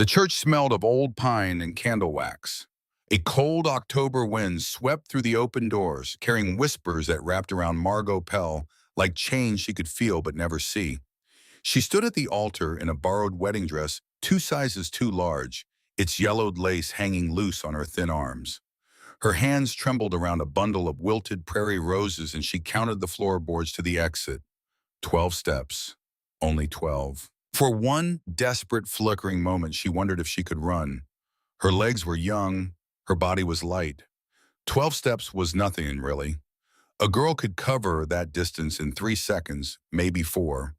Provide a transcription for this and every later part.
The church smelled of old pine and candle wax. A cold October wind swept through the open doors, carrying whispers that wrapped around Margot Pell like chains she could feel but never see. She stood at the altar in a borrowed wedding dress, 2 sizes too large, its yellowed lace hanging loose on her thin arms. Her hands trembled around a bundle of wilted prairie roses and she counted the floorboards to the exit. 12 steps. Only 12. For one desperate, flickering moment, she wondered if she could run. Her legs were young, her body was light. 12 steps was nothing, really. A girl could cover that distance in 3 seconds, maybe 4.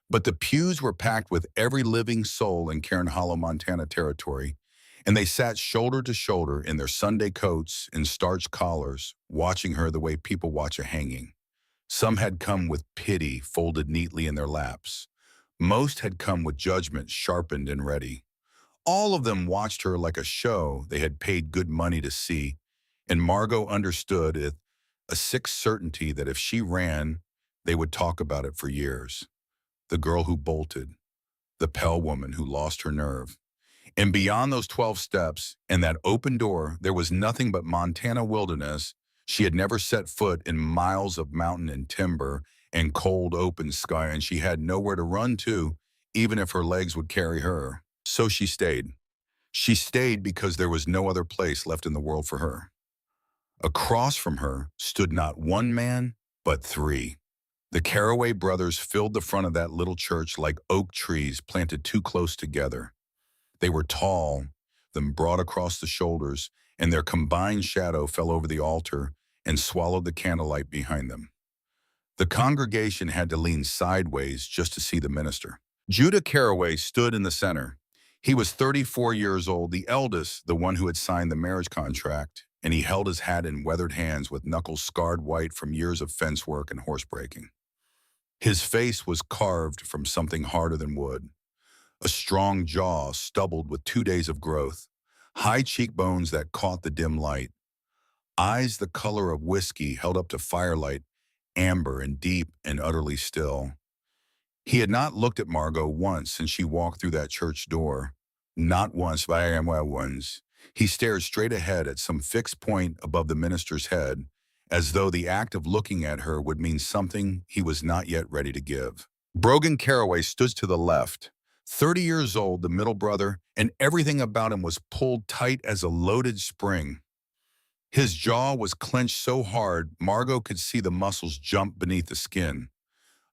But the pews were packed with every living soul in Cairn Hollow, Montana territory, and they sat shoulder to shoulder in their Sunday coats and starched collars, watching her the way people watch a hanging. Some had come with pity folded neatly in their laps. Most had come with judgment sharpened and ready. All of them watched her like a show they had paid good money to see, and Margot understood it, a sick certainty that if she ran, they would talk about it for years. The girl who bolted, the Pell woman who lost her nerve. And beyond those 12 steps and that open door, there was nothing but Montana wilderness. She had never set foot in miles of mountain and timber and cold open sky, and she had nowhere to run to, even if her legs would carry her. So she stayed. She stayed because there was no other place left in the world for her. Across from her stood not one man, but 3. The Caraway brothers filled the front of that little church like oak trees planted too close together. They were tall, them broad across the shoulders, and their combined shadow fell over the altar and swallowed the candlelight behind them. The congregation had to lean sideways just to see the minister. Judah Caraway stood in the center. He was 34 years old, the eldest, the one who had signed the marriage contract, and he held his hat in weathered hands with knuckles scarred white from years of fence work and horse breaking. His face was carved from something harder than wood. A strong jaw stubbled with 2 days of growth, high cheekbones that caught the dim light, eyes the color of whiskey held up to firelight, amber and deep and utterly still. He had not looked at Margot once since she walked through that church door. Not once, once. He stared straight ahead at some fixed point above the minister's head, as though the act of looking at her would mean something he was not yet ready to give. Brogan Caraway stood to the left, 30 years old, the middle brother, and everything about him was pulled tight as a loaded spring. His jaw was clenched so hard, Margot could see the muscles jump beneath the skin.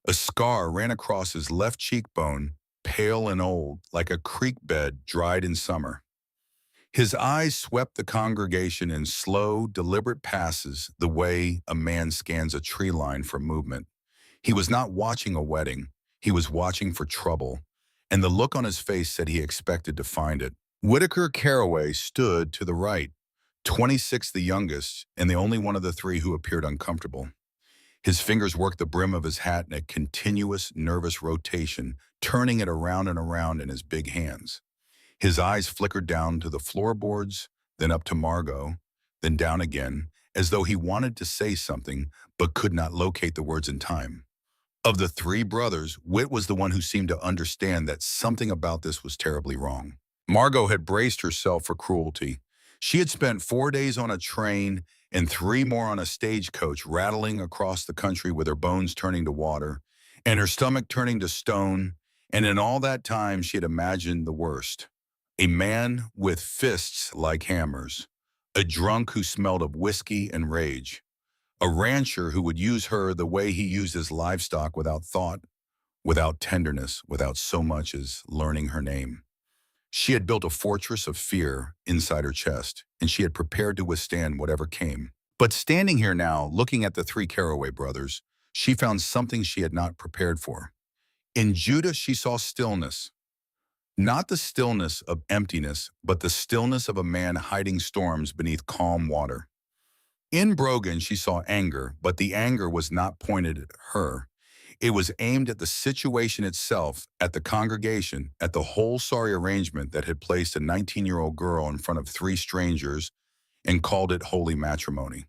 A scar ran across his left cheekbone, pale and old, like a creek bed dried in summer. His eyes swept the congregation in slow, deliberate passes, the way a man scans a tree line for movement. He was not watching a wedding. He was watching for trouble, and the look on his face said he expected to find it. Whitaker Caraway stood to the right, 26 the youngest, and the only one of the 3 who appeared uncomfortable. His fingers worked the brim of his hat in a continuous, nervous rotation, turning it around and around in his big hands. His eyes flickered down to the floorboards, then up to Margot, then down again, as though he wanted to say something but could not locate the words in time. Of the 3 brothers, Whit was the one who seemed to understand that something about this was terribly wrong. Margot had braced herself for cruelty. She had spent 4 days on a train and 3 more on a stagecoach rattling across the country with her bones turning to water and her stomach turning to stone, and in all that time she had imagined the worst. A man with fists like hammers, a drunk who smelled of whiskey and rage, a rancher who would use her the way he used his livestock without thought, without tenderness, without so much as learning her name. She had built a fortress of fear inside her chest, and she had prepared to withstand whatever came. But standing here now, looking at the 3 Caraway brothers, she found something she had not prepared for. In Judah, she saw stillness. Not the stillness of emptiness, but the stillness of a man hiding storms beneath calm water. In Brogan, she saw anger, but the anger was not pointed at her. It was aimed at the situation itself, at the congregation, at the whole sorry arrangement that had placed a 19-year-old girl in front of 3 strangers and called it holy matrimony.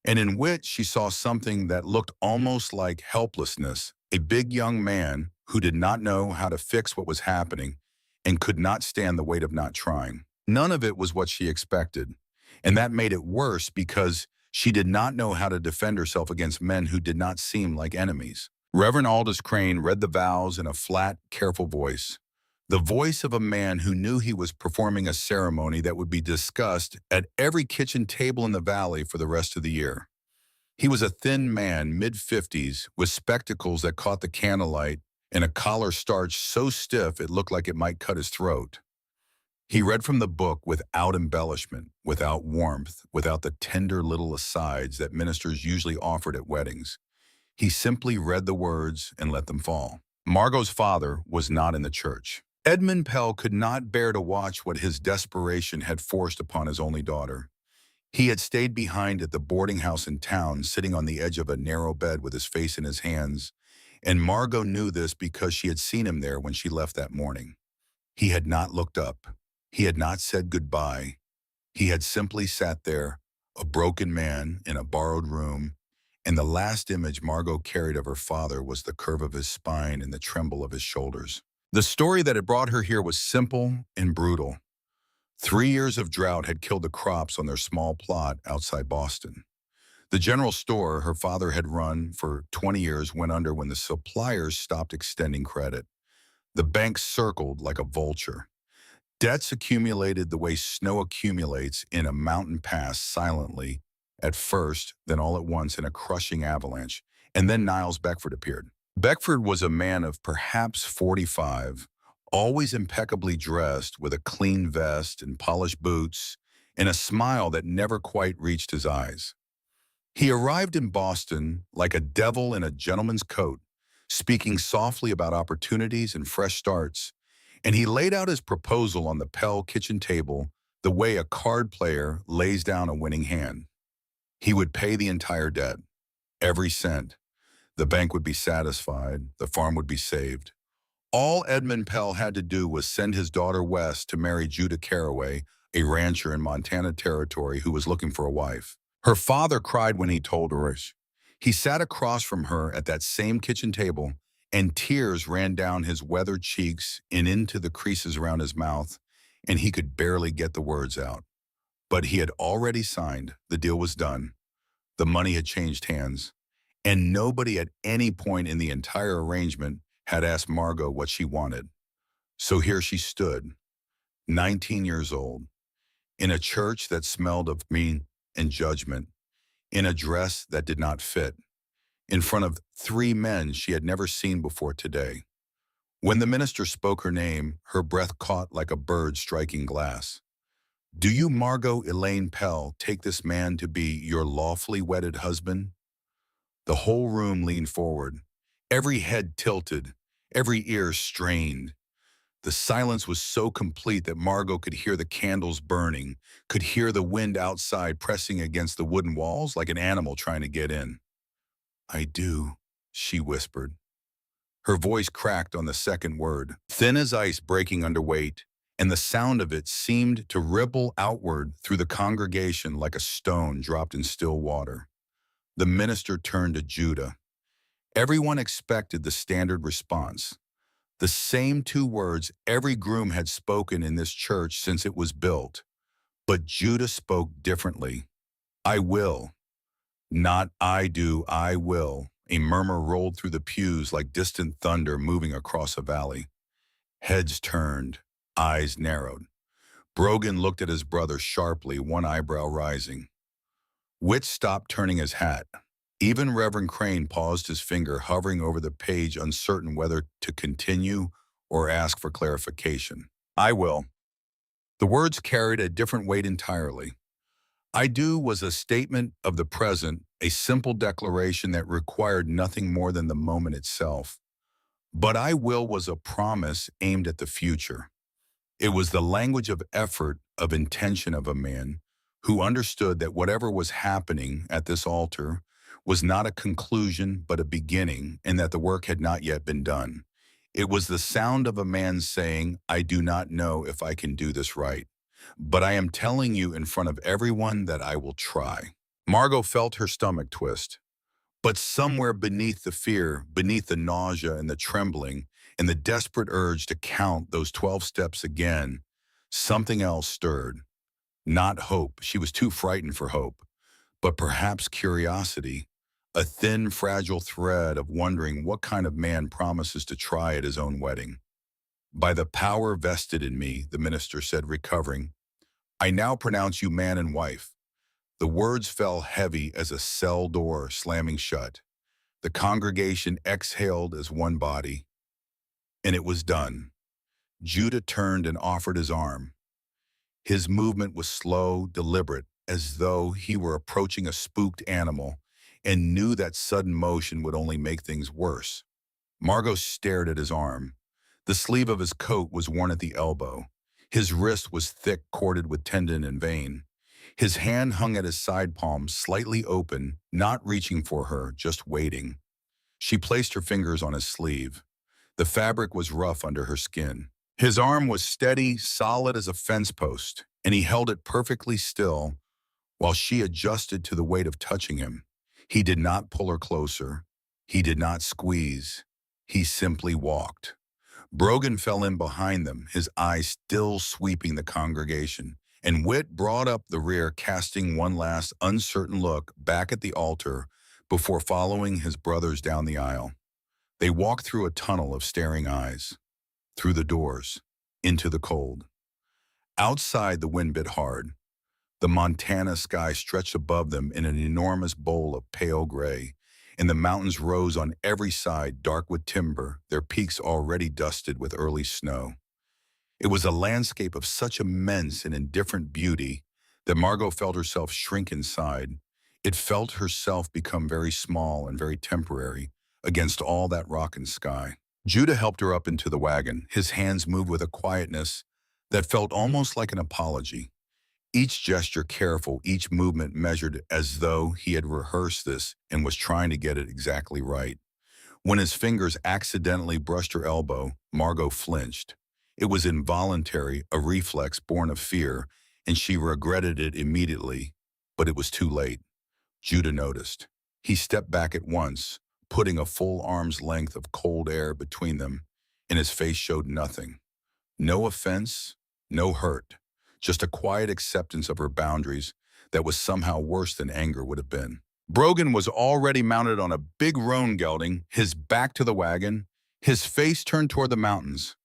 And in Whit, she saw something that looked almost like helplessness, a big young man who did not know how to fix what was happening, and could not stand the weight of not trying. None of it was what she expected, and that made it worse because she did not know how to defend herself against men who did not seem like enemies. Reverend Aldous Crane read the vows in a flat, careful voice, the voice of a man who knew he was performing a ceremony that would be discussed at every kitchen table in the valley for the rest of the year. He was a thin man, mid-50s, with spectacles that caught the candlelight and a collar starched so stiff it looked like it might cut his throat. He read from the book without embellishment, without warmth, without the tender little asides that ministers usually offered at weddings. He simply read the words and let them fall. Margot's father was not in the church. Edmund Pell could not bear to watch what his desperation had forced upon his only daughter. He had stayed behind at the boarding house in town, sitting on the edge of a narrow bed with his face in his hands, and Margot knew this because she had seen him there when she left that morning. He had not looked up. He had not said goodbye. He had simply sat there, a broken man in a borrowed room, and the last image Margot carried of her father was the curve of his spine and the tremble of his shoulders. The story that had brought her here was simple and brutal. 3 years of drought had killed the crops on their small plot outside Boston. The general store her father had run for 20 years went under when the suppliers stopped extending credit. The bank circled like a vulture. Debts accumulated the way snow accumulates in a mountain pass, silently at first, then all at once in a crushing avalanche. And then Niles Beckford appeared. Beckford was a man of perhaps 45, always impeccably dressed with a clean vest and polished boots and a smile that never quite reached his eyes. He arrived in Boston like a devil in a gentleman's coat, speaking softly about opportunities and fresh starts, and he laid out his proposal on the Pell kitchen table the way a card player lays down a winning hand. He would pay the entire debt, every cent. The bank would be satisfied, the farm would be saved. All Edmund Pell had to do was send his daughter west to marry Judah Carraway, a rancher in Montana Territory who was looking for a wife. Her father cried when he told her. He sat across from her at that same kitchen table, and tears ran down his weathered cheeks and into the creases around his mouth, and he could barely get the words out. But he had already signed. The deal was done. The money had changed hands, and nobody at any point in the entire arrangement had asked Margot what she wanted. So here she stood, 19 years old, in a church that smelled of mean and judgment, in a dress that did not fit, in front of 3 men she had never seen before today. When the minister spoke her name, her breath caught like a bird striking glass. "Do you, Margot Elaine Pell, take this man to be your lawfully wedded husband?" The whole room leaned forward, every head tilted, every ear strained. The silence was so complete that Margot could hear the candles burning, could hear the wind outside pressing against the wooden walls like an animal trying to get in. "I do," she whispered. Her voice cracked on the second word, thin as ice breaking under weight, and the sound of it seemed to ripple outward through the congregation like a stone dropped in still water. The minister turned to Judah. Everyone expected the standard response, the same 2 words every groom had spoken in this church since it was built. But Judah spoke differently. "I will." Not "I do, I will." A murmur rolled through the pews like distant thunder moving across a valley. Heads turned, eyes narrowed. Brogan looked at his brother sharply, one eyebrow rising. Witt stopped turning his hat. Even Reverend Crane paused, his finger hovering over the page, uncertain whether to continue or ask for clarification. "I will." The words carried a different weight entirely. "I do" was a statement of the present, a simple declaration that required nothing more than the moment itself. But "I will" was a promise aimed at the future. It was the language of effort, of intention of a man who understood that whatever was happening at this altar was not a conclusion but a beginning, and that the work had not yet been done. It was the sound of a man saying, "I do not know if I can do this right, but I am telling you in front of everyone that I will try." Margot felt her stomach twist. But somewhere beneath the fear, beneath the nausea and the trembling, and the desperate urge to count those 12 steps again, something else stirred. Not hope, she was too frightened for hope, but perhaps curiosity, a thin, fragile thread of wondering what kind of man promises to try at his own wedding. By the power vested in me, the minister said, recovering, I now pronounce you man and wife. The words fell heavy as a cell door slamming shut. The congregation exhaled as one body, and it was done. Judah turned and offered his arm. His movement was slow, deliberate, as though he were approaching a spooked animal and knew that sudden motion would only make things worse. Margot stared at his arm. The sleeve of his coat was worn at the elbow. His wrist was thick, corded with tendon and vein. His hand hung at his side palm, slightly open, not reaching for her, just waiting. She placed her fingers on his sleeve. The fabric was rough under her skin. His arm was steady, solid as a fence post, and he held it perfectly still while she adjusted to the weight of touching him. He did not pull her closer. He did not squeeze. He simply walked. Brogan fell in behind them, his eyes still sweeping the congregation, and Whit brought up the rear, casting one last uncertain look back at the altar before following his brothers down the aisle. They walked through a tunnel of staring eyes, through the doors, into the cold. Outside, the wind bit hard. The Montana sky stretched above them in an enormous bowl of pale gray, and the mountains rose on every side, dark with timber, their peaks already dusted with early snow. It was a landscape of such immense and indifferent beauty that Margot felt herself shrink inside. It felt herself become very small and very temporary against all that rock and sky. Judah helped her up into the wagon. His hands moved with a quietness that felt almost like an apology. Each gesture careful, each movement measured, as though he had rehearsed this and was trying to get it exactly right. When his fingers accidentally brushed her elbow, Margot flinched. It was involuntary, a reflex born of fear, and she regretted it immediately. But it was too late. Judah noticed. He stepped back at once, putting a full arm's length of cold air between them, and his face showed nothing. No offense, no hurt. Just a quiet acceptance of her boundaries that was somehow worse than anger would have been. Brogan was already mounted on a big roan gelding, his back to the wagon, his face turned toward the mountains.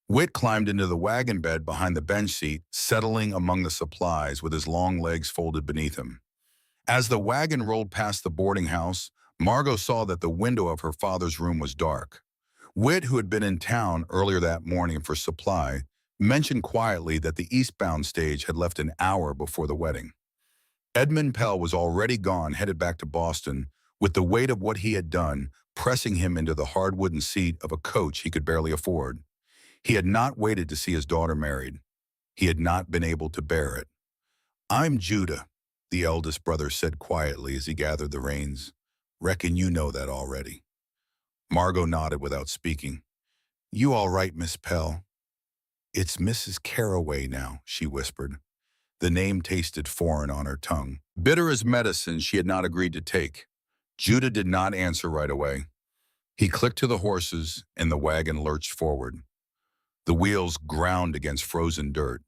Whit climbed into the wagon bed behind the bench seat, settling among the supplies with his long legs folded beneath him. As the wagon rolled past the boarding house, Margot saw that the window of her father's room was dark. Whit, who had been in town earlier that morning for supply, mentioned quietly that the eastbound stage had left an hour before the wedding. Edmund Pell was already gone, headed back to Boston, with the weight of what he had done pressing him into the hard wooden seat of a coach he could barely afford. He had not waited to see his daughter married. He had not been able to bear it. I'm Judah, the eldest brother said quietly as he gathered the reins. Reckon you know that already. Margot nodded without speaking. You all right, Miss Pell? It's Mrs. Carroway now, she whispered. The name tasted foreign on her tongue, bitter as medicine she had not agreed to take. Judah did not answer right away. He clicked to the horses, and the wagon lurched forward. The wheels ground against frozen dirt.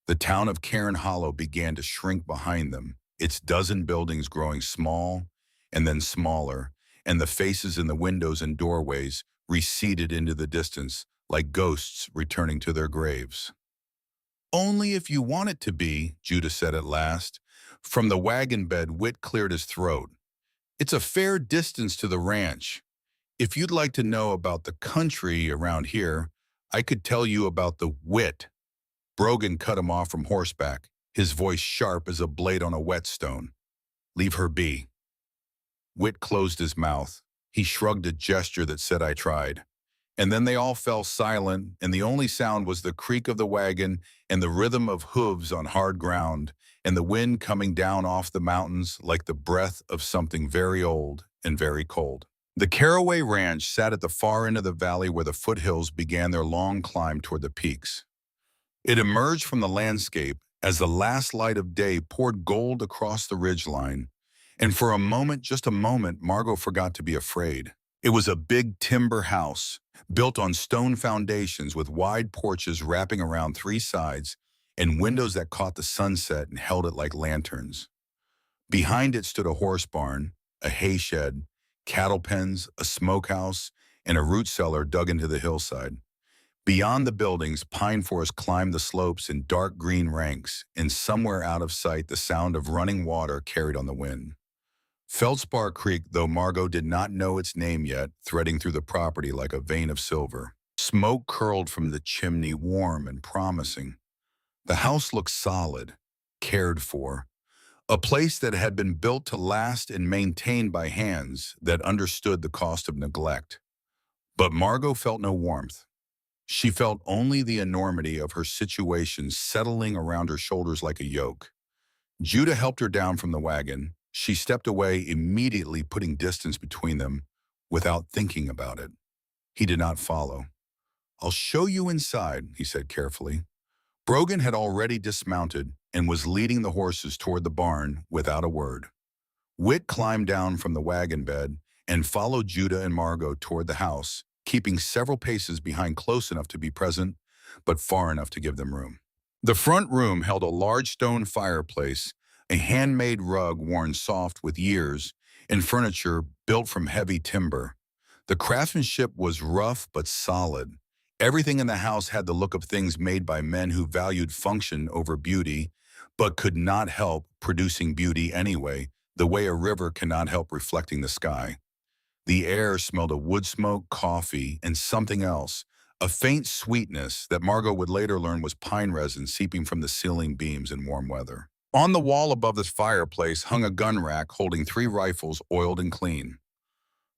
The town of Cairn Hollow began to shrink behind them, its dozen buildings growing small and then smaller, and the faces in the windows and doorways receded into the distance like ghosts returning to their graves. Only if you want it to be, Judah said at last. From the wagon bed, Whit cleared his throat. It's a fair distance to the ranch. If you'd like to know about the country around here, I could tell you about the Whit. Brogan cut him off from horseback, his voice sharp as a blade on a whetstone. Leave her be. Whit closed his mouth. He shrugged a gesture that said I tried. And then they all fell silent, and the only sound was the creak of the wagon and the rhythm of hooves on hard ground, and the wind coming down off the mountains like the breath of something very old and very cold. The Carroway Ranch sat at the far end of the valley where the foothills began their long climb toward the peaks. It emerged from the landscape as the last light of day poured gold across the ridgeline, and for a moment, just a moment, Margot forgot to be afraid. It was a big timber house, built on stone foundations with wide porches wrapping around three sides and windows that caught the sunset and held it like lanterns. Behind it stood a horse barn, a hay shed, cattle pens, a smokehouse, and a root cellar dug into the hillside. Beyond the buildings, pine forests climbed the slopes in dark green ranks, and somewhere out of sight the sound of running water carried on the wind. Feldspar Creek, though Margot did not know its name yet, threading through the property like a vein of silver. Smoke curled from the chimney, warm and promising. The house looked solid, cared for, a place that had been built to last and maintained by hands that understood the cost of neglect. But Margot felt no warmth. She felt only the enormity of her situation settling around her shoulders like a yoke. Judah helped her down from the wagon. She stepped away, immediately putting distance between them without thinking about it. He did not follow. "I'll show you inside," he said carefully. Brogan had already dismounted and was leading the horses toward the barn without a word. Whit climbed down from the wagon bed and followed Judah and Margot toward the house, keeping several paces behind, close enough to be present, but far enough to give them room. The front room held a large stone fireplace, a handmade rug worn soft with years, and furniture built from heavy timber. The craftsmanship was rough but solid. Everything in the house had the look of things made by men who valued function over beauty, but could not help producing beauty anyway, the way a river cannot help reflecting the sky. The air smelled of wood smoke, coffee, and something else, a faint sweetness that Margot would later learn was pine resin seeping from the ceiling beams in warm weather. On the wall above this fireplace hung a gun rack holding three rifles oiled and clean.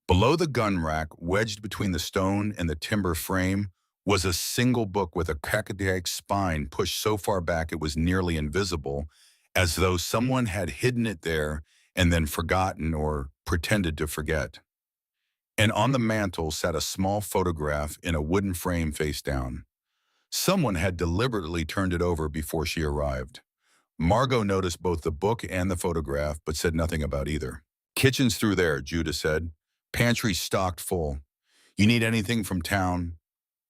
Below the gun rack, wedged between the stone and the timber frame, was a single book with a cracked spine pushed so far back it was nearly invisible, as though someone had hidden it there and then forgotten or pretended to forget. And on the mantel sat a small photograph in a wooden frame face down. Someone had deliberately turned it over before she arrived. Margot noticed both the book and the photograph, but said nothing about either. "Kitchen's through there," Judah said. "Pantry stocked full. You need anything from town?"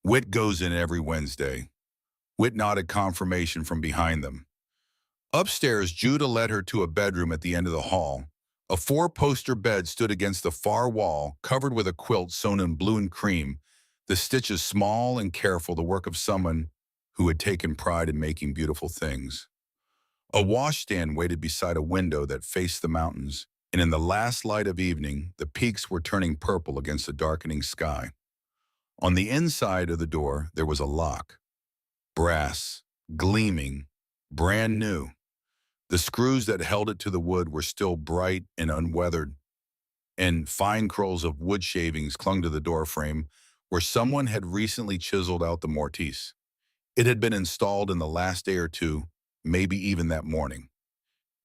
Whit goes in every Wednesday. Whit nodded confirmation from behind them. Upstairs, Judah led her to a bedroom at the end of the hall. A four-poster bed stood against the far wall, covered with a quilt sewn in blue and cream, the stitches small and careful, the work of someone who had taken pride in making beautiful things. A washstand waited beside a window that faced the mountains, and in the last light of evening, the peaks were turning purple against the darkening sky. On the inside of the door, there was a lock. Brass, gleaming, brand new. The screws that held it to the wood were still bright and unweathered, and fine curls of wood shavings clung to the door frame where someone had recently chiseled out the mortise. It had been installed in the last day or two, maybe even that morning.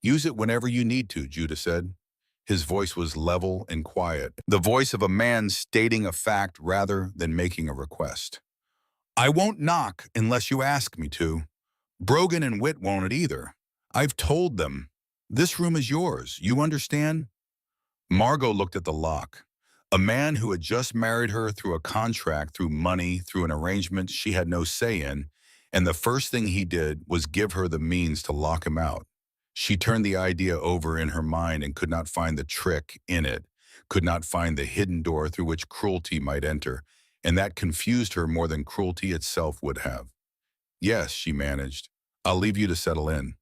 "Use it whenever you need to," Judah said. His voice was level and quiet, the voice of a man stating a fact rather than making a request. "I won't knock unless you ask me to. Brogan and Whit won't either. I've told them. This room is yours, you understand?" Margot looked at the lock. A man who had just married her through a contract, through money, through an arrangement she had no say in, and the first thing he did was give her the means to lock him out. She turned the idea over in her mind and could not find the trick in it, could not find the hidden door through which cruelty might enter, and that confused her more than cruelty itself would have. "Yes," she managed. "I'll leave you to settle in."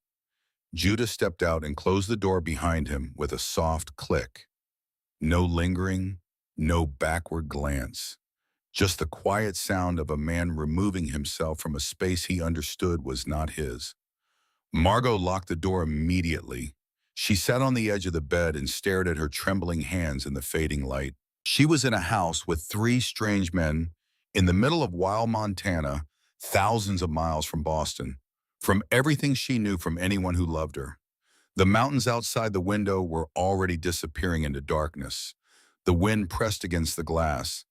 Judah stepped out and closed the door behind him with a soft click. No lingering, no backward glance. Just the quiet sound of a man removing himself from a space he understood was not his. Margot locked the door immediately. She sat on the edge of the bed and stared at her trembling hands in the fading light. She was in a house with three strange men in the middle of wild Montana, thousands of miles from Boston, from everything she knew from anyone who loved her. The mountains outside the window were already disappearing into darkness. The wind pressed against the glass,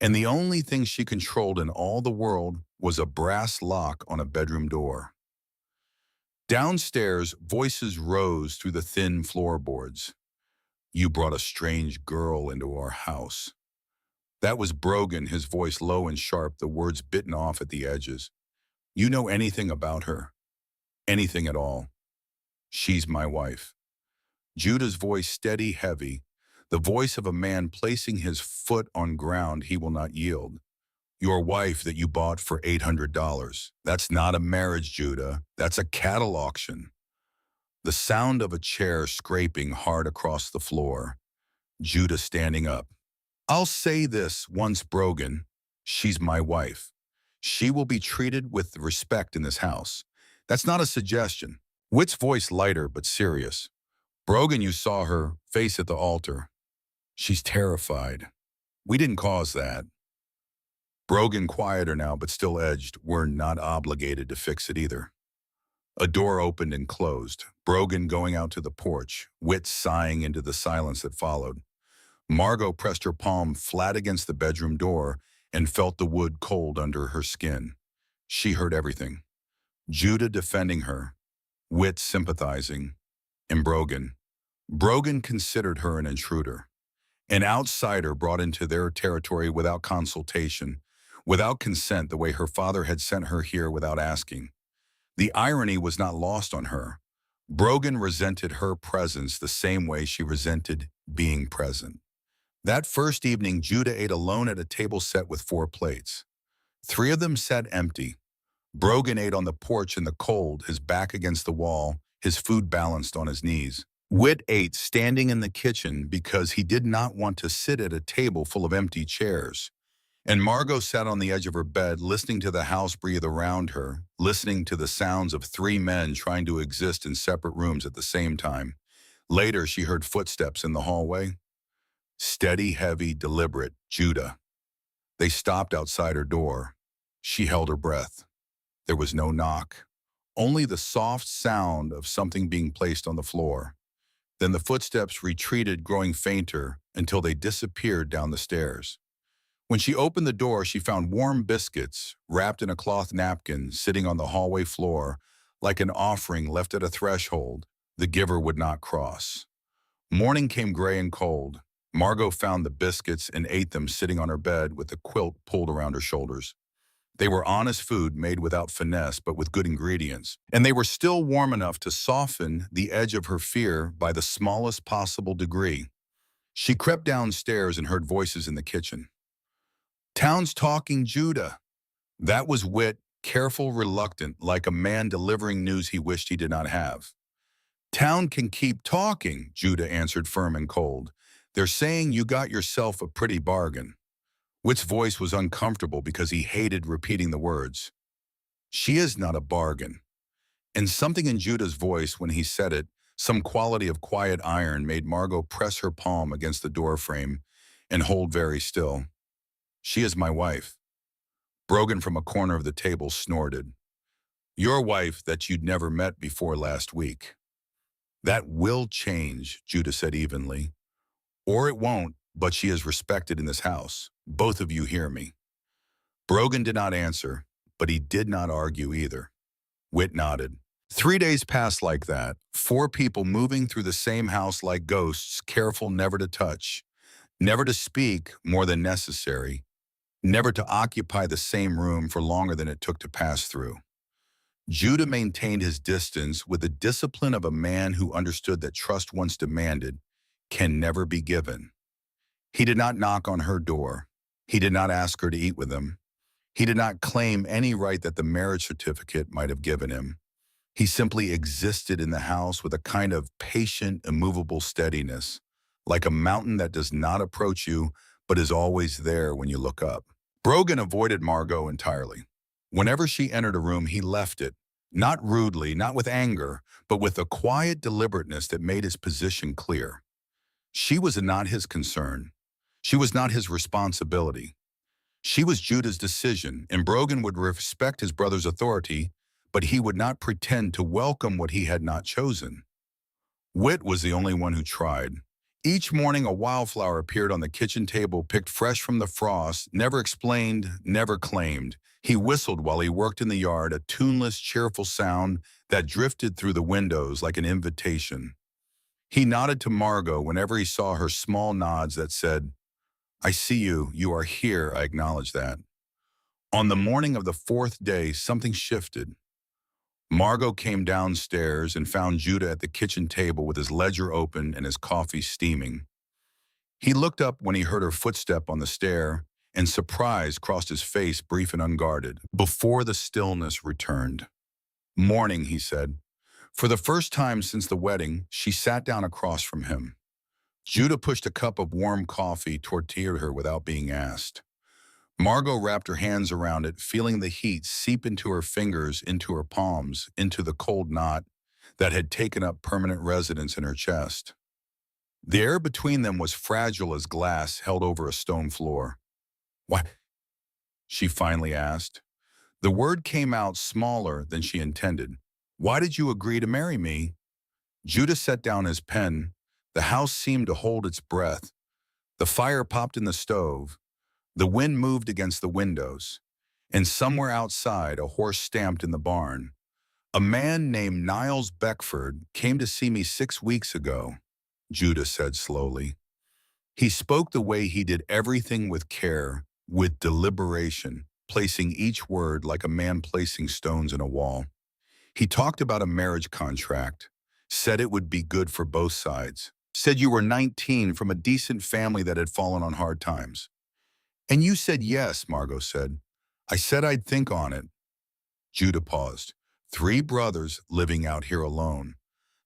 and the only thing she controlled in all the world was a brass lock on a bedroom door. Downstairs, voices rose through the thin floorboards. "You brought a strange girl into our house." That was Brogan, his voice low and sharp, the words bitten off at the edges. You know anything about her? Anything at all? She's my wife. Judah's voice steady, heavy, the voice of a man placing his foot on ground he will not yield. Your wife that you bought for $800. That's not a marriage, Judah. That's a cattle auction. The sound of a chair scraping hard across the floor. Judah standing up. I'll say this once, Brogan. She's my wife. She will be treated with respect in this house. That's not a suggestion. Witt's voice lighter but serious. Brogan, you saw her face at the altar. She's terrified. We didn't cause that. Brogan quieter now but still edged. We're not obligated to fix it either. A door opened and closed, Brogan going out to the porch, Witt sighing into the silence that followed. Margot pressed her palm flat against the bedroom door and felt the wood cold under her skin. She heard everything. Judah defending her, Witt sympathizing, and Brogan. Brogan considered her an intruder, an outsider brought into their territory without consultation, without consent the way her father had sent her here without asking. The irony was not lost on her. Brogan resented her presence the same way she resented being present. That first evening, Judah ate alone at a table set with 4 plates. 3 of them sat empty. Brogan ate on the porch in the cold, his back against the wall, his food balanced on his knees. Witt ate standing in the kitchen because he did not want to sit at a table full of empty chairs. And Margot sat on the edge of her bed, listening to the house breathe around her, listening to the sounds of 3 men trying to exist in separate rooms at the same time. Later, she heard footsteps in the hallway. Steady, heavy, deliberate, Judah. They stopped outside her door. She held her breath. There was no knock, only the soft sound of something being placed on the floor. Then the footsteps retreated, growing fainter, until they disappeared down the stairs. When she opened the door, she found warm biscuits, wrapped in a cloth napkin, sitting on the hallway floor, like an offering left at a threshold the giver would not cross. Morning came gray and cold. Margot found the biscuits and ate them sitting on her bed with the quilt pulled around her shoulders. They were honest food made without finesse but with good ingredients, and they were still warm enough to soften the edge of her fear by the smallest possible degree. She crept downstairs and heard voices in the kitchen. Town's talking, Judah. That was Witt, careful, reluctant, like a man delivering news he wished he did not have. Town can keep talking, Judah answered firm and cold. They're saying you got yourself a pretty bargain. Witt's voice was uncomfortable because he hated repeating the words. She is not a bargain. And something in Judah's voice when he said it, some quality of quiet iron, made Margot press her palm against the doorframe and hold very still. She is my wife. Brogan from a corner of the table snorted. Your wife that you'd never met before last week. That will change, Judah said evenly. Or it won't, but she is respected in this house. Both of you hear me. Brogan did not answer, but he did not argue either. Witt nodded. 3 days passed like that, 4 people moving through the same house like ghosts, careful never to touch, never to speak more than necessary, never to occupy the same room for longer than it took to pass through. Judah maintained his distance with the discipline of a man who understood that trust once demanded can never be given. He did not knock on her door. He did not ask her to eat with him. He did not claim any right that the marriage certificate might have given him. He simply existed in the house with a kind of patient, immovable steadiness, like a mountain that does not approach you but is always there when you look up. Brogan avoided Margot entirely. Whenever she entered a room, he left it, not rudely, not with anger, but with a quiet deliberateness that made his position clear. She was not his concern. She was not his responsibility. She was Judah's decision, and Brogan would respect his brother's authority, but he would not pretend to welcome what he had not chosen. Witt was the only one who tried. Each morning a wildflower appeared on the kitchen table, picked fresh from the frost, never explained, never claimed. He whistled while he worked in the yard, a tuneless, cheerful sound that drifted through the windows like an invitation. He nodded to Margot whenever he saw her small nods that said, I see you. You are here. I acknowledge that. On the morning of the fourth day, something shifted. Margot came downstairs and found Judah at the kitchen table with his ledger open and his coffee steaming. He looked up when he heard her footstep on the stair, and surprise crossed his face, brief and unguarded, before the stillness returned. Morning, he said. For the first time since the wedding, she sat down across from him. Judah pushed a cup of warm coffee toward her without being asked. Margot wrapped her hands around it, feeling the heat seep into her fingers, into her palms, into the cold knot that had taken up permanent residence in her chest. The air between them was fragile as glass held over a stone floor. "What?" she finally asked. The word came out smaller than she intended. "Why did you agree to marry me?" Judah set down his pen. The house seemed to hold its breath. The fire popped in the stove. The wind moved against the windows. And somewhere outside, a horse stamped in the barn. "A man named Niles Beckford came to see me 6 weeks ago," Judah said slowly. He spoke the way he did everything, with care, with deliberation, placing each word like a man placing stones in a wall. He talked about a marriage contract, said it would be good for both sides, said you were 19 from a decent family that had fallen on hard times. "And you said yes," Margot said. "I said I'd think on it." Judah paused. 3 brothers living out here alone.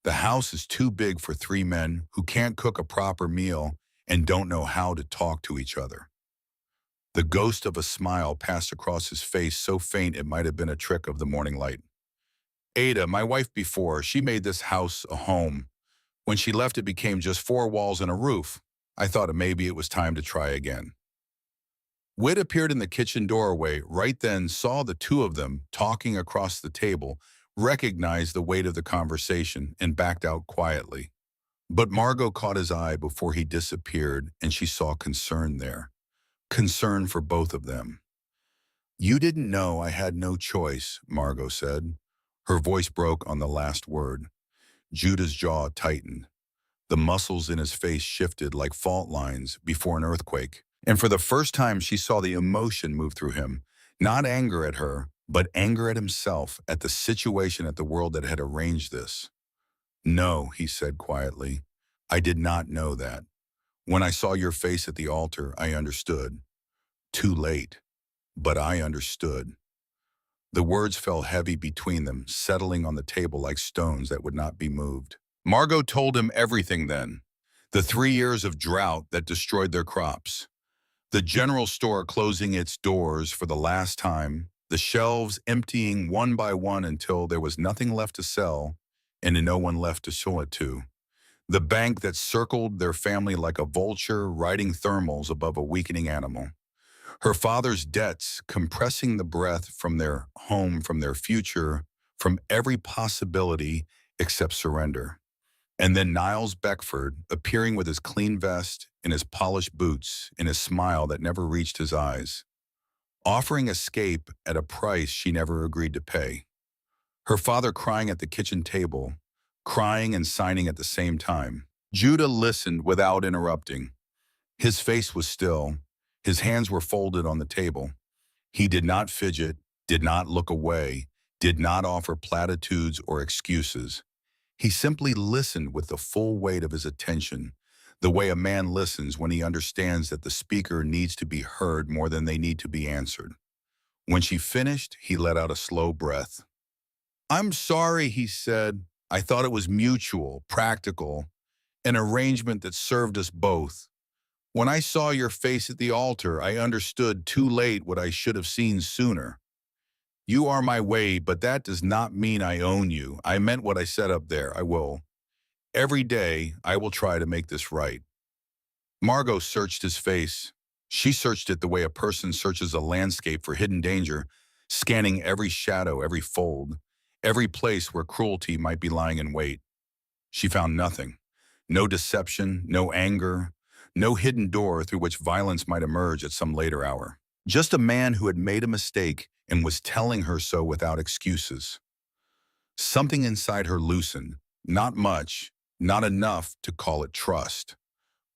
The house is too big for 3 men who can't cook a proper meal and don't know how to talk to each other. The ghost of a smile passed across his face, so faint it might have been a trick of the morning light. "Ada, my wife before, she made this house a home. When she left, it became just 4 walls and a roof. I thought maybe it was time to try again." Whit appeared in the kitchen doorway right then, saw the two of them talking across the table, recognized the weight of the conversation, and backed out quietly. But Margot caught his eye before he disappeared, and she saw concern there. Concern for both of them. "You didn't know I had no choice," Margot said. Her voice broke on the last word. Judah's jaw tightened. The muscles in his face shifted like fault lines before an earthquake. And for the first time, she saw the emotion move through him. Not anger at her, but anger at himself, at the situation, at the world that had arranged this. "No," he said quietly. "I did not know that. When I saw your face at the altar, I understood. Too late. But I understood." The words fell heavy between them, settling on the table like stones that would not be moved. Margot told him everything then. The 3 years of drought that destroyed their crops. The general store closing its doors for the last time. The shelves emptying one by one until there was nothing left to sell and no one left to show it to. The bank that circled their family like a vulture riding thermals above a weakening animal. Her father's debts compressing the breath from their home, from their future, from every possibility except surrender. And then Niles Beckford appearing with his clean vest and his polished boots and his smile that never reached his eyes, offering escape at a price she never agreed to pay. Her father crying at the kitchen table, crying and signing at the same time. Judah listened without interrupting. His face was still. His hands were folded on the table. He did not fidget, did not look away, did not offer platitudes or excuses. He simply listened with the full weight of his attention, the way a man listens when he understands that the speaker needs to be heard more than they need to be answered. When she finished, he let out a slow breath. "I'm sorry," he said. "I thought it was mutual, practical, an arrangement that served us both. When I saw your face at the altar, I understood too late what I should have seen sooner. You are my way, but that does not mean I own you. I meant what I said up there. I will. Every day, I will try to make this right." Margot searched his face. She searched it the way a person searches a landscape for hidden danger, scanning every shadow, every fold, every place where cruelty might be lying in wait. She found nothing. No deception, no anger, no hidden door through which violence might emerge at some later hour. Just a man who had made a mistake and was telling her so without excuses. Something inside her loosened, not much, not enough to call it trust,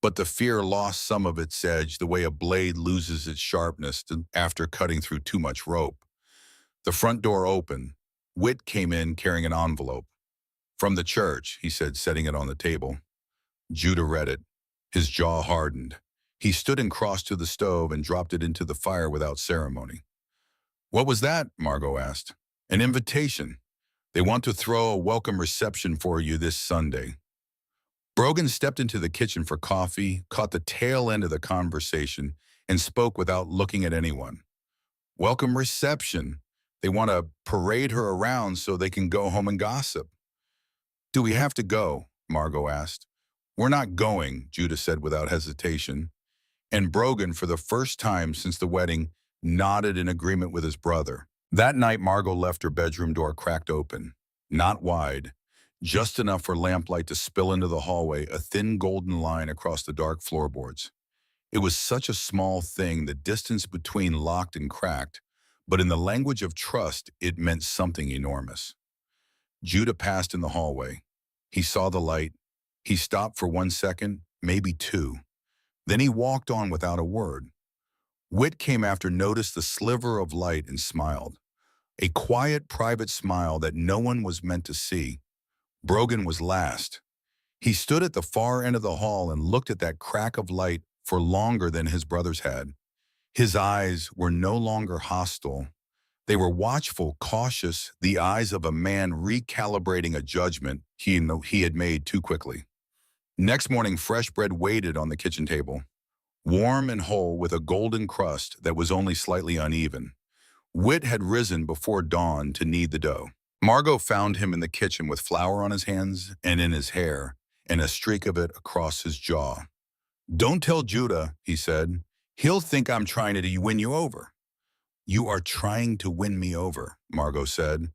but the fear lost some of its edge the way a blade loses its sharpness after cutting through too much rope. The front door opened. Whit came in carrying an envelope. "From the church," he said, setting it on the table. Judah read it. His jaw hardened. He stood and crossed to the stove and dropped it into the fire without ceremony. "What was that?" Margot asked. "An invitation. They want to throw a welcome reception for you this Sunday." Brogan stepped into the kitchen for coffee, caught the tail end of the conversation, and spoke without looking at anyone. "Welcome reception. They want to parade her around so they can go home and gossip." "Do we have to go?" Margot asked. "We're not going," Judah said without hesitation. And Brogan, for the first time since the wedding, nodded in agreement with his brother. That night, Margot left her bedroom door cracked open. Not wide, just enough for lamplight to spill into the hallway, a thin golden line across the dark floorboards. It was such a small thing, the distance between locked and cracked, but in the language of trust, it meant something enormous. Judah passed in the hallway. He saw the light. He stopped for 1 second, maybe two. Then he walked on without a word. Whit came after, noticed the sliver of light, and smiled. A quiet, private smile that no one was meant to see. Brogan was last. He stood at the far end of the hall and looked at that crack of light for longer than his brothers had. His eyes were no longer hostile. They were watchful, cautious, the eyes of a man recalibrating a judgment he had made too quickly. Next morning, fresh bread waited on the kitchen table, warm and whole with a golden crust that was only slightly uneven. Whit had risen before dawn to knead the dough. Margot found him in the kitchen with flour on his hands and in his hair, and a streak of it across his jaw. "Don't tell Judah," he said. "He'll think I'm trying to win you over." "You are trying to win me over," Margot said,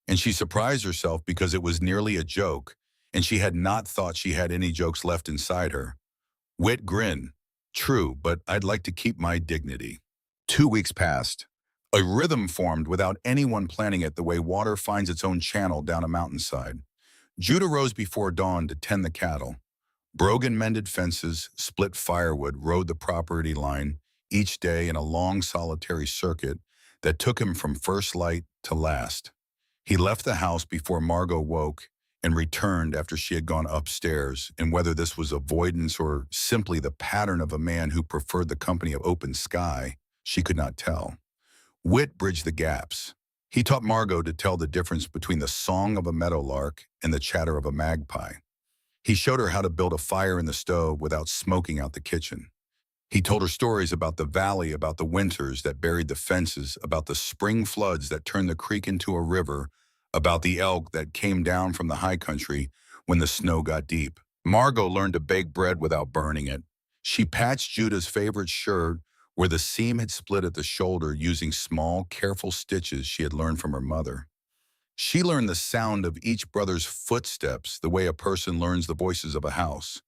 and she surprised herself because it was nearly a joke, and she had not thought she had any jokes left inside her. Whit grinned. "True, but I'd like to keep my dignity." 2 weeks passed. A rhythm formed without anyone planning it, the way water finds its own channel down a mountainside. Judah rose before dawn to tend the cattle. Brogan mended fences, split firewood, rode the property line, each day in a long solitary circuit that took him from first light to last. He left the house before Margot woke and returned after she had gone upstairs, and whether this was avoidance or simply the pattern of a man who preferred the company of open sky, she could not tell. Whit bridged the gaps. He taught Margot to tell the difference between the song of a meadowlark and the chatter of a magpie. He showed her how to build a fire in the stove without smoking out the kitchen. He told her stories about the valley, about the winters that buried the fences, about the spring floods that turned the creek into a river, about the elk that came down from the high country when the snow got deep. Margot learned to bake bread without burning it. She patched Judah's favorite shirt where the seam had split at the shoulder using small, careful stitches she had learned from her mother. She learned the sound of each brother's footsteps the way a person learns the voices of a house.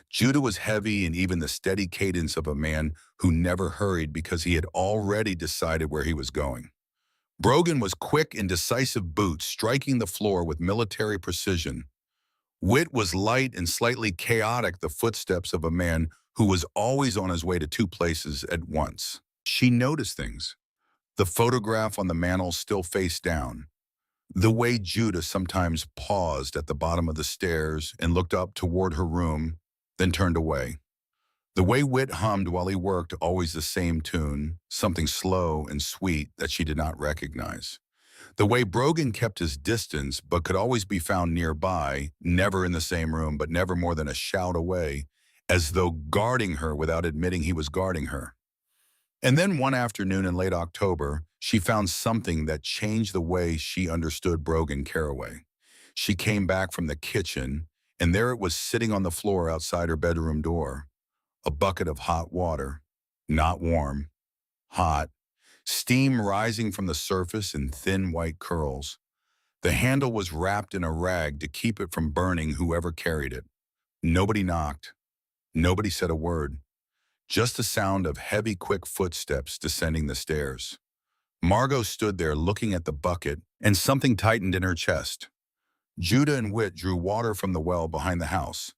Judah was heavy and even the steady cadence of a man who never hurried because he had already decided where he was going. Brogan was quick and decisive boots, striking the floor with military precision. Whit was light and slightly chaotic, the footsteps of a man who was always on his way to two places at once. She noticed things. The photograph on the mantel still face down. The way Judah sometimes paused at the bottom of the stairs and looked up toward her room, then turned away. The way Whit hummed while he worked, always the same tune, something slow and sweet that she did not recognize. The way Brogan kept his distance but could always be found nearby, never in the same room but never more than a shout away, as though guarding her without admitting he was guarding her. And then one afternoon in late October, she found something that changed the way she understood Brogan Caraway. She came back from the kitchen, and there it was sitting on the floor outside her bedroom door. A bucket of hot water, not warm, hot, steam rising from the surface in thin white curls. The handle was wrapped in a rag to keep it from burning whoever carried it. Nobody knocked. Nobody said a word. Just the sound of heavy, quick footsteps descending the stairs. Margot stood there looking at the bucket, and something tightened in her chest. Judah and Whit drew water from the well behind the house.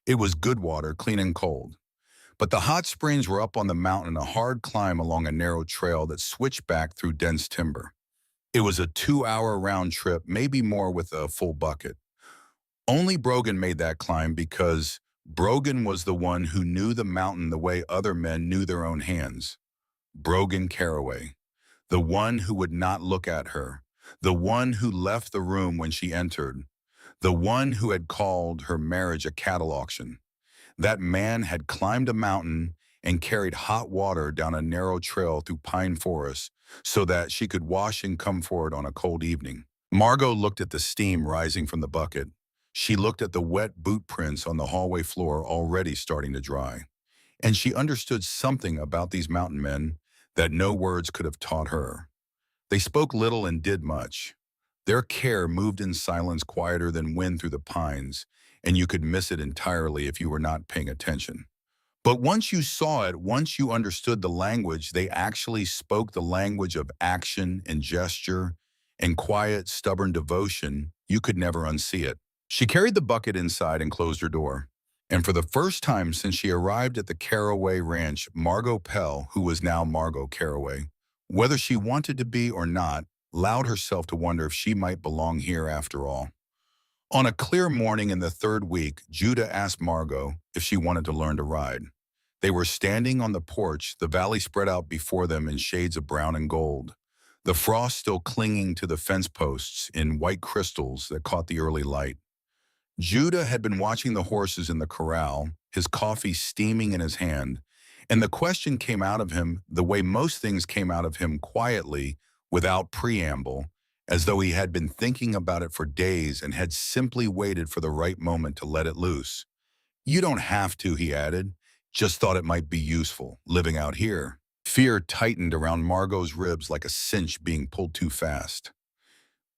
It was good water, clean and cold. But the hot springs were up on the mountain, a hard climb along a narrow trail that switched back through dense timber. It was a 2-hour round trip, maybe more with a full bucket. Only Brogan made that climb because Brogan was the one who knew the mountain the way other men knew their own hands. Brogan Caraway, the one who would not look at her, the one who left the room when she entered, the one who had called her marriage a cattle auction. That man had climbed a mountain and carried hot water down a narrow trail through pine forests so that she could wash and come for it on a cold evening. Margot looked at the steam rising from the bucket. She looked at the wet boot prints on the hallway floor already starting to dry. And she understood something about these mountain men that no words could have taught her. They spoke little and did much. Their care moved in silence quieter than wind through the pines, and you could miss it entirely if you were not paying attention. But once you saw it, once you understood the language, they actually spoke the language of action and gesture and quiet, stubborn devotion. You could never unsee it. She carried the bucket inside and closed her door. And for the first time since she arrived at the Caraway Ranch, Margot Pell, who was now Margot Caraway, whether she wanted to be or not, allowed herself to wonder if she might belong here after all. On a clear morning in the third week, Judah asked Margot if she wanted to learn to ride. They were standing on the porch, the valley spread out before them in shades of brown and gold, the frost still clinging to the fence posts in white crystals that caught the early light. Judah had been watching the horses in the corral, his coffee steaming in his hand, and the question came out of him the way most things came out of him, quietly, without preamble, as though he had been thinking about it for days and had simply waited for the right moment to let it loose. "You don't have to," he added. "Just thought it might be useful, living out here." Fear tightened around Margot's ribs like a cinch being pulled too fast.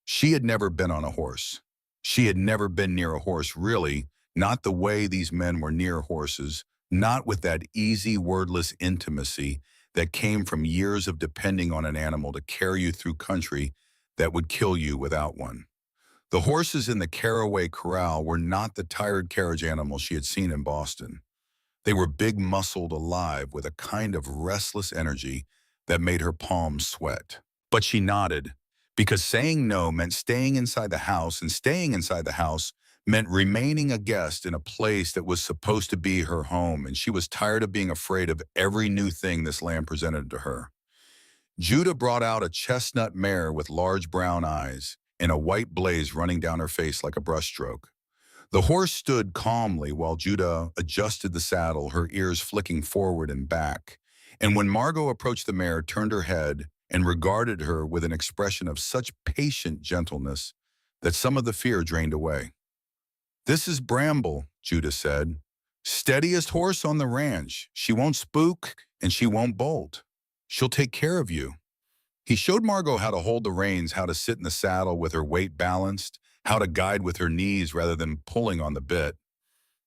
She had never been on a horse. She had never been near a horse, really, not the way these men were near horses, not with that easy, wordless intimacy that came from years of depending on an animal to carry you through country that would kill you without one. The horses in the Caraway Corral were not the tired carriage animals she had seen in Boston. They were big-muscled, alive, with a kind of restless energy that made her palms sweat. But she nodded, because saying no meant staying inside the house, and staying inside the house meant remaining a guest in a place that was supposed to be her home, and she was tired of being afraid of every new thing this land presented to her. Judah brought out a chestnut mare with large brown eyes and a white blaze running down her face like a brushstroke. The horse stood calmly while Judah adjusted the saddle, her ears flicking forward and back. And when Margot approached the mare, turned her head, and regarded her with an expression of such patient gentleness that some of the fear drained away. "This is Bramble," Judah said. "Steadiest horse on the ranch. She won't spook and she won't bolt. She'll take care of you." He showed Margot how to hold the reins, how to sit in the saddle with her weight balanced, how to guide with her knees rather than pulling on the bit.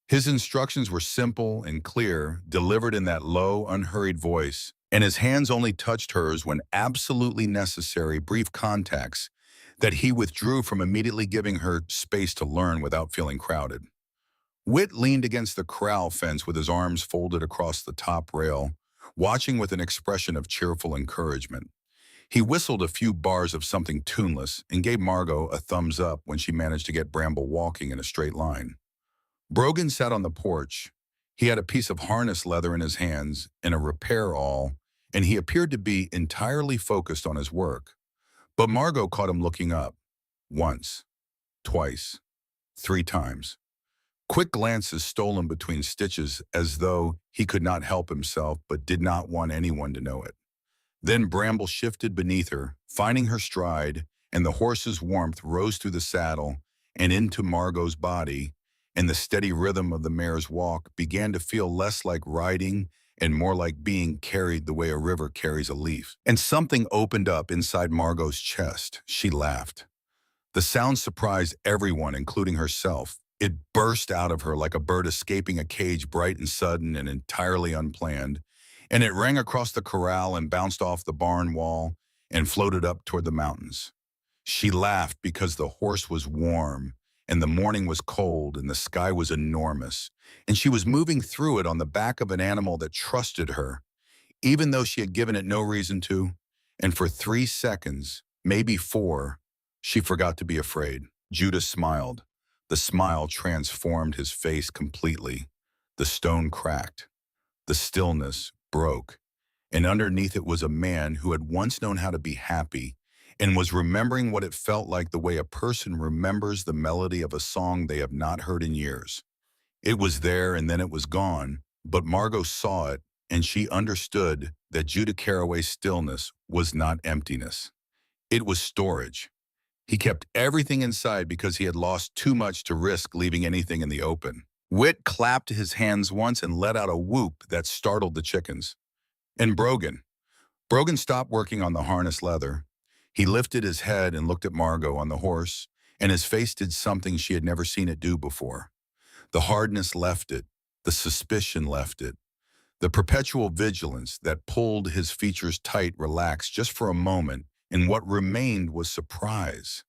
His instructions were simple and clear, delivered in that low, unhurried voice, and his hands only touched hers when absolutely necessary, brief contacts that he withdrew from, immediately giving her space to learn without feeling crowded. Whit leaned against the corral fence with his arms folded across the top rail, watching with an expression of cheerful encouragement. He whistled a few bars of something tuneless and gave Margot a thumbs up when she managed to get Bramble walking in a straight line. Brogan sat on the porch. He had a piece of harness leather in his hands and a repair awl, and he appeared to be entirely focused on his work. But Margot caught him looking up. Once, twice, 3 times. Quick glances stolen between stitches as though he could not help himself but did not want anyone to know it. Then Bramble shifted beneath her, finding her stride, and the horse's warmth rose through the saddle and into Margot's body, and the steady rhythm of the mare's walk began to feel less like riding and more like being carried the way a river carries a leaf. And something opened up inside Margot's chest. She laughed. The sound surprised everyone, including herself. It burst out of her like a bird escaping a cage, bright and sudden and entirely unplanned, and it rang across the corral and bounced off the barn wall and floated up toward the mountains. She laughed because the horse was warm and the morning was cold and the sky was enormous, and she was moving through it on the back of an animal that trusted her, even though she had given it no reason to. And for 3 seconds, maybe four, she forgot to be afraid. Judah smiled. The smile transformed his face completely. The stone cracked. The stillness broke. And underneath it was a man who had once known how to be happy and was remembering what it felt like the way a person remembers the melody of a song they have not heard in years. It was there and then it was gone, but Margot saw it and she understood that Judah Carraway's stillness was not emptiness. It was storage. He kept everything inside because he had lost too much to risk leaving anything in the open. Whit clapped his hands once and let out a whoop that startled the chickens. And Brogan stopped working on the harness leather. He lifted his head and looked at Margot on the horse, and his face did something she had never seen it do before. The hardness left it. The suspicion left it. The perpetual vigilance that pulled his features tight relaxed just for a moment, and what remained was surprise.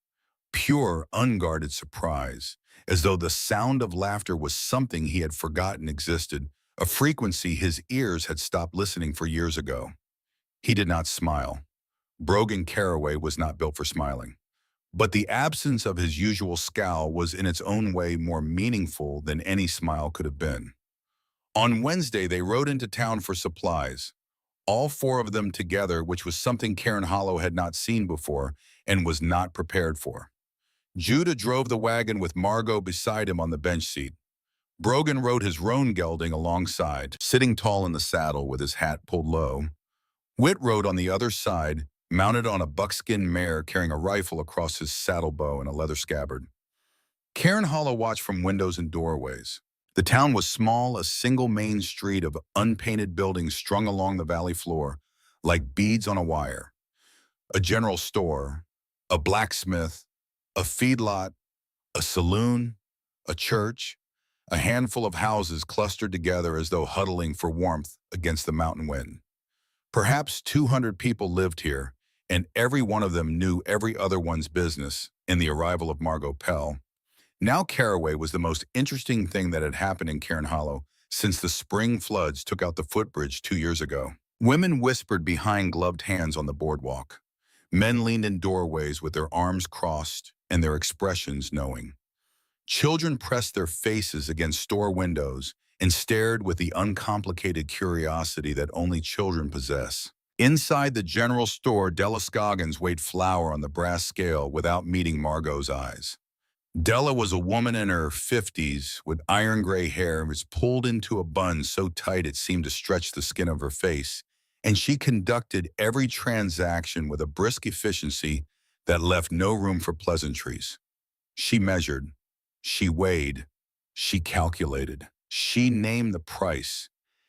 Pure, unguarded surprise, as though the sound of laughter was something he had forgotten existed, a frequency his ears had stopped listening for years ago. He did not smile. Brogan Carraway was not built for smiling. But the absence of his usual scowl was in its own way more meaningful than any smile could have been. On Wednesday, they rode into town for supplies, all four of them together, which was something Karen Hollow had not seen before and was not prepared for. Judah drove the wagon with Margot beside him on the bench seat. Brogan rode his roan gelding alongside, sitting tall in the saddle with his hat pulled low. Whit rode on the other side, mounted on a buckskin mare carrying a rifle across his saddle bow and a leather scabbard. Karen Hollow watched from windows and doorways. The town was small, a single main street of unpainted buildings strung along the valley floor, like beads on a wire. A general store, a blacksmith, a feedlot, a saloon, a church, a handful of houses clustered together as though huddling for warmth against the mountain wind. Perhaps 200 people lived here, and every one of them knew every other one's business in the arrival of Margot Pell. Now Carraway was the most interesting thing that had happened in Karen Hollow since the spring floods took out the footbridge 2 years ago. Women whispered behind gloved hands on the boardwalk. Men leaned in doorways with their arms crossed and their expressions knowing. Children pressed their faces against store windows and stared with the uncomplicated curiosity that only children possess. Inside the general store, Della Scoggins weighed flour on the brass scale without meeting Margot's eyes. Della was a woman in her 50s with iron gray hair which pulled into a bun so tight it seemed to stretch the skin of her face, and she conducted every transaction with a brisk efficiency that left no room for pleasantries. She measured, she weighed, she calculated, she named the price.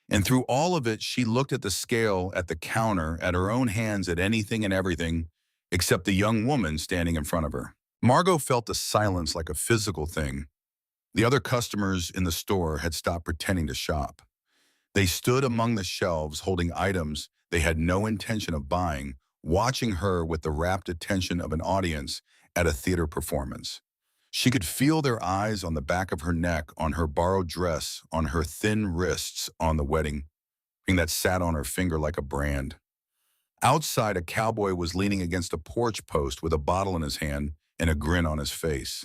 And through all of it, she looked at the scale, at the counter, at her own hands, at anything and everything, except the young woman standing in front of her. Margot felt the silence like a physical thing. The other customers in the store had stopped pretending to shop. They stood among the shelves holding items they had no intention of buying, watching her with the rapt attention of an audience at a theater performance. She could feel their eyes on the back of her neck, on her borrowed dress, on her thin wrists, on the wedding ring that sat on her finger like a brand. Outside, a cowboy was leaning against a porch post with a bottle in his hand and a grin on his face.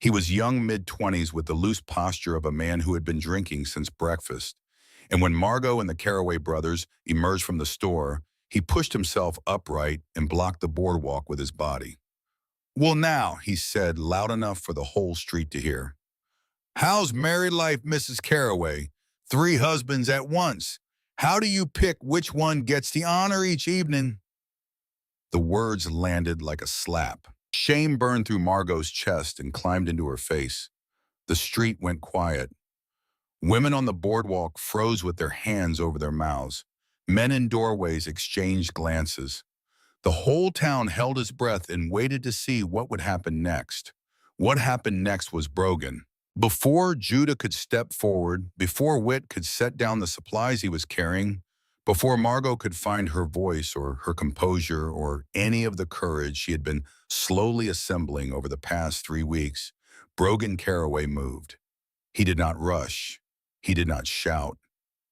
He was young mid-20s with the loose posture of a man who had been drinking since breakfast. And when Margot and the Carraway brothers emerged from the store, he pushed himself upright and blocked the boardwalk with his body. "Well now," he said, loud enough for the whole street to hear. "How's married life, Mrs. Carraway? 3 husbands at once. How do you pick which one gets the honor each evening?" The words landed like a slap. Shame burned through Margot's chest and climbed into her face. The street went quiet. Women on the boardwalk froze with their hands over their mouths. Men in doorways exchanged glances. The whole town held its breath and waited to see what would happen next. What happened next was Brogan. Before Judah could step forward, before Whit could set down the supplies he was carrying, before Margot could find her voice or her composure or any of the courage she had been slowly assembling over the past 3 weeks, Brogan Caraway moved. He did not rush. He did not shout.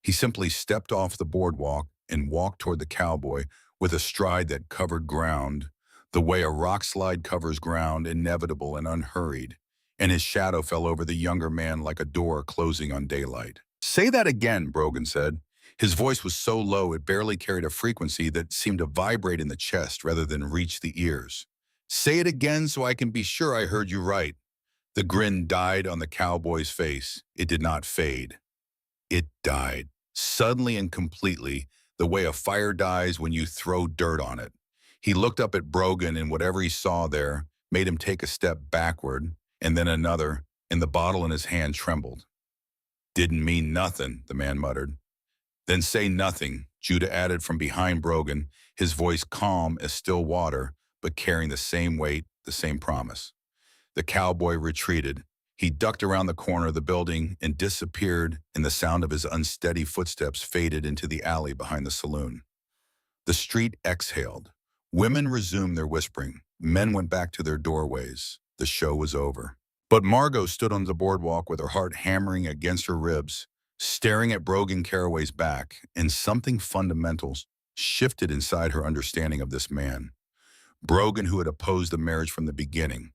He simply stepped off the boardwalk and walked toward the cowboy with a stride that covered ground, the way a rock slide covers ground, inevitable and unhurried, and his shadow fell over the younger man like a door closing on daylight. "Say that again," Brogan said. His voice was so low it barely carried a frequency that seemed to vibrate in the chest rather than reach the ears. "Say it again so I can be sure I heard you right." The grin died on the cowboy's face. It did not fade. It died, suddenly and completely, the way a fire dies when you throw dirt on it. He looked up at Brogan, and whatever he saw there made him take a step backward, and then another, and the bottle in his hand trembled. "Didn't mean nothing," the man muttered. "Then say nothing," Judah added from behind Brogan, his voice calm as still water, but carrying the same weight, the same promise. The cowboy retreated. He ducked around the corner of the building and disappeared, and the sound of his unsteady footsteps faded into the alley behind the saloon. The street exhaled. Women resumed their whispering. Men went back to their doorways. The show was over. But Margot stood on the boardwalk with her heart hammering against her ribs, staring at Brogan Caraway's back, and something fundamental shifted inside her understanding of this man. Brogan, who had opposed the marriage from the beginning.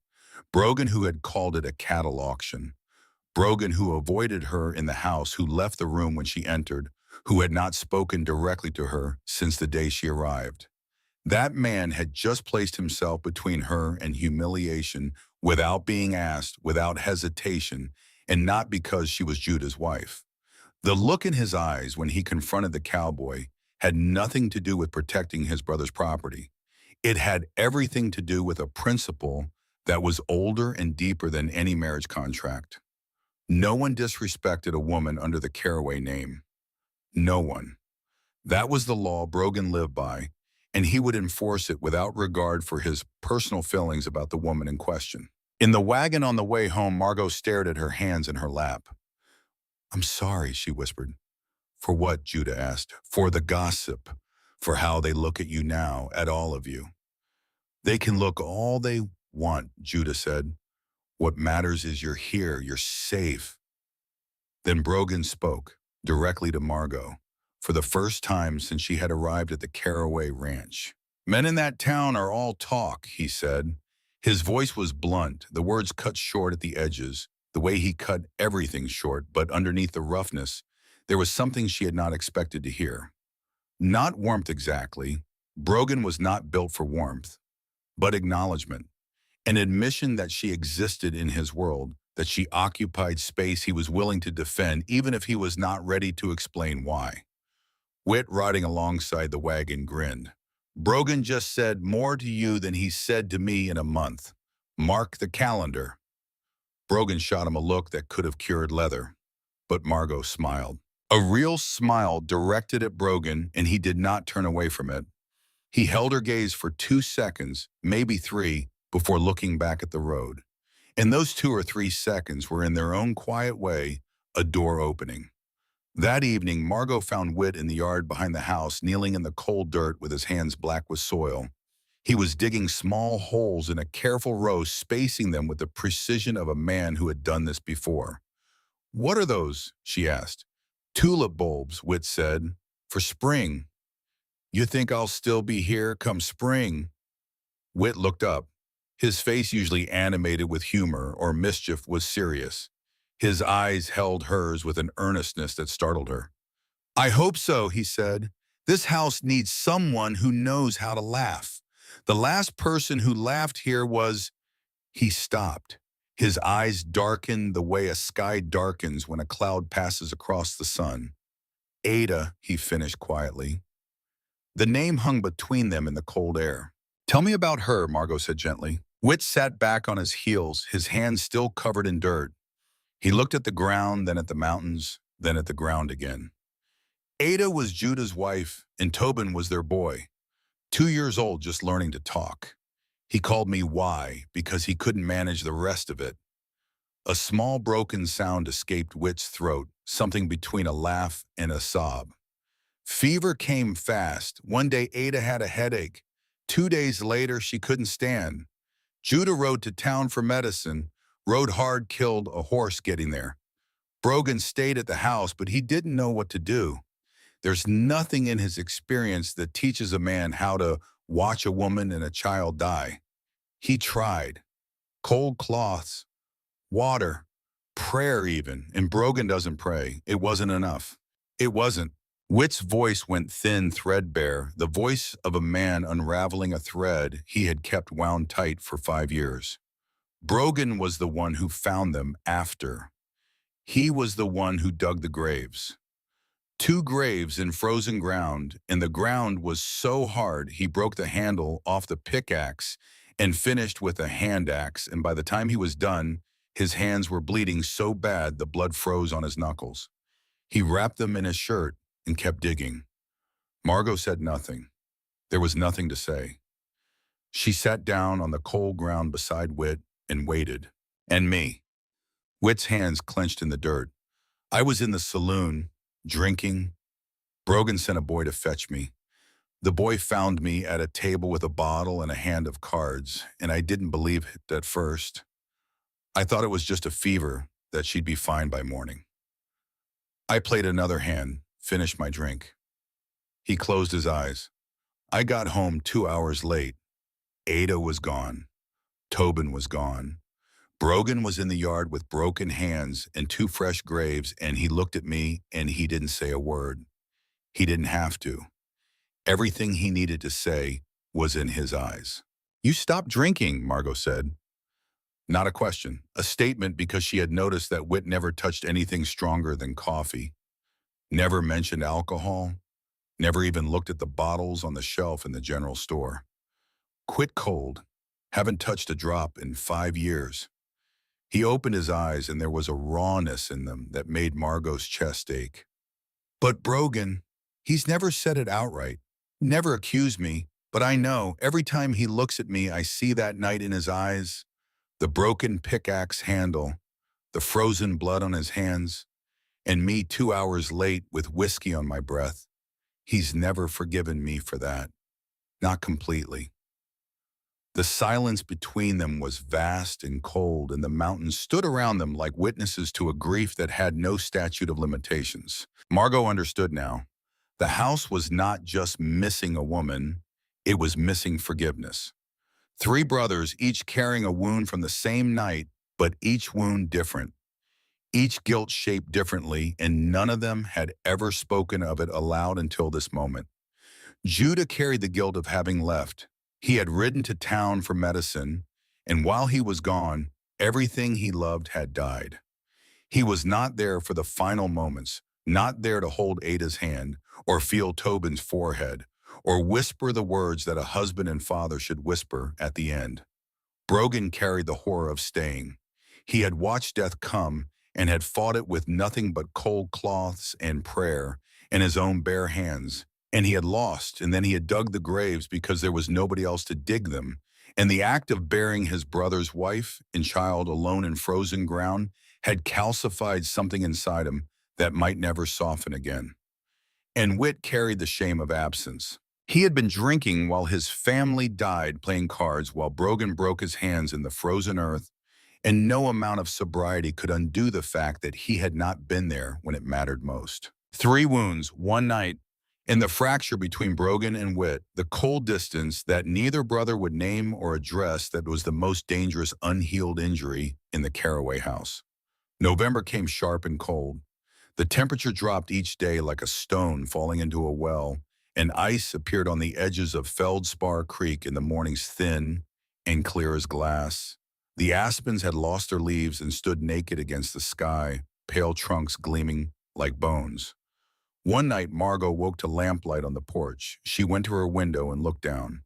Brogan, who had called it a cattle auction. Brogan, who avoided her in the house, who left the room when she entered, who had not spoken directly to her since the day she arrived. That man had just placed himself between her and humiliation without being asked, without hesitation, and not because she was Judah's wife. The look in his eyes when he confronted the cowboy had nothing to do with protecting his brother's property. It had everything to do with a principle that was older and deeper than any marriage contract. No one disrespected a woman under the Caraway name. No one. That was the law Brogan lived by, and he would enforce it without regard for his personal feelings about the woman in question. In the wagon on the way home, Margot stared at her hands in her lap. "I'm sorry," she whispered. "For what?" Judah asked. "For the gossip. For how they look at you now, at all of you." "They can look all they want," Judah said. "What matters is you're here, you're safe." Then Brogan spoke, directly to Margot, for the first time since she had arrived at the Caraway Ranch. "Men in that town are all talk," he said. His voice was blunt, the words cut short at the edges, the way he cut everything short, but underneath the roughness, there was something she had not expected to hear. Not warmth exactly. Brogan was not built for warmth, but acknowledgement. An admission that she existed in his world, that she occupied space he was willing to defend even if he was not ready to explain why. Whit, riding alongside the wagon, grinned. "Brogan just said more to you than he said to me in a month. Mark the calendar." Brogan shot him a look that could have cured leather, but Margot smiled. A real smile directed at Brogan, and he did not turn away from it. He held her gaze for 2 seconds, maybe 3, before looking back at the road. And those 2 or 3 seconds were in their own quiet way a door opening. That evening, Margot found Whit in the yard behind the house, kneeling in the cold dirt with his hands black with soil. He was digging small holes in a careful row, spacing them with the precision of a man who had done this before. "What are those?" she asked. "Tulip bulbs," Whit said. "For spring." "You think I'll still be here come spring?" Whit looked up. His face, usually animated with humor or mischief, was serious. His eyes held hers with an earnestness that startled her. "I hope so," he said. "This house needs someone who knows how to laugh. The last person who laughed here was—" He stopped. His eyes darkened the way a sky darkens when a cloud passes across the sun. "Ada," he finished quietly. The name hung between them in the cold air. "Tell me about her," Margot said gently. Whit sat back on his heels, his hands still covered in dirt. He looked at the ground, then at the mountains, then at the ground again. "Ada was Judah's wife, and Tobin was their boy. 2 years old, just learning to talk. He called me Y because he couldn't manage the rest of it." A small broken sound escaped Whit's throat, something between a laugh and a sob. "Fever came fast. One day Ada had a headache. 2 days later, she couldn't stand. Judah rode to town for medicine. Rode hard, killed a horse getting there. Brogan stayed at the house, but he didn't know what to do. There's nothing in his experience that teaches a man how to watch a woman and a child die. He tried. Cold cloths, water, prayer even, and Brogan doesn't pray. It wasn't enough. It wasn't. Witt's voice went thin, threadbare, the voice of a man unraveling a thread he had kept wound tight for 5 years. Brogan was the one who found them after. He was the one who dug the graves. 2 graves in frozen ground, and the ground was so hard he broke the handle off the pickaxe and finished with a hand axe, and by the time he was done, his hands were bleeding so bad the blood froze on his knuckles. He wrapped them in his shirt and kept digging. Margot said nothing. There was nothing to say. She sat down on the cold ground beside Witt and waited. And me. Witt's hands clenched in the dirt. I was in the saloon, drinking. Brogan sent a boy to fetch me. The boy found me at a table with a bottle and a hand of cards, and I didn't believe it at first. I thought it was just a fever, that she'd be fine by morning. I played another hand, finished my drink. He closed his eyes. I got home 2 hours late. Ada was gone. Tobin was gone. Brogan was in the yard with broken hands and 2 fresh graves, and he looked at me and he didn't say a word. He didn't have to. Everything he needed to say was in his eyes. You stopped drinking, Margot said. Not a question, a statement, because she had noticed that Witt never touched anything stronger than coffee, never mentioned alcohol, never even looked at the bottles on the shelf in the general store. Quit cold, haven't touched a drop in 5 years. He opened his eyes and there was a rawness in them that made Margot's chest ache. But Brogan, he's never said it outright, never accused me, but I know every time he looks at me I see that night in his eyes, the broken pickaxe handle, the frozen blood on his hands, and me 2 hours late with whiskey on my breath. He's never forgiven me for that. Not completely. The silence between them was vast and cold, and the mountains stood around them like witnesses to a grief that had no statute of limitations. Margot understood now. The house was not just missing a woman, it was missing forgiveness. 3 brothers, each carrying a wound from the same night, but each wound different. Each guilt shaped differently, and none of them had ever spoken of it aloud until this moment. Judah carried the guilt of having left. He had ridden to town for medicine, and while he was gone, everything he loved had died. He was not there for the final moments, not there to hold Ada's hand, or feel Tobin's forehead, or whisper the words that a husband and father should whisper at the end. Brogan carried the horror of staying. He had watched death come and had fought it with nothing but cold cloths and prayer and his own bare hands. And he had lost, and then he had dug the graves because there was nobody else to dig them. And the act of burying his brother's wife and child alone in frozen ground had calcified something inside him that might never soften again. And Witt carried the shame of absence. He had been drinking while his family died, playing cards while Brogan broke his hands in the frozen earth, and no amount of sobriety could undo the fact that he had not been there when it mattered most. 3 wounds, one night, and the fracture between Brogan and Witt, the cold distance that neither brother would name or address, that was the most dangerous unhealed injury in the Caraway house. November came sharp and cold. The temperature dropped each day like a stone falling into a well, and ice appeared on the edges of Feldspar Creek in the mornings, thin and clear as glass. The aspens had lost their leaves and stood naked against the sky, pale trunks gleaming like bones. One night, Margot woke to lamplight on the porch. She went to her window and looked down.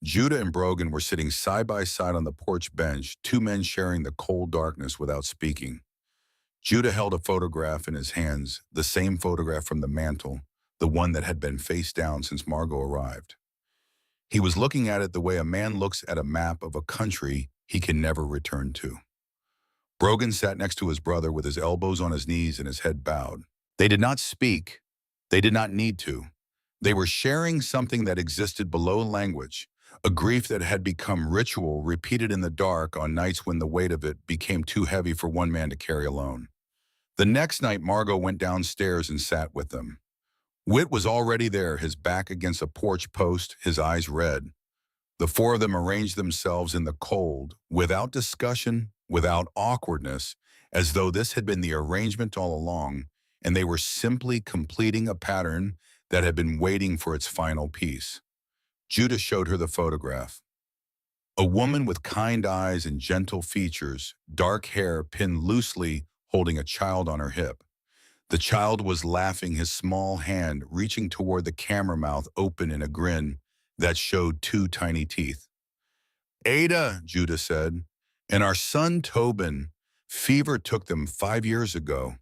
Judah and Brogan were sitting side by side on the porch bench, 2 men sharing the cold darkness without speaking. Judah held a photograph in his hands, the same photograph from the mantel, the one that had been face down since Margot arrived. He was looking at it the way a man looks at a map of a country he can never return to. Brogan sat next to his brother with his elbows on his knees and his head bowed. They did not speak. They did not need to. They were sharing something that existed below language, a grief that had become ritual, repeated in the dark on nights when the weight of it became too heavy for one man to carry alone. The next night, Margot went downstairs and sat with them. Whit was already there, his back against a porch post, his eyes red. The four of them arranged themselves in the cold, without discussion, without awkwardness, as though this had been the arrangement all along, and they were simply completing a pattern that had been waiting for its final piece. Judah showed her the photograph. A woman with kind eyes and gentle features, dark hair pinned loosely, holding a child on her hip. The child was laughing, his small hand reaching toward the camera, mouth open in a grin that showed two tiny teeth. Ada, Judah said, and our son Tobin. Fever took them 5 years ago.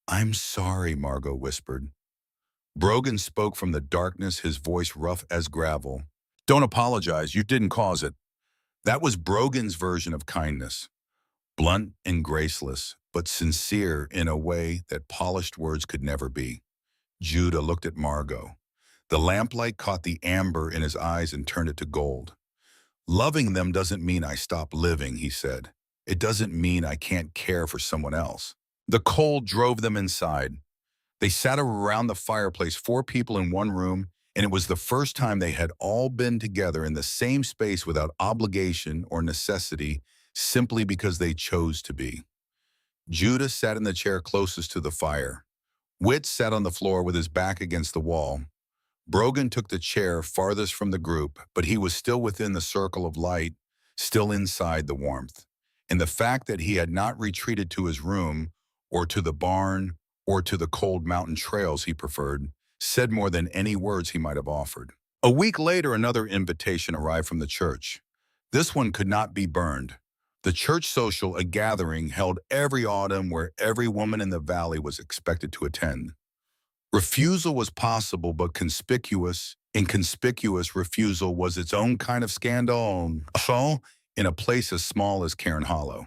I'm sorry, Margot whispered. Brogan spoke from the darkness, his voice rough as gravel. Don't apologize, you didn't cause it. That was Brogan's version of kindness. Blunt and graceless, but sincere in a way that polished words could never be. Judah looked at Margot. The lamplight caught the amber in his eyes and turned it to gold. Loving them doesn't mean I stop living, he said. It doesn't mean I can't care for someone else. The cold drove them inside. They sat around the fireplace, 4 people in one room, and it was the first time they had all been together in the same space without obligation or necessity, simply because they chose to be. Judah sat in the chair closest to the fire. Whit sat on the floor with his back against the wall. Brogan took the chair farthest from the group, but he was still within the circle of light, still inside the warmth. And the fact that he had not retreated to his room, or to the barn, or to the cold mountain trails he preferred, said more than any words he might have offered. A week later, another invitation arrived from the church. This one could not be burned. The church social, a gathering held every autumn where every woman in the valley was expected to attend. Refusal was possible, but inconspicuous refusal was its own kind of scandal, so in a place as small as Cairn Hollow.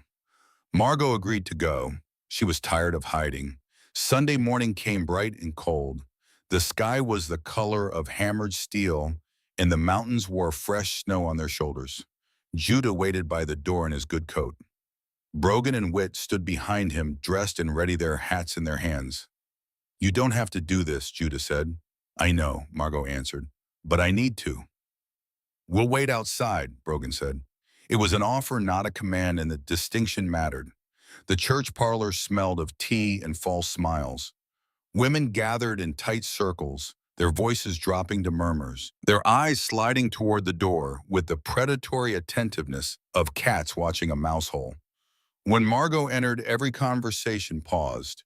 Margot agreed to go. She was tired of hiding. Sunday morning came bright and cold. The sky was the color of hammered steel, and the mountains wore fresh snow on their shoulders. Judah waited by the door in his good coat. Brogan and Whit stood behind him, dressed and ready, their hats in their hands. You don't have to do this, Judah said. I know, Margot answered, but I need to. We'll wait outside, Brogan said. It was an offer, not a command, and the distinction mattered. The church parlor smelled of tea and false smiles. Women gathered in tight circles, their voices dropping to murmurs, their eyes sliding toward the door with the predatory attentiveness of cats watching a mouse hole. When Margot entered, every conversation paused.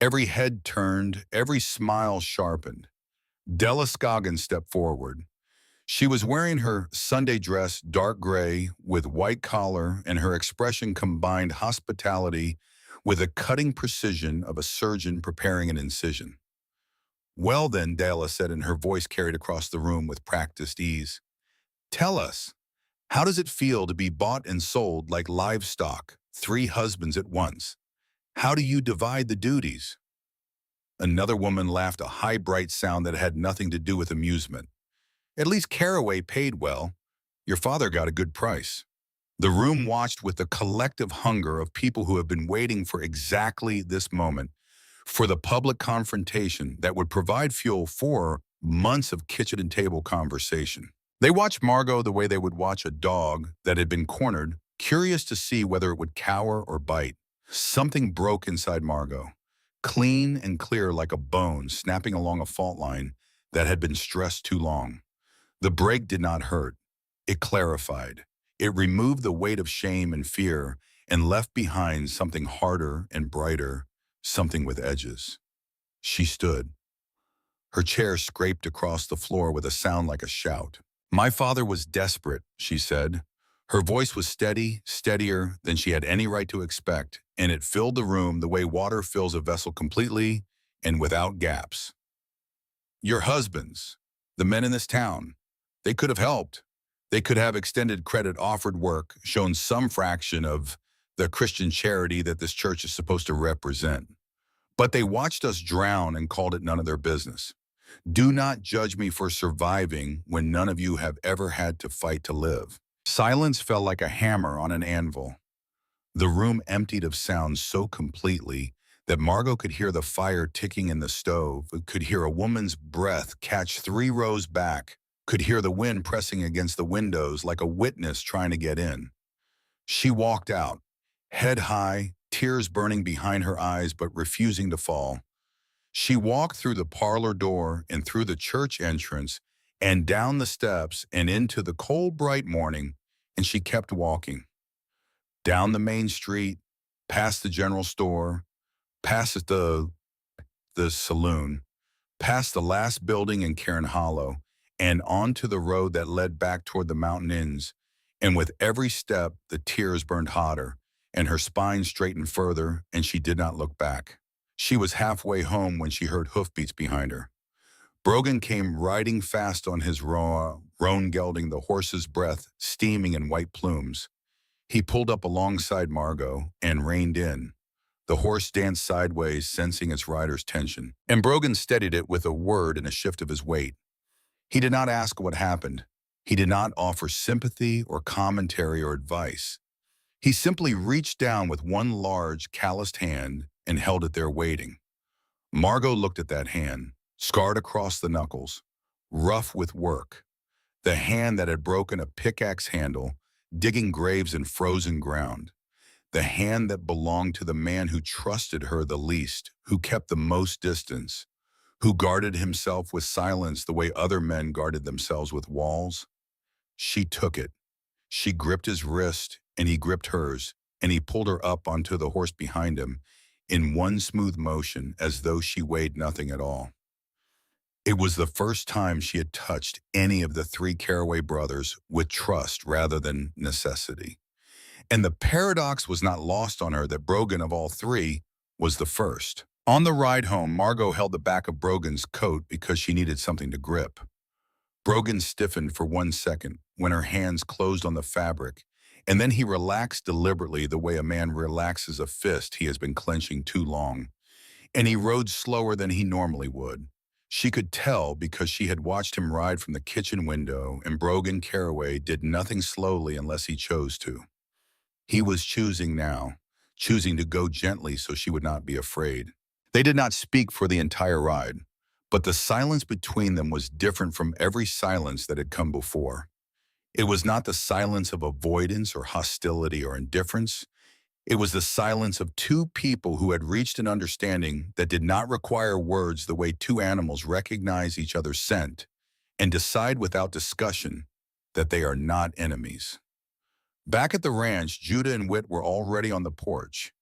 Every head turned, every smile sharpened. Della Scoggins stepped forward. She was wearing her Sunday dress, dark gray, with white collar, and her expression combined hospitality with the cutting precision of a surgeon preparing an incision. Well then, Della said, and her voice carried across the room with practiced ease. Tell us, how does it feel to be bought and sold like livestock, 3 husbands at once? How do you divide the duties? Another woman laughed, a high, bright sound that had nothing to do with amusement. At least Caraway paid well. Your father got a good price. The room watched with the collective hunger of people who have been waiting for exactly this moment, for the public confrontation that would provide fuel for months of kitchen and table conversation. They watched Margot the way they would watch a dog that had been cornered, curious to see whether it would cower or bite. Something broke inside Margot, clean and clear like a bone snapping along a fault line that had been stressed too long. The break did not hurt. It clarified. It removed the weight of shame and fear and left behind something harder and brighter, something with edges. She stood. Her chair scraped across the floor with a sound like a shout. My father was desperate, she said. Her voice was steady, steadier than she had any right to expect, and it filled the room the way water fills a vessel, completely and without gaps. Your husbands, the men in this town, they could have helped. They could have extended credit, offered work, shown some fraction of the Christian charity that this church is supposed to represent. But they watched us drown and called it none of their business. Do not judge me for surviving when none of you have ever had to fight to live. Silence fell like a hammer on an anvil. The room emptied of sound so completely that Margot could hear the fire ticking in the stove, could hear a woman's breath catch 3 rows back, could hear the wind pressing against the windows like a witness trying to get in. She walked out, head high, tears burning behind her eyes but refusing to fall. She walked through the parlor door and through the church entrance and down the steps and into the cold, bright morning, and she kept walking. Down the main street, past the general store, past the saloon, past the last building in Cairn Hollow, and onto the road that led back toward the mountain inns. And with every step, the tears burned hotter, and her spine straightened further, and she did not look back. She was halfway home when she heard hoofbeats behind her. Brogan came riding fast on his roan gelding, the horse's breath steaming in white plumes. He pulled up alongside Margot and reined in. The horse danced sideways, sensing its rider's tension, and Brogan steadied it with a word and a shift of his weight. He did not ask what happened. He did not offer sympathy or commentary or advice. He simply reached down with one large, calloused hand and held it there waiting. Margot looked at that hand, scarred across the knuckles, rough with work, the hand that had broken a pickaxe handle, digging graves in frozen ground, the hand that belonged to the man who trusted her the least, who kept the most distance, who guarded himself with silence the way other men guarded themselves with walls. She took it. She gripped his wrist, and he gripped hers, and he pulled her up onto the horse behind him in one smooth motion as though she weighed nothing at all. It was the first time she had touched any of the 3 Caraway brothers with trust rather than necessity. And the paradox was not lost on her that Brogan of all 3 was the first. On the ride home, Margot held the back of Brogan's coat because she needed something to grip. Brogan stiffened for 1 second when her hands closed on the fabric, and then he relaxed deliberately the way a man relaxes a fist he has been clenching too long. And he rode slower than he normally would. She could tell because she had watched him ride from the kitchen window, and Brogan Caraway did nothing slowly unless he chose to. He was choosing now, choosing to go gently so she would not be afraid. They did not speak for the entire ride, but the silence between them was different from every silence that had come before. It was not the silence of avoidance or hostility or indifference. It was the silence of 2 people who had reached an understanding that did not require words the way 2 animals recognize each other's scent and decide without discussion that they are not enemies. Back at the ranch, Judah and Whit were already on the porch.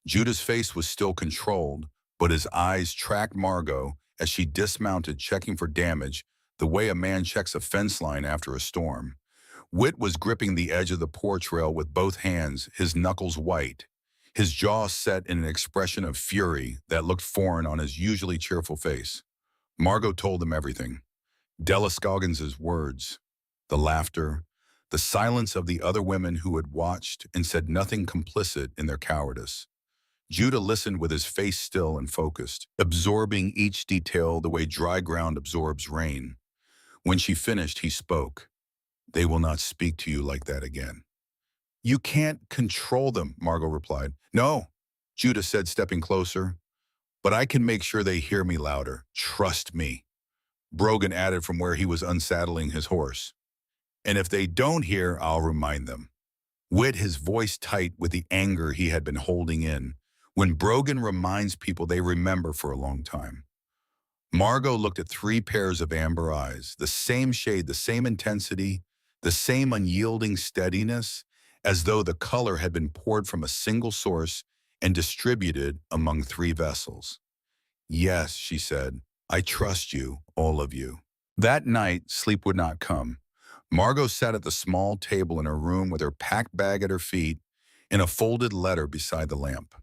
Judah's face was still controlled, but his eyes tracked Margot as she dismounted, checking for damage, the way a man checks a fence line after a storm. Whit was gripping the edge of the porch rail with both hands, his knuckles white, his jaw set in an expression of fury that looked foreign on his usually cheerful face. Margot told him everything. Della Scoggins's words, the laughter, the silence of the other women who had watched and said nothing complicit in their cowardice. Judah listened with his face still and focused, absorbing each detail the way dry ground absorbs rain. When she finished, he spoke. "They will not speak to you like that again." "You can't control them," Margot replied. "No," Judah said, stepping closer, "but I can make sure they hear me louder. Trust me." Brogan added from where he was unsaddling his horse. "And if they don't hear, I'll remind them." Whit, his voice tight with the anger he had been holding in. When Brogan reminds people, they remember for a long time. Margot looked at 3 pairs of amber eyes, the same shade, the same intensity, the same unyielding steadiness, as though the color had been poured from a single source and distributed among 3 vessels. "Yes," she said, "I trust you, all of you." That night, sleep would not come. Margot sat at the small table in her room with her packed bag at her feet and a folded letter beside the lamp.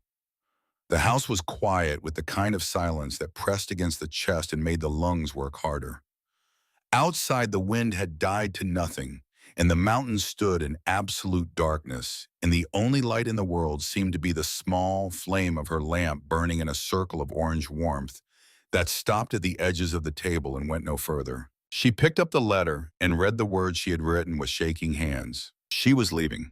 The house was quiet with the kind of silence that pressed against the chest and made the lungs work harder. Outside, the wind had died to nothing, and the mountains stood in absolute darkness, and the only light in the world seemed to be the small flame of her lamp burning in a circle of orange warmth that stopped at the edges of the table and went no further. She picked up the letter and read the words she had written with shaking hands. She was leaving.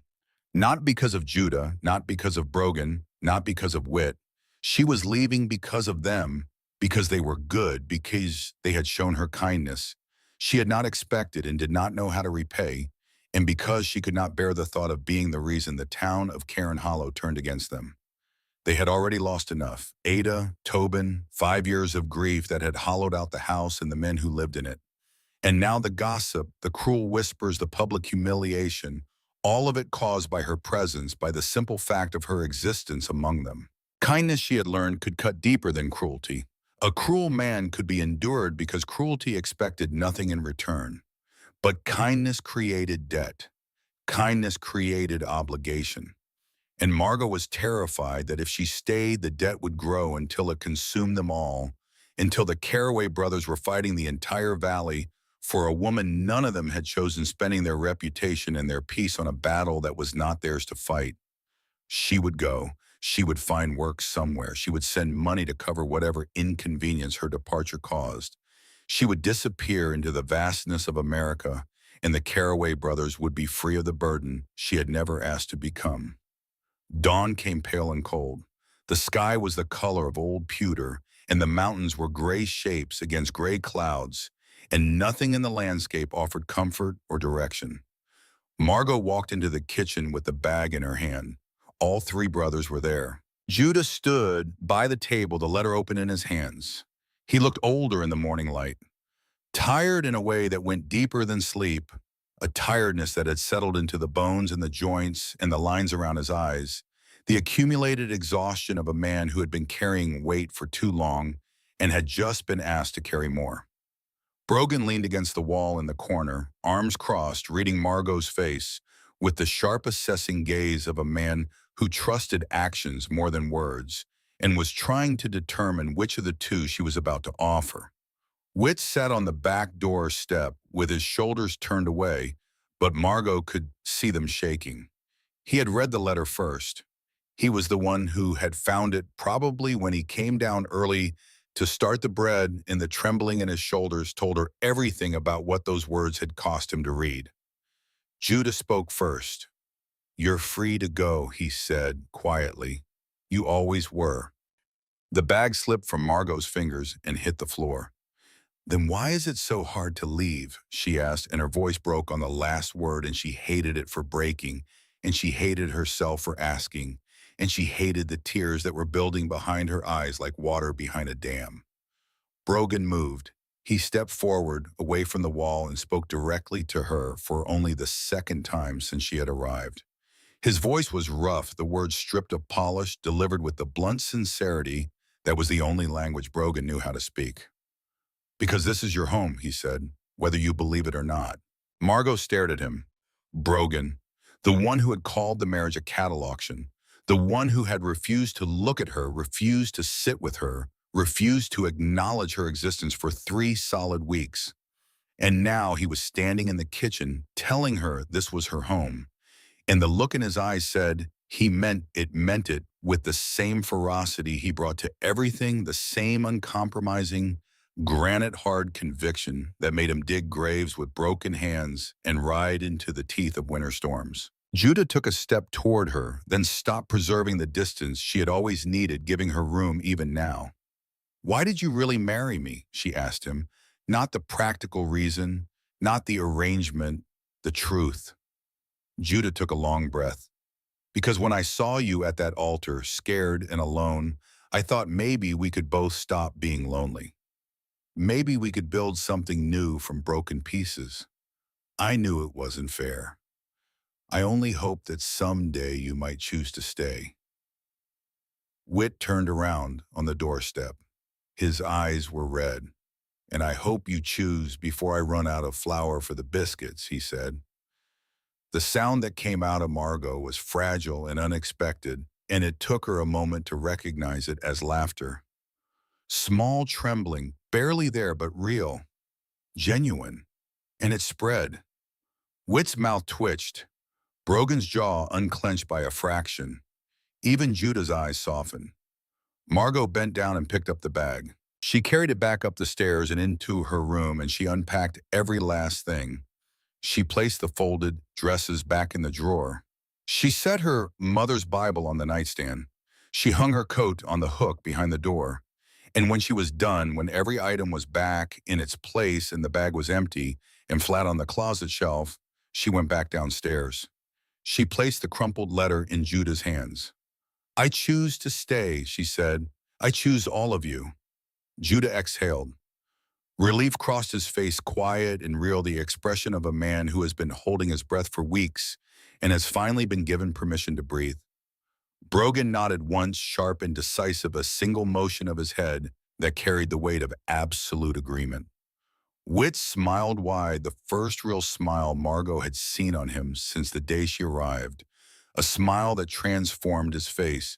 Not because of Judah, not because of Brogan, not because of Wit. She was leaving because of them, because they were good, because they had shown her kindness she had not expected and did not know how to repay, and because she could not bear the thought of being the reason the town of Karen Hollow turned against them. They had already lost enough. Ada, Tobin, 5 years of grief that had hollowed out the house and the men who lived in it. And now the gossip, the cruel whispers, the public humiliation, all of it caused by her presence, by the simple fact of her existence among them. Kindness, she had learned, could cut deeper than cruelty. A cruel man could be endured because cruelty expected nothing in return. But kindness created debt. Kindness created obligation. And Margot was terrified that if she stayed, the debt would grow until it consumed them all, until the Caraway brothers were fighting the entire valley for a woman none of them had chosen, spending their reputation and their peace on a battle that was not theirs to fight. She would go. She would find work somewhere. She would send money to cover whatever inconvenience her departure caused. She would disappear into the vastness of America, and the Caraway brothers would be free of the burden she had never asked to become. Dawn came pale and cold. The sky was the color of old pewter, and the mountains were gray shapes against gray clouds, and nothing in the landscape offered comfort or direction. Margot walked into the kitchen with the bag in her hand. All three brothers were there. Judah stood by the table, the letter open in his hands. He looked older in the morning light, tired in a way that went deeper than sleep, a tiredness that had settled into the bones and the joints and the lines around his eyes, the accumulated exhaustion of a man who had been carrying weight for too long and had just been asked to carry more. Brogan leaned against the wall in the corner, arms crossed, reading Margot's face with the sharp assessing gaze of a man who trusted actions more than words and was trying to determine which of the two she was about to offer. Wit sat on the back door step with his shoulders turned away, but Margot could see them shaking. He had read the letter first. He was the one who had found it probably when he came down early to start the bread, and the trembling in his shoulders told her everything about what those words had cost him to read. Judah spoke first. "You're free to go," he said quietly. "You always were." The bag slipped from Margot's fingers and hit the floor. "Then why is it so hard to leave?" she asked, and her voice broke on the last word, and she hated it for breaking, and she hated herself for asking, and she hated the tears that were building behind her eyes like water behind a dam. Brogan moved. He stepped forward, away from the wall, and spoke directly to her for only the second time since she had arrived. His voice was rough, the words stripped of polish, delivered with the blunt sincerity that was the only language Brogan knew how to speak. "Because this is your home," he said, "whether you believe it or not." Margot stared at him. Brogan, the one who had called the marriage a cattle auction, the one who had refused to look at her, refused to sit with her, refused to acknowledge her existence for 3 solid weeks. And now he was standing in the kitchen, telling her this was her home. And the look in his eyes said he meant it with the same ferocity he brought to everything, the same uncompromising, granite-hard conviction that made him dig graves with broken hands and ride into the teeth of winter storms. Judah took a step toward her, then stopped, preserving the distance she had always needed, giving her room even now. "Why did you really marry me?" she asked him. Not the practical reason, not the arrangement, the truth. Judah took a long breath. "Because when I saw you at that altar, scared and alone, I thought maybe we could both stop being lonely. Maybe we could build something new from broken pieces. I knew it wasn't fair. I only hoped that someday you might choose to stay." Wit turned around on the doorstep. His eyes were red. "And I hope you choose before I run out of flour for the biscuits," he said. The sound that came out of Margot was fragile and unexpected, and it took her a moment to recognize it as laughter. Small trembling, barely there but real, genuine, and it spread. Wit's mouth twitched, Brogan's jaw unclenched by a fraction. Even Judah's eyes softened. Margot bent down and picked up the bag. She carried it back up the stairs and into her room, and she unpacked every last thing. She placed the folded dresses back in the drawer. She set her mother's Bible on the nightstand. She hung her coat on the hook behind the door. And when she was done, when every item was back in its place and the bag was empty and flat on the closet shelf, she went back downstairs. She placed the crumpled letter in Judah's hands. "I choose to stay," she said. "I choose all of you." Judah exhaled. Relief crossed his face, quiet and real, the expression of a man who has been holding his breath for weeks and has finally been given permission to breathe. Brogan nodded once, sharp and decisive, a single motion of his head that carried the weight of absolute agreement. Witt smiled wide, the first real smile Margot had seen on him since the day she arrived, a smile that transformed his face,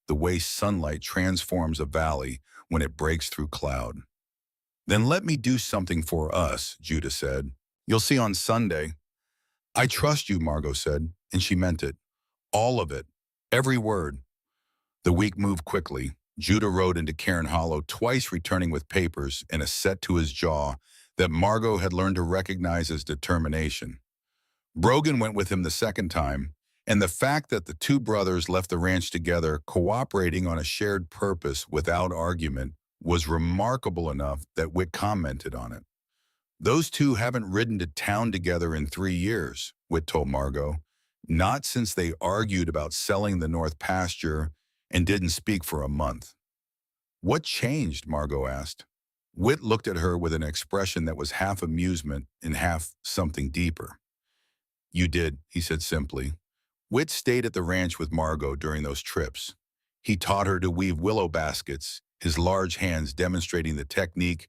the way sunlight transforms a valley when it breaks through cloud. "Then let me do something for us," Judah said. "You'll see on Sunday." "I trust you," Margot said, and she meant it. All of it. Every word. The week moved quickly. Judah rode into Cairn Hollow, twice returning with papers and a set to his jaw that Margot had learned to recognize as determination. Brogan went with him the second time, and the fact that the two brothers left the ranch together, cooperating on a shared purpose without argument, was remarkable enough that Witt commented on it. "Those two haven't ridden to town together in 3 years," Witt told Margot. "Not since they argued about selling the North Pasture and didn't speak for a month." "What changed?" Margot asked. Witt looked at her with an expression that was half amusement and half something deeper. "You did," he said simply. Witt stayed at the ranch with Margot during those trips. He taught her to weave willow baskets, his large hands demonstrating the technique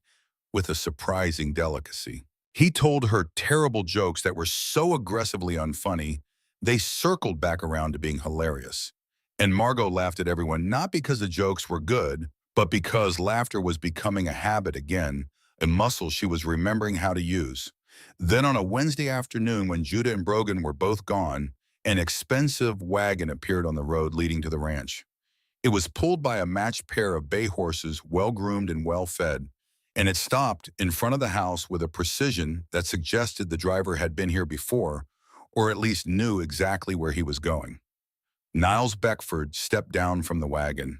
with a surprising delicacy. He told her terrible jokes that were so aggressively unfunny, they circled back around to being hilarious. And Margot laughed at everyone, not because the jokes were good, but because laughter was becoming a habit again, a muscle she was remembering how to use. Then on a Wednesday afternoon, when Judah and Brogan were both gone, an expensive wagon appeared on the road leading to the ranch. It was pulled by a matched pair of bay horses, well-groomed and well-fed, and it stopped in front of the house with a precision that suggested the driver had been here before, or at least knew exactly where he was going. Niles Beckford stepped down from the wagon.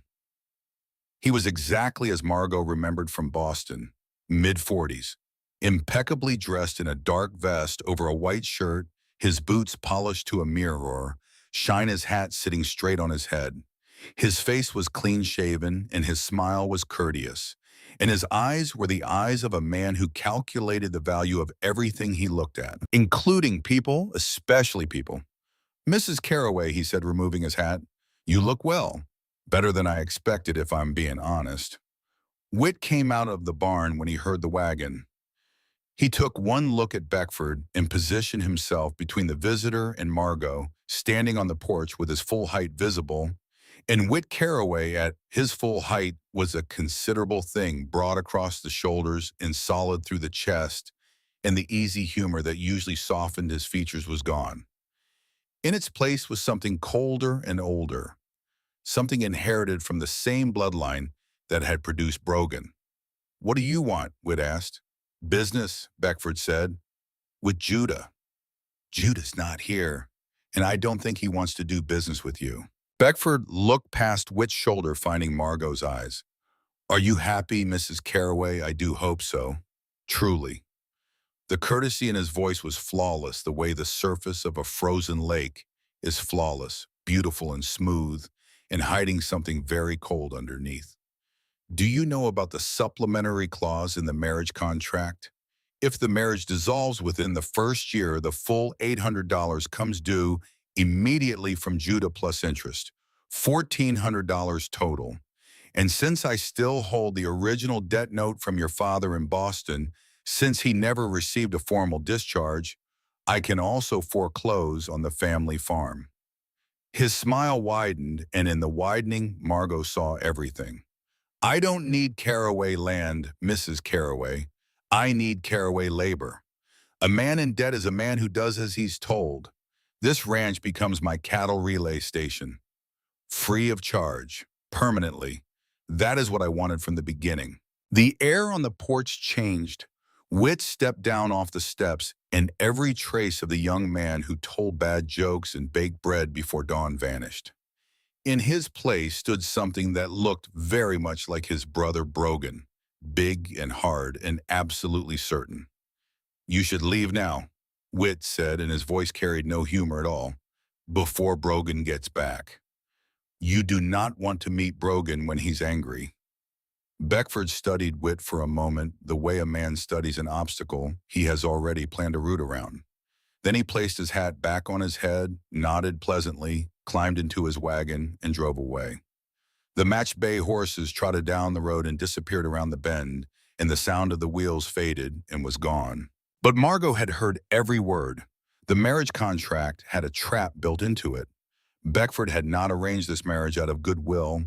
He was exactly as Margot remembered from Boston, mid-40s, impeccably dressed in a dark vest over a white shirt, his boots polished to a mirror, China's hat sitting straight on his head. His face was clean-shaven, and his smile was courteous, and his eyes were the eyes of a man who calculated the value of everything he looked at, including people, especially people. "Mrs. Carroway," he said, removing his hat, "you look well. Better than I expected, if I'm being honest." Witt came out of the barn when he heard the wagon. He took one look at Beckford and positioned himself between the visitor and Margot, standing on the porch with his full height visible. And Witt Carroway at his full height was a considerable thing, broad across the shoulders and solid through the chest, and the easy humor that usually softened his features was gone. In its place was something colder and older, something inherited from the same bloodline that had produced Brogan. "What do you want?" Witt asked. "Business," Beckford said. "With Judah." "Judah's not here, and I don't think he wants to do business with you." Beckford looked past Witt's shoulder, finding Margot's eyes. "Are you happy, Mrs. Carroway? I do hope so. Truly." The courtesy in his voice was flawless, the way the surface of a frozen lake is flawless, beautiful and smooth, and hiding something very cold underneath. "Do you know about the supplementary clause in the marriage contract? If the marriage dissolves within the first year, the full $800 comes due immediately from Judah plus interest, $1,400 total. And since I still hold the original debt note from your father in Boston, since he never received a formal discharge, I can also foreclose on the family farm." His smile widened, and in the widening, Margot saw everything. "I don't need Carroway land, Mrs. Carroway. I need Carroway labor. A man in debt is a man who does as he's told. This ranch becomes my cattle relay station. Free of charge. Permanently. That is what I wanted from the beginning." The air on the porch changed. Wit stepped down off the steps, and every trace of the young man who told bad jokes and baked bread before dawn vanished. In his place stood something that looked very much like his brother Brogan, big and hard and absolutely certain. "You should leave now," Wit said, and his voice carried no humor at all, "before Brogan gets back. You do not want to meet Brogan when he's angry." Beckford studied Wit for a moment, the way a man studies an obstacle he has already planned a route around. Then he placed his hat back on his head, nodded pleasantly, climbed into his wagon, and drove away. The matched bay horses trotted down the road and disappeared around the bend, and the sound of the wheels faded and was gone. But Margot had heard every word. The marriage contract had a trap built into it. Beckford had not arranged this marriage out of goodwill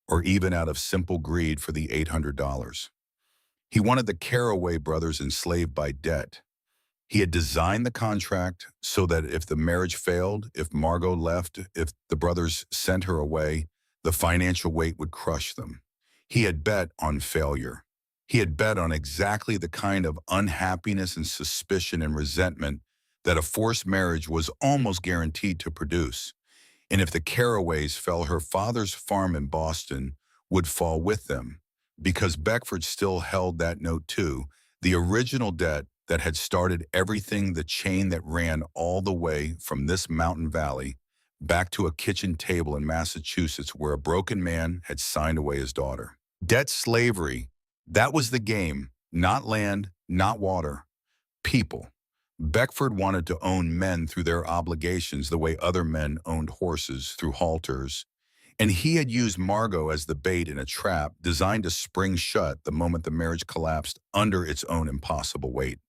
or even out of simple greed for the $800. He wanted the Caraway brothers enslaved by debt. He had designed the contract so that if the marriage failed, if Margot left, if the brothers sent her away, the financial weight would crush them. He had bet on failure. He had bet on exactly the kind of unhappiness and suspicion and resentment that a forced marriage was almost guaranteed to produce. And if the Caraways fell, her father's farm in Boston would fall with them, because Beckford still held that note too, the original debt that had started everything, the chain that ran all the way from this mountain valley back to a kitchen table in Massachusetts where a broken man had signed away his daughter. Debt slavery, that was the game, not land, not water, people. Beckford wanted to own men through their obligations the way other men owned horses through halters, and he had used Margot as the bait in a trap designed to spring shut the moment the marriage collapsed under its own impossible weight.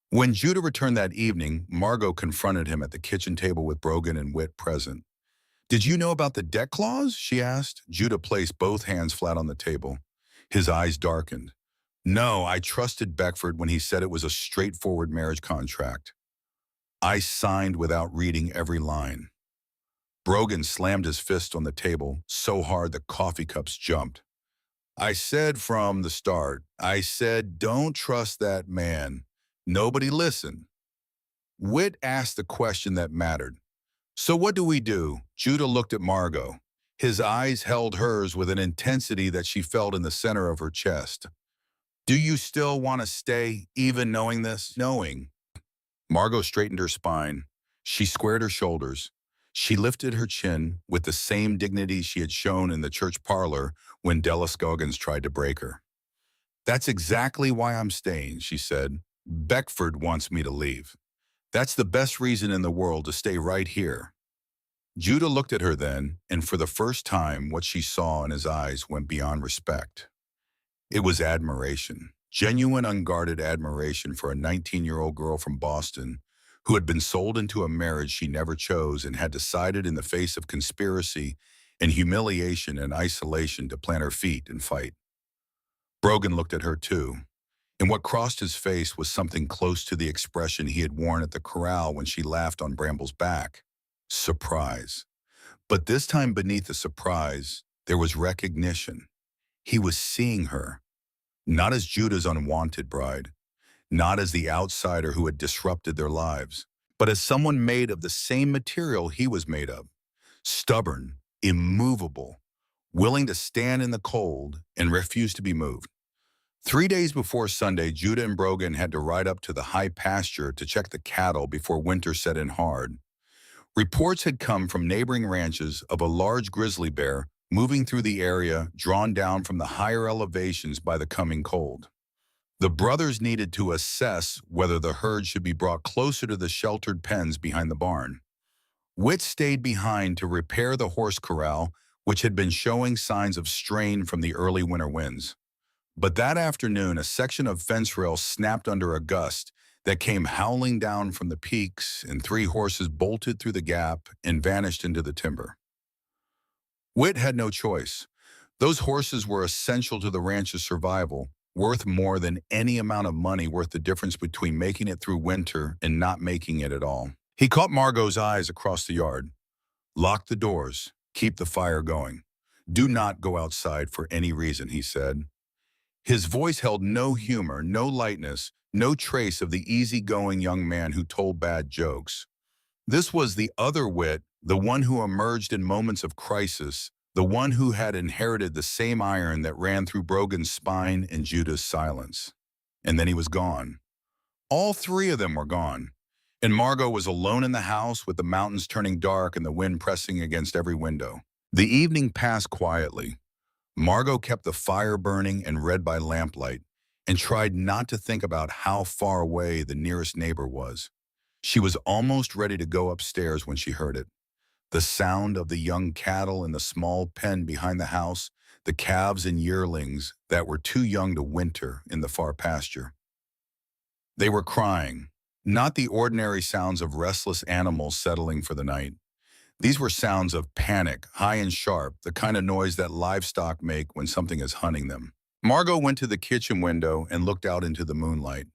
When Judah returned that evening, Margot confronted him at the kitchen table with Brogan and Wit present. "Did you know about the debt clause?" she asked. Judah placed both hands flat on the table. His eyes darkened. "No, I trusted Beckford when he said it was a straightforward marriage contract. I signed without reading every line." Brogan slammed his fist on the table so hard the coffee cups jumped. "I said from the start, I said don't trust that man. Nobody listened." Wit asked the question that mattered. "So what do we do?" Judah looked at Margot. His eyes held hers with an intensity that she felt in the center of her chest. "Do you still want to stay, even knowing this?" "Knowing." Margot straightened her spine. She squared her shoulders. She lifted her chin with the same dignity she had shown in the church parlor when Della Scoggins tried to break her. "That's exactly why I'm staying," she said. "Beckford wants me to leave. That's the best reason in the world to stay right here." Judah looked at her then, and for the first time what she saw in his eyes went beyond respect. It was admiration, genuine unguarded admiration for a 19-year-old girl from Boston who had been sold into a marriage she never chose and had decided in the face of conspiracy and humiliation and isolation to plant her feet and fight. Brogan looked at her too, and what crossed his face was something close to the expression he had worn at the corral when she laughed on Bramble's back. Surprise. But this time beneath the surprise, there was recognition. He was seeing her, not as Judah's unwanted bride, not as the outsider who had disrupted their lives, but as someone made of the same material he was made of, stubborn, immovable, willing to stand in the cold and refuse to be moved. 3 days before Sunday, Judah and Brogan had to ride up to the high pasture to check the cattle before winter set in hard. Reports had come from neighboring ranches of a large grizzly bear moving through the area, drawn down from the higher elevations by the coming cold. The brothers needed to assess whether the herd should be brought closer to the sheltered pens behind the barn. Wit stayed behind to repair the horse corral, which had been showing signs of strain from the early winter winds. But that afternoon, a section of fence rail snapped under a gust that came howling down from the peaks, and 3 horses bolted through the gap and vanished into the timber. Wit had no choice. Those horses were essential to the ranch's survival, worth more than any amount of money, worth the difference between making it through winter and not making it at all. He caught Margot's eyes across the yard. "Lock the doors. Keep the fire going. Do not go outside for any reason," he said. His voice held no humor, no lightness, no trace of the easygoing young man who told bad jokes. This was the other Wit, the one who emerged in moments of crisis, the one who had inherited the same iron that ran through Brogan's spine and Judah's silence. And then he was gone. All three of them were gone. And Margot was alone in the house with the mountains turning dark and the wind pressing against every window. The evening passed quietly. Margot kept the fire burning and read by lamplight and tried not to think about how far away the nearest neighbor was. She was almost ready to go upstairs when she heard it. The sound of the young cattle in the small pen behind the house, the calves and yearlings that were too young to winter in the far pasture. They were crying, not the ordinary sounds of restless animals settling for the night. These were sounds of panic, high and sharp, the kind of noise that livestock make when something is hunting them. Margot went to the kitchen window and looked out into the moonlight.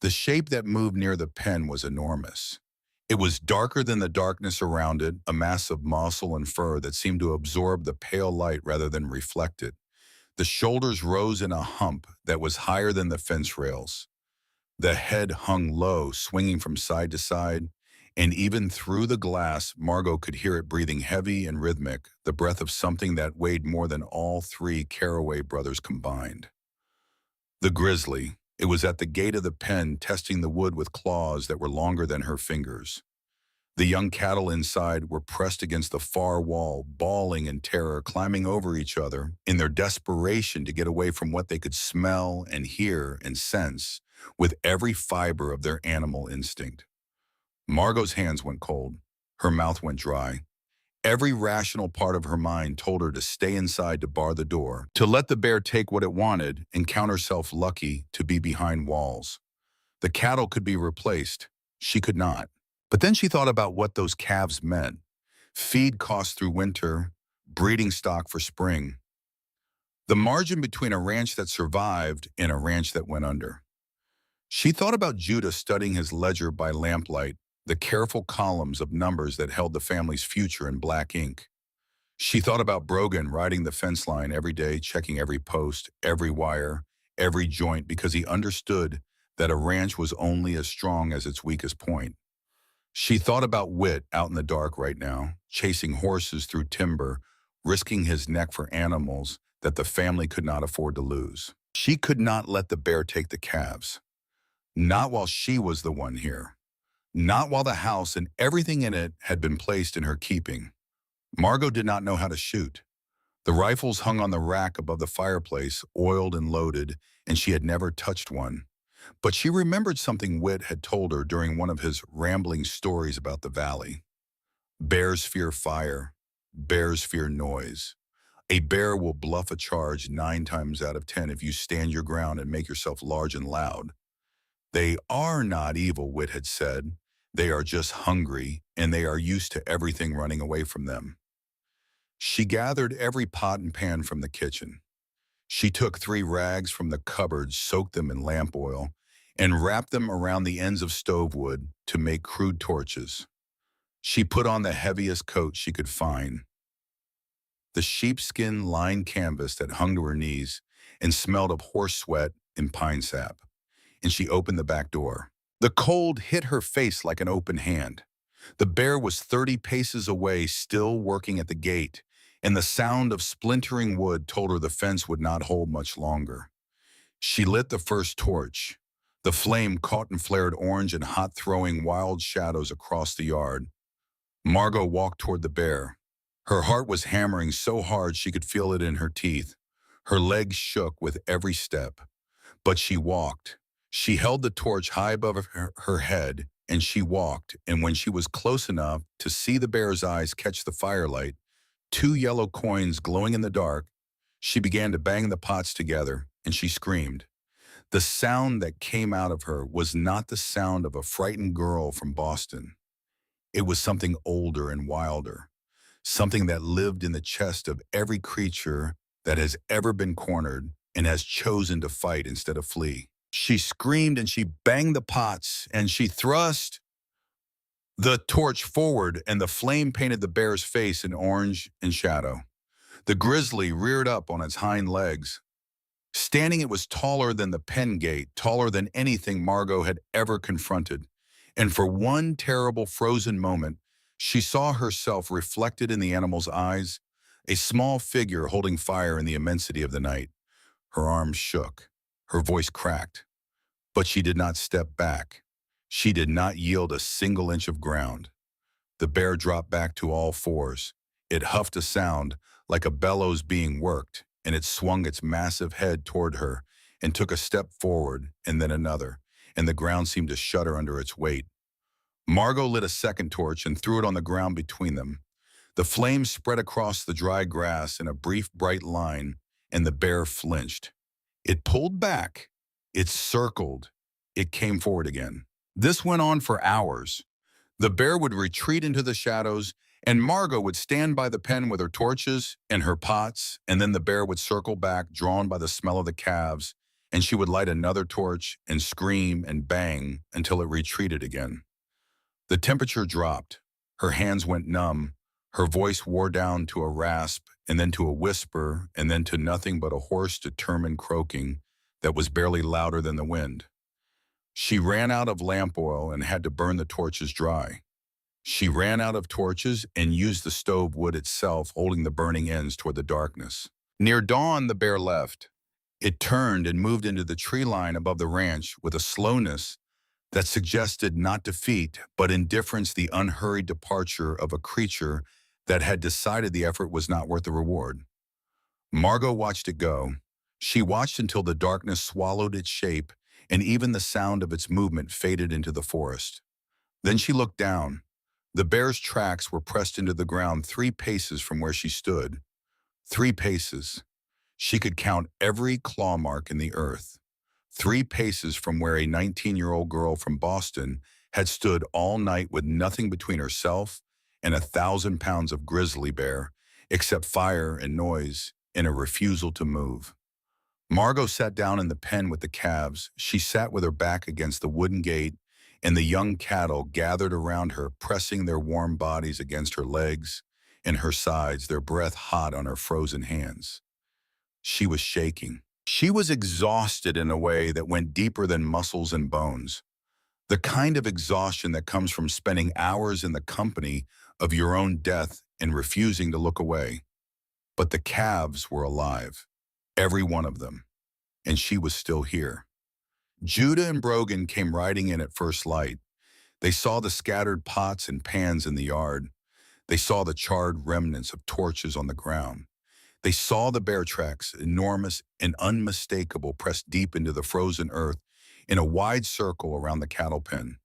The shape that moved near the pen was enormous. It was darker than the darkness around it, a mass of muscle and fur that seemed to absorb the pale light rather than reflect it. The shoulders rose in a hump that was higher than the fence rails. The head hung low, swinging from side to side, and even through the glass, Margot could hear it breathing heavy and rhythmic, the breath of something that weighed more than all three Caraway brothers combined. The grizzly. It was at the gate of the pen, testing the wood with claws that were longer than her fingers. The young cattle inside were pressed against the far wall, bawling in terror, climbing over each other in their desperation to get away from what they could smell and hear and sense with every fiber of their animal instinct. Margot's hands went cold. Her mouth went dry. Every rational part of her mind told her to stay inside to bar the door, to let the bear take what it wanted and count herself lucky to be behind walls. The cattle could be replaced. She could not. But then she thought about what those calves meant. Feed costs through winter, breeding stock for spring. The margin between a ranch that survived and a ranch that went under. She thought about Judah studying his ledger by lamplight, the careful columns of numbers that held the family's future in black ink. She thought about Brogan riding the fence line every day, checking every post, every wire, every joint, because he understood that a ranch was only as strong as its weakest point. She thought about Wit out in the dark right now, chasing horses through timber, risking his neck for animals that the family could not afford to lose. She could not let the bear take the calves. Not while she was the one here. Not while the house and everything in it had been placed in her keeping. Margot did not know how to shoot. The rifles hung on the rack above the fireplace, oiled and loaded, and she had never touched one. But she remembered something Wit had told her during one of his rambling stories about the valley. Bears fear fire. Bears fear noise. A bear will bluff a charge 9 times out of 10 if you stand your ground and make yourself large and loud. They are not evil, Wit had said. They are just hungry, and they are used to everything running away from them. She gathered every pot and pan from the kitchen. She took 3 rags from the cupboard, soaked them in lamp oil, and wrapped them around the ends of stove wood to make crude torches. She put on the heaviest coat she could find, the sheepskin-lined canvas that hung to her knees and smelled of horse sweat and pine sap, and she opened the back door. The cold hit her face like an open hand. The bear was 30 paces away, still working at the gate, and the sound of splintering wood told her the fence would not hold much longer. She lit the first torch. The flame caught and flared orange and hot, throwing wild shadows across the yard. Margot walked toward the bear. Her heart was hammering so hard she could feel it in her teeth. Her legs shook with every step. But she walked. She held the torch high above her head, and she walked, and when she was close enough to see the bear's eyes catch the firelight, 2 yellow coins glowing in the dark, she began to bang the pots together, and she screamed. The sound that came out of her was not the sound of a frightened girl from Boston. It was something older and wilder, something that lived in the chest of every creature that has ever been cornered and has chosen to fight instead of flee. She screamed and she banged the pots and she thrust the torch forward, and the flame painted the bear's face in orange and shadow. The grizzly reared up on its hind legs, Standing, it was taller than the pen gate, taller than anything Margot had ever confronted. And for one terrible frozen moment, she saw herself reflected in the animal's eyes, a small figure holding fire in the immensity of the night. Her arms shook. Her voice cracked. But she did not step back. She did not yield a single inch of ground. The bear dropped back to all fours. It huffed a sound like a bellows being worked, and it swung its massive head toward her and took a step forward and then another, and the ground seemed to shudder under its weight. Margot lit a second torch and threw it on the ground between them. The flames spread across the dry grass in a brief bright line, and the bear flinched. It pulled back. It circled. It came forward again. This went on for hours. The bear would retreat into the shadows, and Margot would stand by the pen with her torches and her pots, and then the bear would circle back, drawn by the smell of the calves, and she would light another torch and scream and bang until it retreated again. The temperature dropped. Her hands went numb. Her voice wore down to a rasp, and then to a whisper, and then to nothing but a hoarse, determined croaking that was barely louder than the wind. She ran out of lamp oil and had to burn the torches dry. She ran out of torches and used the stove wood itself, holding the burning ends toward the darkness. Near dawn, the bear left. It turned and moved into the tree line above the ranch with a slowness that suggested not defeat, but indifference, the unhurried departure of a creature that had decided the effort was not worth the reward. Margot watched it go. She watched until the darkness swallowed its shape, and even the sound of its movement faded into the forest. Then she looked down. The bear's tracks were pressed into the ground 3 paces from where she stood. 3 paces. She could count every claw mark in the earth. 3 paces from where a 19-year-old girl from Boston had stood all night with nothing between herself and 1,000 pounds of grizzly bear, except fire and noise and a refusal to move. Margot sat down in the pen with the calves. She sat with her back against the wooden gate, and the young cattle gathered around her, pressing their warm bodies against her legs and her sides, their breath hot on her frozen hands. She was shaking. She was exhausted in a way that went deeper than muscles and bones. The kind of exhaustion that comes from spending hours in the company of your own death and refusing to look away. But the calves were alive, every one of them, and she was still here. Judah and Brogan came riding in at first light. They saw the scattered pots and pans in the yard. They saw the charred remnants of torches on the ground. They saw the bear tracks, enormous and unmistakable, pressed deep into the frozen earth in a wide circle around the cattle pen.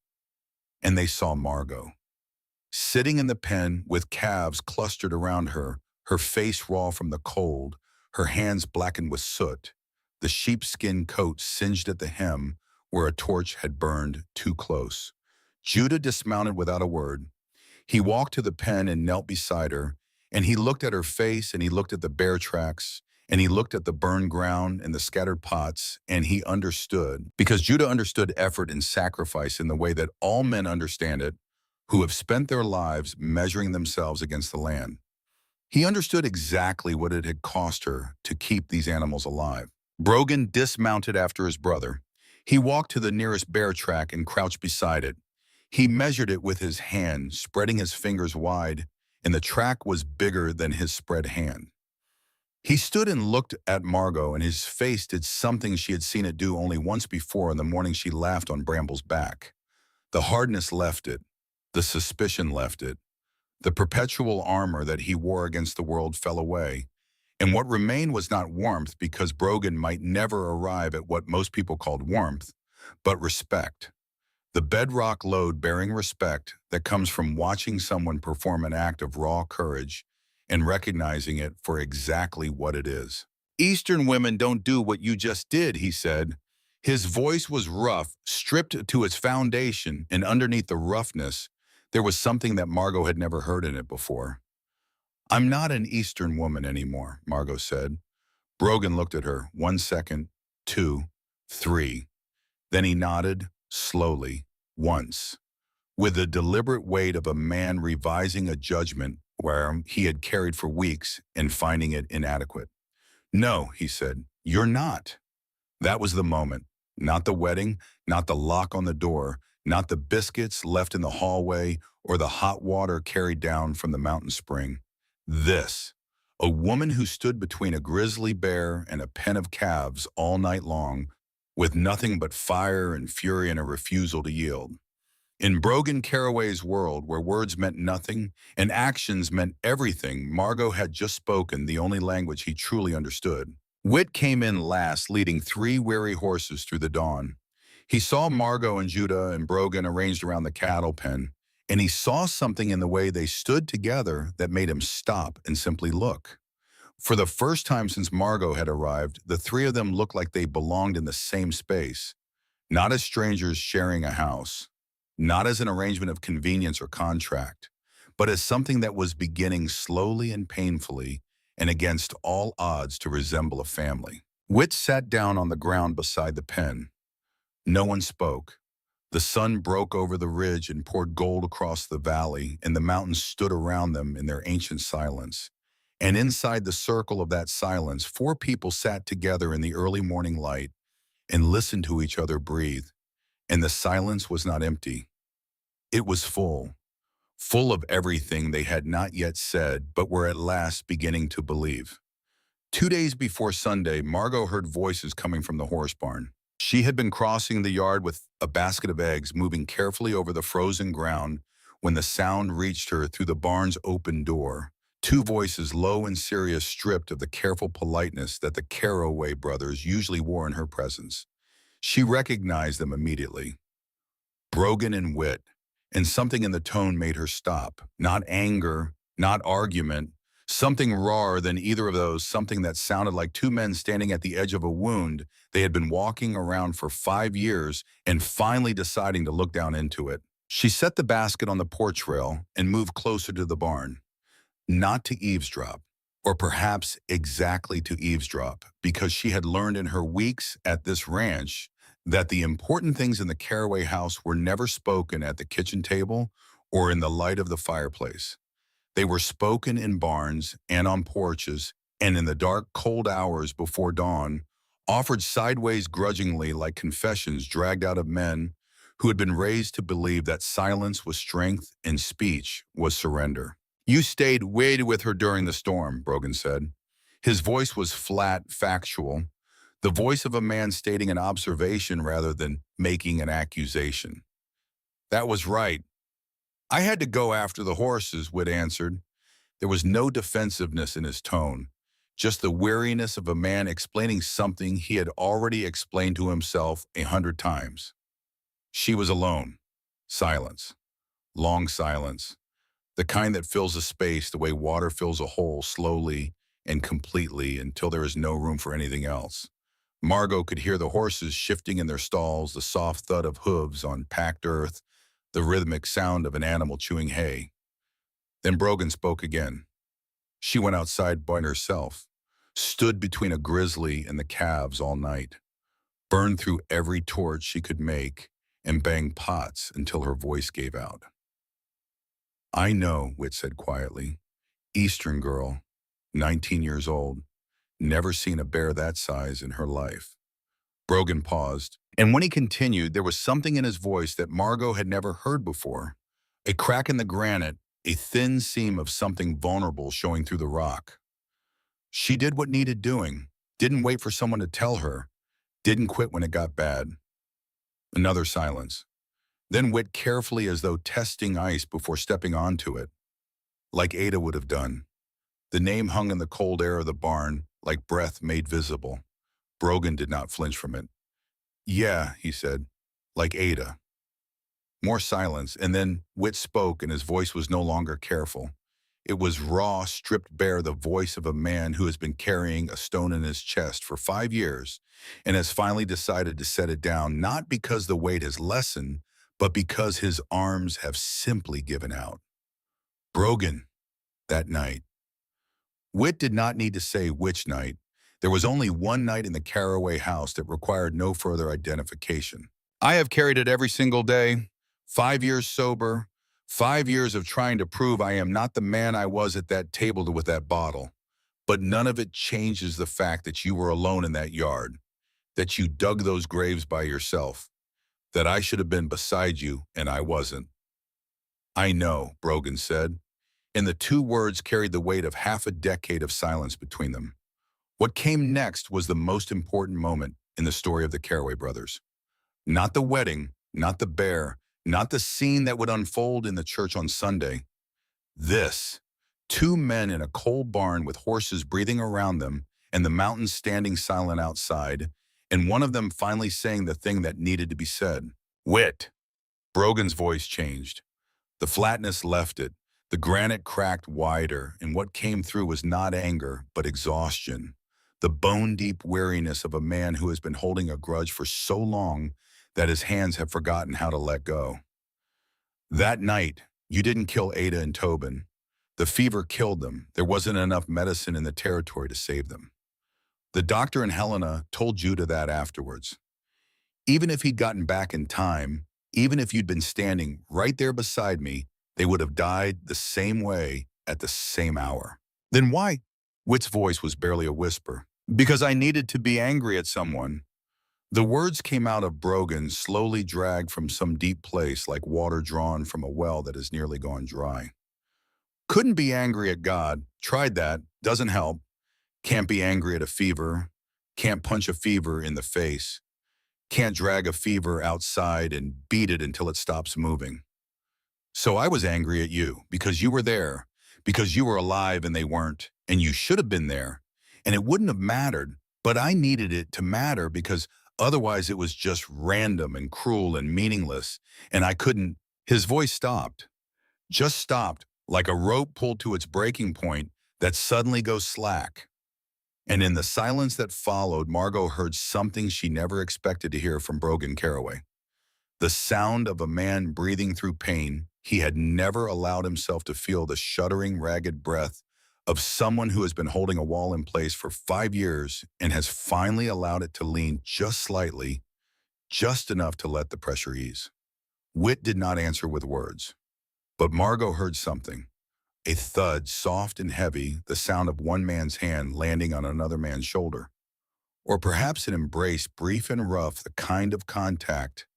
And they saw Margot, sitting in the pen with calves clustered around her, her face raw from the cold, her hands blackened with soot, the sheepskin coat singed at the hem where a torch had burned too close. Judah dismounted without a word. He walked to the pen and knelt beside her, and he looked at her face, and he looked at the bear tracks, and he looked at the burned ground and the scattered pots, and he understood, because Judah understood effort and sacrifice in the way that all men understand it, who have spent their lives measuring themselves against the land. He understood exactly what it had cost her to keep these animals alive. Brogan dismounted after his brother. He walked to the nearest bear track and crouched beside it. He measured it with his hand, spreading his fingers wide, and the track was bigger than his spread hand. He stood and looked at Margot, and his face did something she had seen it do only once before in the morning she laughed on Bramble's back. The hardness left it. The suspicion left it. The perpetual armor that he wore against the world fell away, and what remained was not warmth, because Brogan might never arrive at what most people called warmth, but respect. The bedrock load-bearing respect that comes from watching someone perform an act of raw courage and recognizing it for exactly what it is. "Eastern women don't do what you just did," he said. His voice was rough, stripped to its foundation, and underneath the roughness, there was something that Margot had never heard in it before. "I'm not an Eastern woman anymore," Margot said. Brogan looked at her, 1 second, 2, 3. Then he nodded, slowly, once, with the deliberate weight of a man revising a judgment where he had carried for weeks and finding it inadequate. "No," he said, "you're not." That was the moment. Not the wedding, not the lock on the door, not the biscuits left in the hallway or the hot water carried down from the mountain spring. This, a woman who stood between a grizzly bear and a pen of calves all night long, with nothing but fire and fury and a refusal to yield. In Brogan Caraway's world, where words meant nothing and actions meant everything, Margot had just spoken the only language he truly understood. Wit came in last, leading three weary horses through the dawn. He saw Margot and Judah and Brogan arranged around the cattle pen, and he saw something in the way they stood together that made him stop and simply look. For the first time since Margot had arrived, the three of them looked like they belonged in the same space, not as strangers sharing a house, not as an arrangement of convenience or contract, but as something that was beginning slowly and painfully and against all odds to resemble a family. Wit sat down on the ground beside the pen. No one spoke. The sun broke over the ridge and poured gold across the valley, and the mountains stood around them in their ancient silence. And inside the circle of that silence, four people sat together in the early morning light and listened to each other breathe. And the silence was not empty. It was full, full of everything they had not yet said, but were at last beginning to believe. 2 days before Sunday, Margot heard voices coming from the horse barn. She had been crossing the yard with a basket of eggs, moving carefully over the frozen ground when the sound reached her through the barn's open door. Two voices, low and serious, stripped of the careful politeness that the Caraway brothers usually wore in her presence. She recognized them immediately. Brogan and Wit, and something in the tone made her stop. Not anger, not argument, something rawer than either of those, something that sounded like two men standing at the edge of a wound they had been walking around for 5 years and finally deciding to look down into it. She set the basket on the porch rail and moved closer to the barn, not to eavesdrop, or perhaps exactly to eavesdrop, because she had learned in her weeks at this ranch that the important things in the Caraway house were never spoken at the kitchen table or in the light of the fireplace. They were spoken in barns and on porches and in the dark, cold hours before dawn, offered sideways grudgingly like confessions dragged out of men who had been raised to believe that silence was strength and speech was surrender. "You stayed with her during the storm," Brogan said. His voice was flat, factual, the voice of a man stating an observation rather than making an accusation. "That was right. I had to go after the horses," Wit answered. There was no defensiveness in his tone, just the weariness of a man explaining something he had already explained to himself 100 times. She was alone. Silence. Long silence. The kind that fills a space the way water fills a hole, slowly and completely until there is no room for anything else. Margot could hear the horses shifting in their stalls, the soft thud of hooves on packed earth, the rhythmic sound of an animal chewing hay. Then Brogan spoke again. She went outside by herself, stood between a grizzly and the calves all night, burned through every torch she could make, and banged pots until her voice gave out. "I know," Wit said quietly. "Eastern girl, 19 years old, never seen a bear that size in her life." Brogan paused, and when he continued, there was something in his voice that Margot had never heard before. A crack in the granite, a thin seam of something vulnerable showing through the rock. She did what needed doing, didn't wait for someone to tell her, didn't quit when it got bad. Another silence. Then Wit carefully, as though testing ice before stepping onto it, like Ada would have done. The name hung in the cold air of the barn, like breath made visible. Brogan did not flinch from it. "Yeah," he said, "like Ada." More silence, and then Wit spoke, and his voice was no longer careful. It was raw, stripped bare, the voice of a man who has been carrying a stone in his chest for 5 years and has finally decided to set it down, not because the weight has lessened, but because his arms have simply given out. Brogan, that night. Wit did not need to say which night. There was only one night in the Caraway house that required no further identification. "I have carried it every single day. 5 years sober. 5 years of trying to prove I am not the man I was at that table with that bottle. But none of it changes the fact that you were alone in that yard. that you dug those graves by yourself, that I should have been beside you and I wasn't. I know, Brogan said, and the two words carried the weight of half a decade of silence between them. What came next was the most important moment in the story of the Caraway brothers. Not the wedding, not the bear, not the scene that would unfold in the church on Sunday. This, two men in a cold barn with horses breathing around them and the mountains standing silent outside, and one of them finally saying the thing that needed to be said. Wit. Brogan's voice changed. The flatness left it. The granite cracked wider, and what came through was not anger, but exhaustion. The bone-deep weariness of a man who has been holding a grudge for so long that his hands have forgotten how to let go. That night, you didn't kill Ada and Tobin. The fever killed them. There wasn't enough medicine in the territory to save them. The doctor and Helena told Judah that afterwards. Even if he'd gotten back in time, even if you'd been standing right there beside me, they would have died the same way at the same hour. Then why? Whit's voice was barely a whisper. Because I needed to be angry at someone. The words came out of Brogan, slowly dragged from some deep place like water drawn from a well that has nearly gone dry. Couldn't be angry at God. Tried that. Doesn't help. Can't be angry at a fever. Can't punch a fever in the face. Can't drag a fever outside and beat it until it stops moving. So I was angry at you because you were there, because you were alive and they weren't, and you should have been there, and it wouldn't have mattered, but I needed it to matter because otherwise it was just random and cruel and meaningless, and I couldn't. His voice stopped, just stopped, like a rope pulled to its breaking point that suddenly goes slack. And in the silence that followed, Margot heard something she never expected to hear from Brogan Caraway. The sound of a man breathing through pain. He had never allowed himself to feel the shuddering, ragged breath of someone who has been holding a wall in place for 5 years and has finally allowed it to lean just slightly, just enough to let the pressure ease. Whit did not answer with words, but Margot heard something. A thud, soft and heavy, the sound of one man's hand landing on another man's shoulder. Or perhaps an embrace, brief and rough, the kind of contact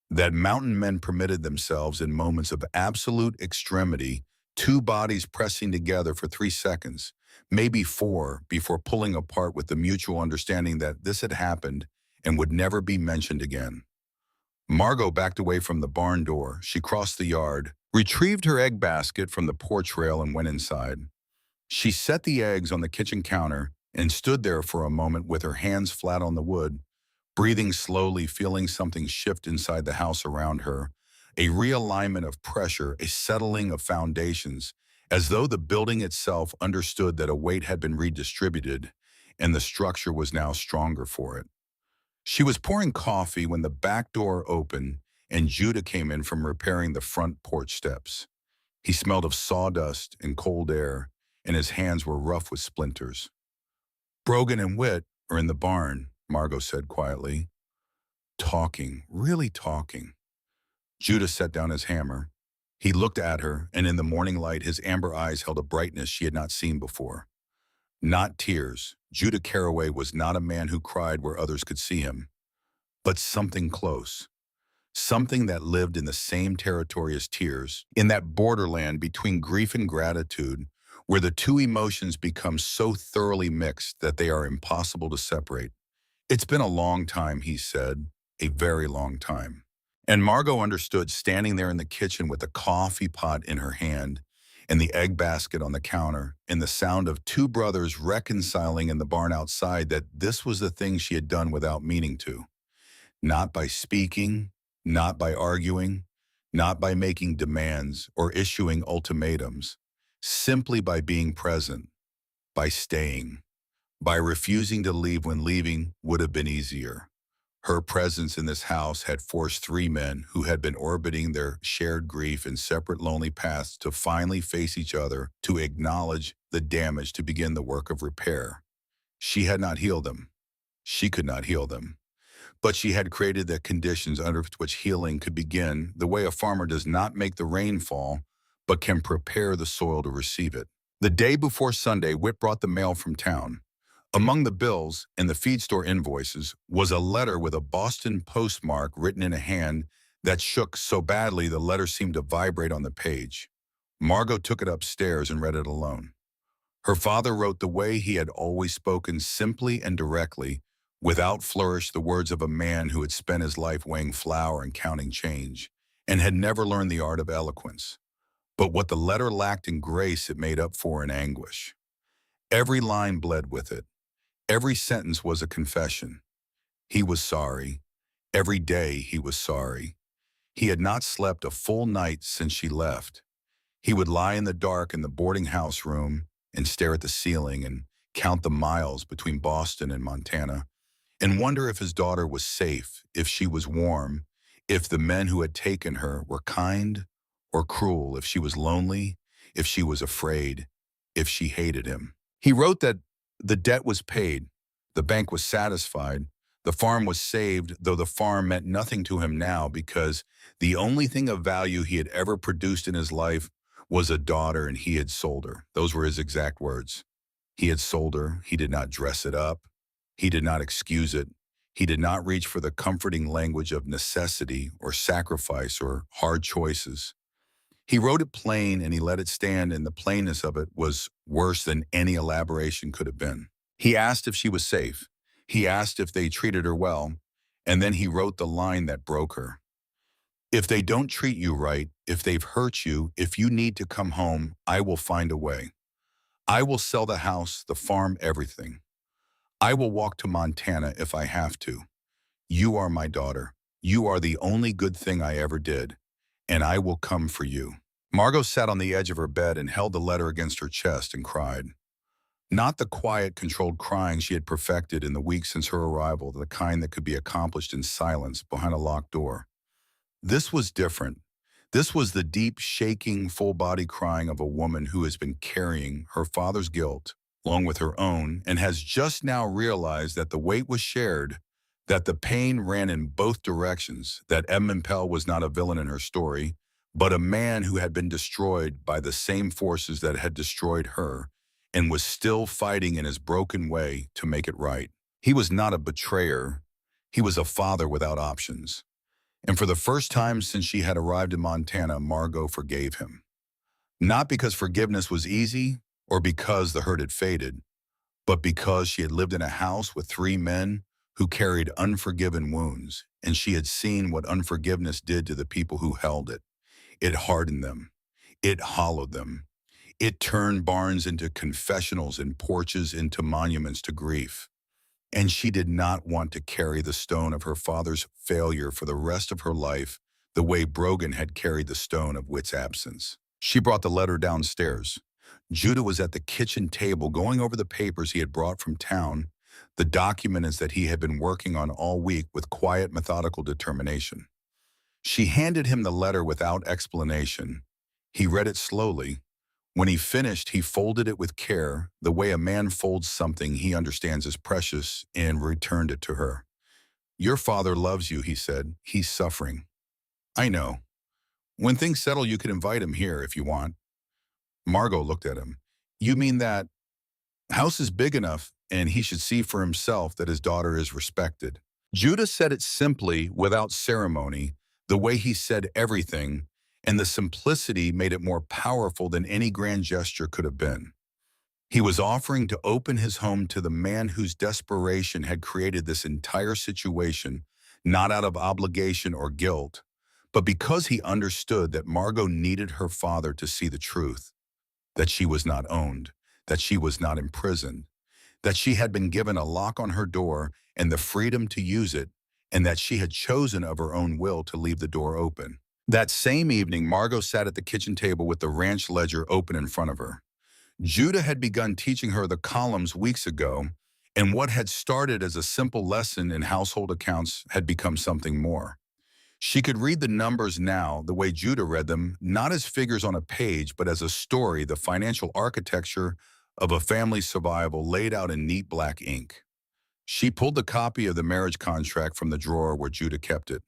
that mountain men permitted themselves in moments of absolute extremity, two bodies pressing together for 3 seconds, maybe 4, before pulling apart with the mutual understanding that this had happened and would never be mentioned again. Margot backed away from the barn door. She crossed the yard, retrieved her egg basket from the porch rail and went inside. She set the eggs on the kitchen counter and stood there for a moment with her hands flat on the wood, breathing slowly, feeling something shift inside the house around her, a realignment of pressure, a settling of foundations, as though the building itself understood that a weight had been redistributed and the structure was now stronger for it. She was pouring coffee when the back door opened and Judah came in from repairing the front porch steps. He smelled of sawdust and cold air, and his hands were rough with splinters. Brogan and Whit are in the barn, Margot said quietly. Talking, really talking. Judah set down his hammer. He looked at her, and in the morning light his amber eyes held a brightness she had not seen before. Not tears. Judah Caraway was not a man who cried where others could see him, but something close. Something that lived in the same territory as tears, in that borderland between grief and gratitude, where the two emotions become so thoroughly mixed that they are impossible to separate. It's been a long time, he said, a very long time. And Margot understood, standing there in the kitchen with the coffee pot in her hand and the egg basket on the counter and the sound of two brothers reconciling in the barn outside, that this was the thing she had done without meaning to. Not by speaking, not by arguing, not by making demands or issuing ultimatums, simply by being present, by staying, by refusing to leave when leaving would have been easier. Her presence in this house had forced 3 men who had been orbiting their shared grief in separate lonely paths to finally face each other, to acknowledge the damage, to begin the work of repair. She had not healed them. She could not heal them. But she had created the conditions under which healing could begin, the way a farmer does not make the rain fall, but can prepare the soil to receive it. The day before Sunday, Whit brought the mail from town. Among the bills and the feed store invoices was a letter with a Boston postmark written in a hand that shook so badly the letter seemed to vibrate on the page. Margot took it upstairs and read it alone. Her father wrote the way he had always spoken, simply and directly, without flourish, the words of a man who had spent his life weighing flour and counting change, and had never learned the art of eloquence. But what the letter lacked in grace, it made up for in anguish. Every line bled with it. Every sentence was a confession. He was sorry. Every day he was sorry. He had not slept a full night since she left. He would lie in the dark in the boarding house room and stare at the ceiling and count the miles between Boston and Montana and wonder if his daughter was safe, if she was warm, if the men who had taken her were kind or cruel, if she was lonely, if she was afraid, if she hated him. He wrote that the debt was paid, the bank was satisfied, the farm was saved, though the farm meant nothing to him now because the only thing of value he had ever produced in his life was a daughter, and he had sold her. Those were his exact words. He had sold her. He did not dress it up. He did not excuse it. He did not reach for the comforting language of necessity or sacrifice or hard choices. He wrote it plain and he let it stand, and the plainness of it was worse than any elaboration could have been. He asked if she was safe. He asked if they treated her well, and then he wrote the line that broke her. If they don't treat you right, if they've hurt you, if you need to come home, I will find a way. I will sell the house, the farm, everything. I will walk to Montana if I have to. You are my daughter. You are the only good thing I ever did, and I will come for you. Margot sat on the edge of her bed and held the letter against her chest and cried. Not the quiet, controlled crying she had perfected in the weeks since her arrival, the kind that could be accomplished in silence behind a locked door. This was different. This was the deep, shaking, full-body crying of a woman who has been carrying her father's guilt along with her own and has just now realized that the weight was shared, that the pain ran in both directions, that Edmund Pell was not a villain in her story, but a man who had been destroyed by the same forces that had destroyed her and was still fighting in his broken way to make it right. He was not a betrayer. He was a father without options. And for the first time since she had arrived in Montana, Margot forgave him. Not because forgiveness was easy or because the hurt had faded, but because she had lived in a house with three men who carried unforgiven wounds, and she had seen what unforgiveness did to the people who held it. It hardened them. It hollowed them. It turned barns into confessionals and porches into monuments to grief. And she did not want to carry the stone of her father's failure for the rest of her life the way Brogan had carried the stone of Whit's absence. She brought the letter downstairs. Judah was at the kitchen table going over the papers he had brought from town, the documents that he had been working on all week with quiet, methodical determination. She handed him the letter without explanation. He read it slowly. When he finished, he folded it with care, the way a man folds something he understands as precious, and returned it to her. Your father loves you, he said. He's suffering. I know. When things settle, you can invite him here if you want. Margot looked at him. You mean that house is big enough and he should see for himself that his daughter is respected? Judah said it simply, without ceremony, the way he said everything, and the simplicity made it more powerful than any grand gesture could have been. He was offering to open his home to the man whose desperation had created this entire situation, not out of obligation or guilt, but because he understood that Margot needed her father to see the truth, that she was not owned, that she was not imprisoned, that she had been given a lock on her door and the freedom to use it, and that she had chosen of her own will to leave the door open. That same evening, Margot sat at the kitchen table with the ranch ledger open in front of her. Judah had begun teaching her the columns weeks ago, and what had started as a simple lesson in household accounts had become something more. She could read the numbers now the way Judah read them, not as figures on a page, but as a story, the financial architecture of a family's survival laid out in neat black ink. She pulled the copy of the marriage contract from the drawer where Judah kept it.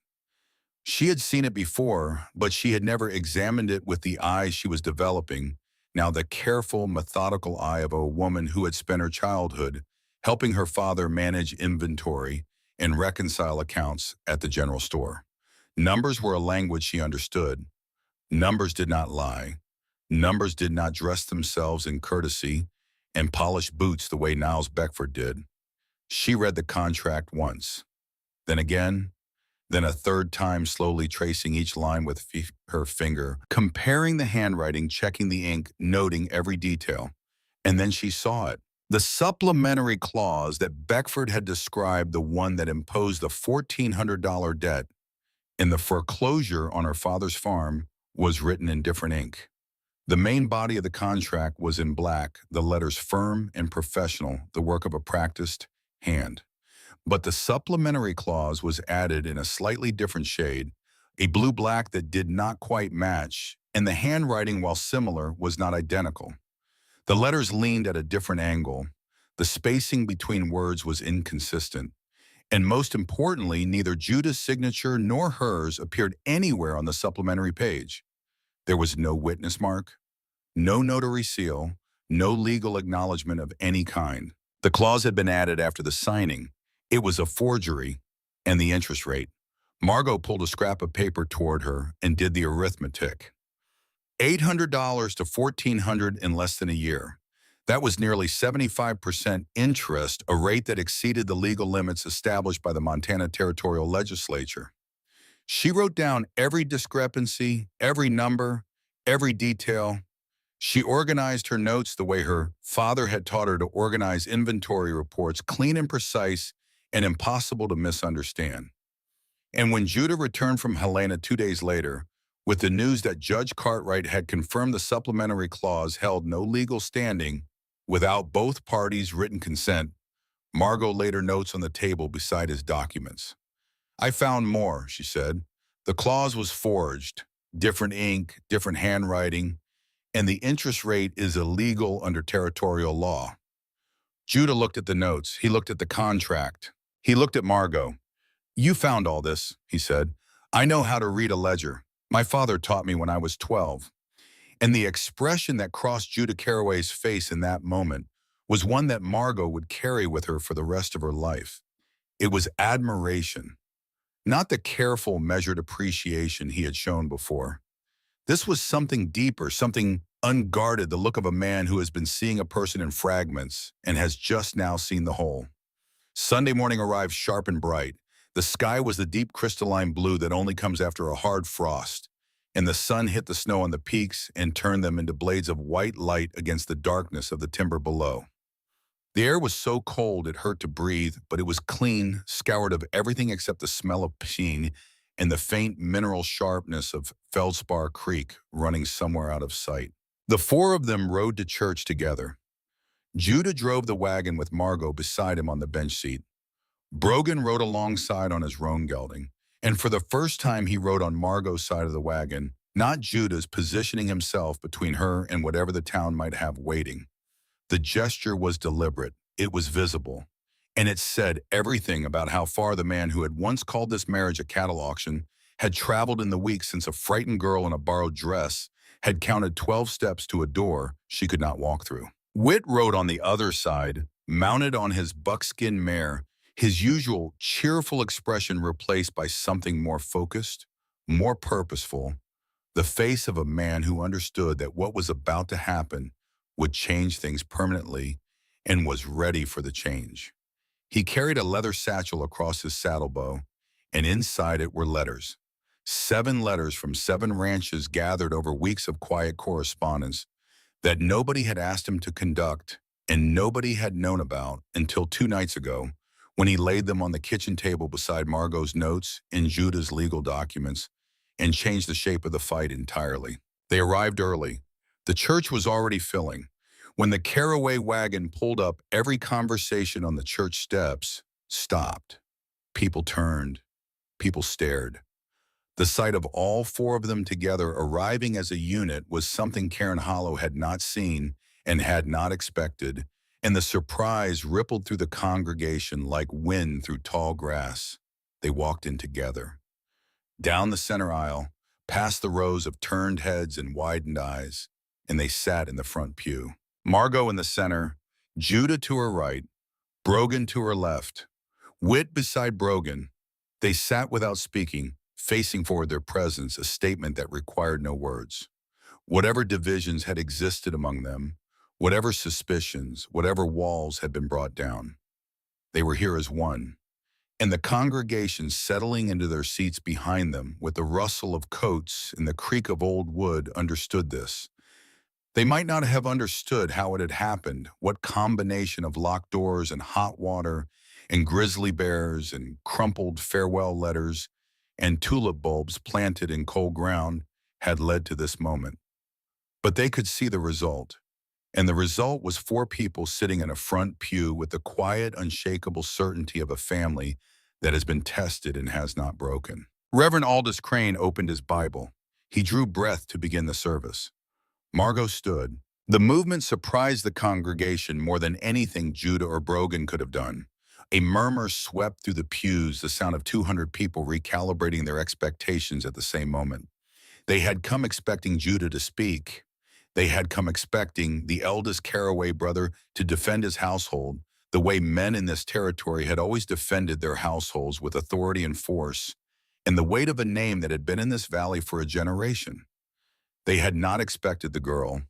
She had seen it before, but she had never examined it with the eyes she was developing, now the careful, methodical eye of a woman who had spent her childhood helping her father manage inventory and reconcile accounts at the general store. Numbers were a language she understood. Numbers did not lie. Numbers did not dress themselves in courtesy and polish boots the way Niles Beckford did. She read the contract once, then again, then a third time, slowly tracing each line with her finger, comparing the handwriting, checking the ink, noting every detail. And then she saw it. The supplementary clause that Beckford had described, the one that imposed the $1,400 debt in the foreclosure on her father's farm, was written in different ink. The main body of the contract was in black, the letters firm and professional, the work of a practiced hand. But the supplementary clause was added in a slightly different shade, a blue-black that did not quite match, and the handwriting, while similar, was not identical. The letters leaned at a different angle. The spacing between words was inconsistent. And most importantly, neither Judah's signature nor hers appeared anywhere on the supplementary page. There was no witness mark, no notary seal, no legal acknowledgement of any kind. The clause had been added after the signing. It was a forgery, and the interest rate. Margot pulled a scrap of paper toward her and did the arithmetic. $800 to $1,400 in less than a year. That was nearly 75% interest, a rate that exceeded the legal limits established by the Montana Territorial Legislature. She wrote down every discrepancy, every number, every detail. She organized her notes the way her father had taught her to organize inventory reports, clean and precise and impossible to misunderstand. And when Judah returned from Helena 2 days later, with the news that Judge Cartwright had confirmed the supplementary clause held no legal standing without both parties' written consent, Margot laid her notes on the table beside his documents. "I found more," she said. "The clause was forged, different ink, different handwriting, and the interest rate is illegal under territorial law." Judah looked at the notes. He looked at the contract. He looked at Margot. "You found all this," he said. "I know how to read a ledger. My father taught me when I was 12. And the expression that crossed Judah Carraway's face in that moment was one that Margot would carry with her for the rest of her life. It was admiration, not the careful, measured appreciation he had shown before. This was something deeper, something unguarded, the look of a man who has been seeing a person in fragments and has just now seen the whole. Sunday morning arrived sharp and bright. The sky was the deep crystalline blue that only comes after a hard frost, and the sun hit the snow on the peaks and turned them into blades of white light against the darkness of the timber below. The air was so cold it hurt to breathe, but it was clean, scoured of everything except the smell of pine and the faint mineral sharpness of Feldspar Creek running somewhere out of sight. The four of them rode to church together. Judah drove the wagon with Margot beside him on the bench seat. Brogan rode alongside on his roan gelding, and for the first time he rode on Margot's side of the wagon, not Judah's, positioning himself between her and whatever the town might have waiting. The gesture was deliberate, it was visible, and it said everything about how far the man who had once called this marriage a cattle auction had traveled in the weeks since a frightened girl in a borrowed dress had counted 12 steps to a door she could not walk through. Whit rode on the other side, mounted on his buckskin mare, his usual cheerful expression replaced by something more focused, more purposeful, the face of a man who understood that what was about to happen would change things permanently and was ready for the change. He carried a leather satchel across his saddlebow, and inside it were letters. 7 letters from 7 ranches gathered over weeks of quiet correspondence that nobody had asked him to conduct and nobody had known about until 2 nights ago, when he laid them on the kitchen table beside Margot's notes and Judah's legal documents, and changed the shape of the fight entirely. They arrived early. The church was already filling. When the Carraway wagon pulled up, every conversation on the church steps stopped. People turned. People stared. The sight of all 4 of them together arriving as a unit was something Karen Hollow had not seen and had not expected, and the surprise rippled through the congregation like wind through tall grass. They walked in together. Down the center aisle, past the rows of turned heads and widened eyes, and they sat in the front pew. Margot in the center, Judah to her right, Brogan to her left. Wit beside Brogan. They sat without speaking, facing forward their presence, a statement that required no words. Whatever divisions had existed among them, whatever suspicions, whatever walls had been brought down, they were here as one. And the congregation settling into their seats behind them with the rustle of coats and the creak of old wood understood this. They might not have understood how it had happened, what combination of locked doors and hot water and grizzly bears and crumpled farewell letters and tulip bulbs planted in cold ground had led to this moment. But they could see the result. And the result was four people sitting in a front pew with the quiet, unshakable certainty of a family that has been tested and has not broken. Reverend Aldous Crane opened his Bible. He drew breath to begin the service. Margot stood. The movement surprised the congregation more than anything Judah or Brogan could have done. A murmur swept through the pews, the sound of 200 people recalibrating their expectations at the same moment. They had come expecting Judah to speak. They had come expecting the eldest Caraway brother to defend his household, the way men in this territory had always defended their households with authority and force, and the weight of a name that had been in this valley for a generation. They had not expected the girl,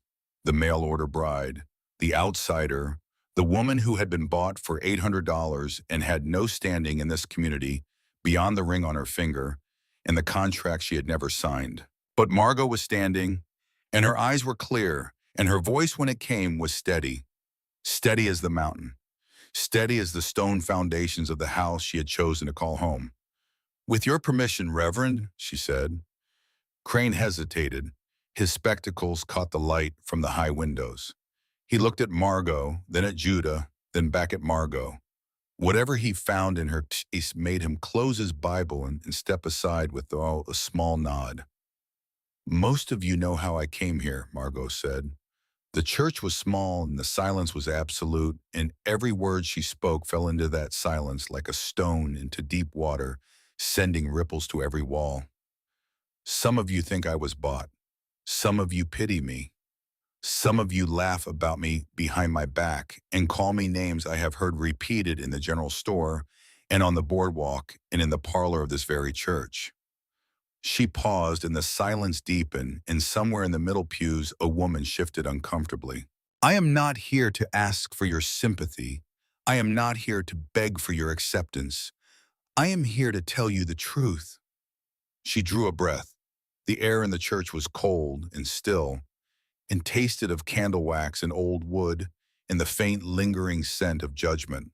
the mail-order bride, the outsider, the woman who had been bought for $800 and had no standing in this community beyond the ring on her finger and the contract she had never signed. But Margot was standing, and her eyes were clear, and her voice when it came was steady, steady as the mountain, steady as the stone foundations of the house she had chosen to call home. "With your permission, Reverend," she said. Crane hesitated. His spectacles caught the light from the high windows. He looked at Margot, then at Judah, then back at Margot. Whatever he found in her face made him close his Bible and step aside with a small nod. "Most of you know how I came here," Margot said. The church was small and the silence was absolute, and every word she spoke fell into that silence like a stone into deep water, sending ripples to every wall. "Some of you think I was bought. Some of you pity me. Some of you laugh about me behind my back and call me names I have heard repeated in the general store and on the boardwalk and in the parlor of this very church." She paused and the silence deepened, and somewhere in the middle pews a woman shifted uncomfortably. "I am not here to ask for your sympathy. I am not here to beg for your acceptance. I am here to tell you the truth." She drew a breath. The air in the church was cold and still, and tasted of candle wax and old wood and the faint lingering scent of judgment.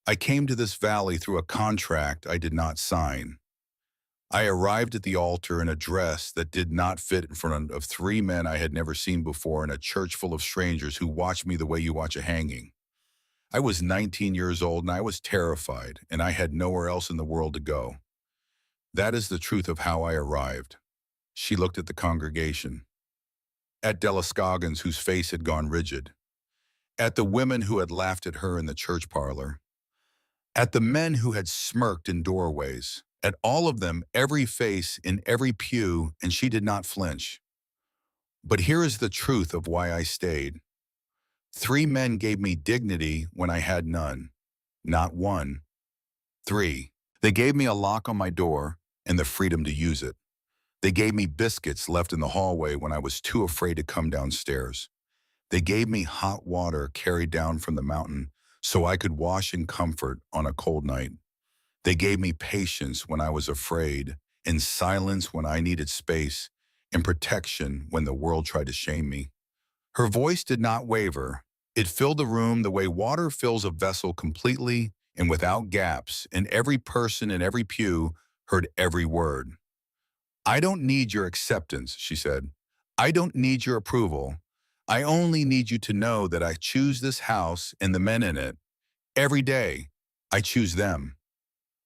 "I came to this valley through a contract I did not sign. I arrived at the altar in a dress that did not fit in front of three men I had never seen before in a church full of strangers who watched me the way you watch a hanging. I was 19 years old and I was terrified, and I had nowhere else in the world to go. That is the truth of how I arrived." She looked at the congregation, at Della Scoggins, whose face had gone rigid, at the women who had laughed at her in the church parlor, at the men who had smirked in doorways, at all of them, every face in every pew, and she did not flinch. "But here is the truth of why I stayed. Three men gave me dignity when I had none. Not one. Three. They gave me a lock on my door and the freedom to use it. They gave me biscuits left in the hallway when I was too afraid to come downstairs. They gave me hot water carried down from the mountain so I could wash in comfort on a cold night. They gave me patience when I was afraid, and silence when I needed space, and protection when the world tried to shame me." Her voice did not waver. It filled the room the way water fills a vessel completely and without gaps, and every person in every pew heard every word. "I don't need your acceptance," she said. "I don't need your approval. I only need you to know that I choose this house and the men in it. Every day, I choose them."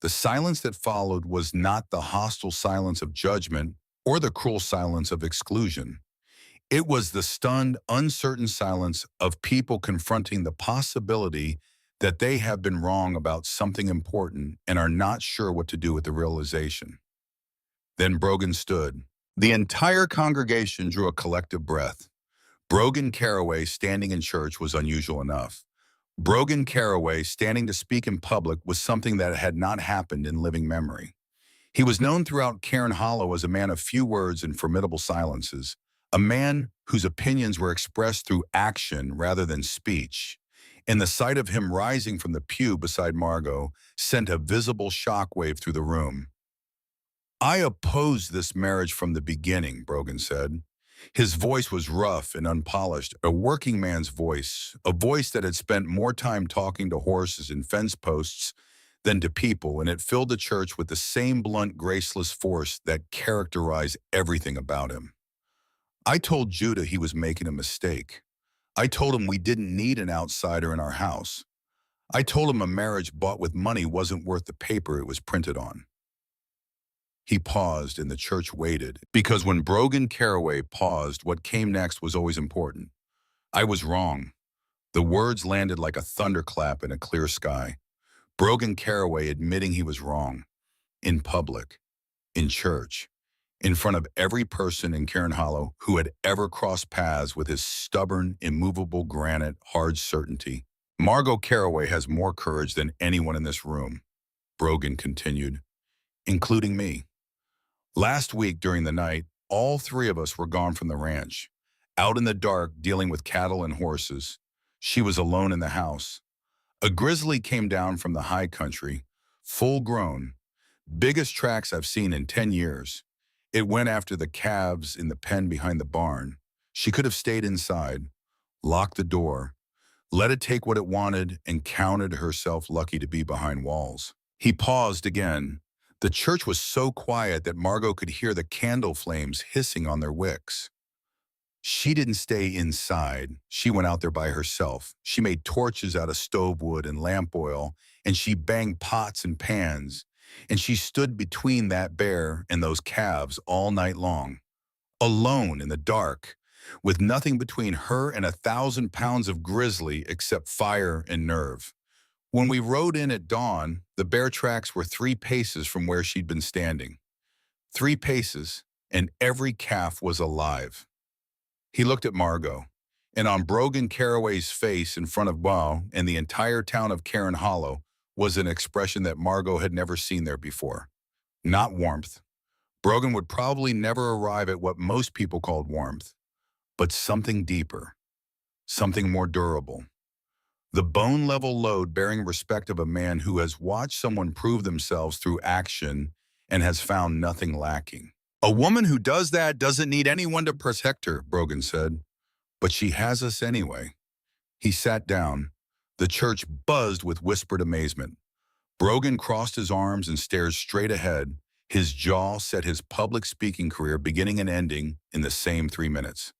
The silence that followed was not the hostile silence of judgment or the cruel silence of exclusion. It was the stunned, uncertain silence of people confronting the possibility that they have been wrong about something important and are not sure what to do with the realization. Then Brogan stood. The entire congregation drew a collective breath. Brogan Caraway standing in church was unusual enough. Brogan Caraway standing to speak in public was something that had not happened in living memory. He was known throughout Cairn Hollow as a man of few words and formidable silences, a man whose opinions were expressed through action rather than speech. And the sight of him rising from the pew beside Margot sent a visible shockwave through the room. I opposed this marriage from the beginning, Brogan said. His voice was rough and unpolished, a working man's voice, a voice that had spent more time talking to horses and fence posts than to people, and it filled the church with the same blunt, graceless force that characterized everything about him. I told Judah he was making a mistake. I told him we didn't need an outsider in our house. I told him a marriage bought with money wasn't worth the paper it was printed on. He paused and the church waited, because when Brogan Caraway paused, what came next was always important. I was wrong. The words landed like a thunderclap in a clear sky. Brogan Caraway admitting he was wrong. In public. In church. In front of every person in Cairn Hollow who had ever crossed paths with his stubborn, immovable granite, hard certainty. Margot Caraway has more courage than anyone in this room, Brogan continued, including me. Last week during the night, all three of us were gone from the ranch, out in the dark dealing with cattle and horses. She was alone in the house. A grizzly came down from the high country, full grown, biggest tracks I've seen in 10 years. It went after the calves in the pen behind the barn. She could have stayed inside, locked the door, let it take what it wanted, and counted herself lucky to be behind walls. He paused again. The church was so quiet that Margot could hear the candle flames hissing on their wicks. She didn't stay inside. She went out there by herself. She made torches out of stove wood and lamp oil, and she banged pots and pans, and she stood between that bear and those calves all night long, alone in the dark, with nothing between her and 1,000 pounds of grizzly except fire and nerve. When we rode in at dawn, the bear tracks were 3 paces from where she'd been standing. 3 paces, and every calf was alive. He looked at Margot, and on Brogan Caraway's face in front of Wow and the entire town of Cairn Hollow was an expression that Margot had never seen there before. Not warmth. Brogan would probably never arrive at what most people called warmth, but something deeper, something more durable. The bone-level load-bearing respect of a man who has watched someone prove themselves through action and has found nothing lacking. A woman who does that doesn't need anyone to protect her, Brogan said. But she has us anyway. He sat down. The church buzzed with whispered amazement. Brogan crossed his arms and stared straight ahead. His jaw set his public speaking career beginning and ending in the same 3 minutes.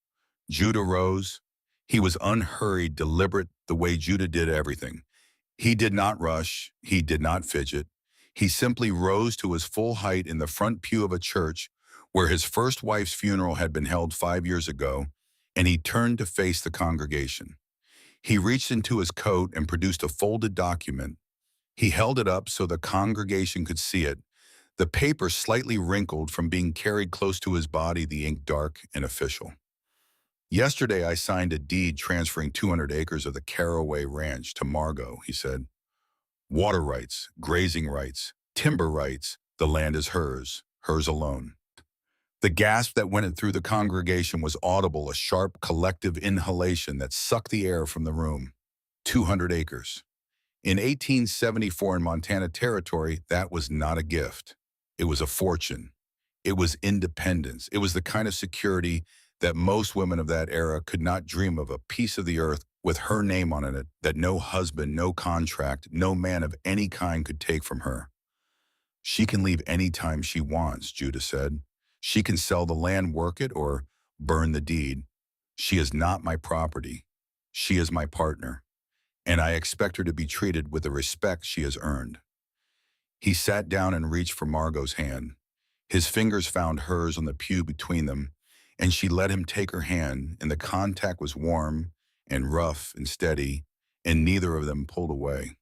Judah rose. He was unhurried, deliberate, the way Judah did everything. He did not rush. He did not fidget. He simply rose to his full height in the front pew of a church where his first wife's funeral had been held 5 years ago, and he turned to face the congregation. He reached into his coat and produced a folded document. He held it up so the congregation could see it, the paper slightly wrinkled from being carried close to his body, the ink dark and official. Yesterday, I signed a deed transferring 200 acres of the Caraway Ranch to Margot, he said. Water rights, grazing rights, timber rights, the land is hers alone. The gasp that went through the congregation was audible, a sharp collective inhalation that sucked the air from the room. 200 acres. In 1874 in Montana Territory, that was not a gift. It was a fortune. It was independence. It was the kind of security that most women of that era could not dream of, a piece of the earth with her name on it that no husband, no contract, no man of any kind could take from her. She can leave any time she wants, Judah said. She can sell the land, work it, or burn the deed. She is not my property. She is my partner, and I expect her to be treated with the respect she has earned. He sat down and reached for Margot's hand. His fingers found hers on the pew between them, and she let him take her hand, and the contact was warm and rough and steady, and neither of them pulled away.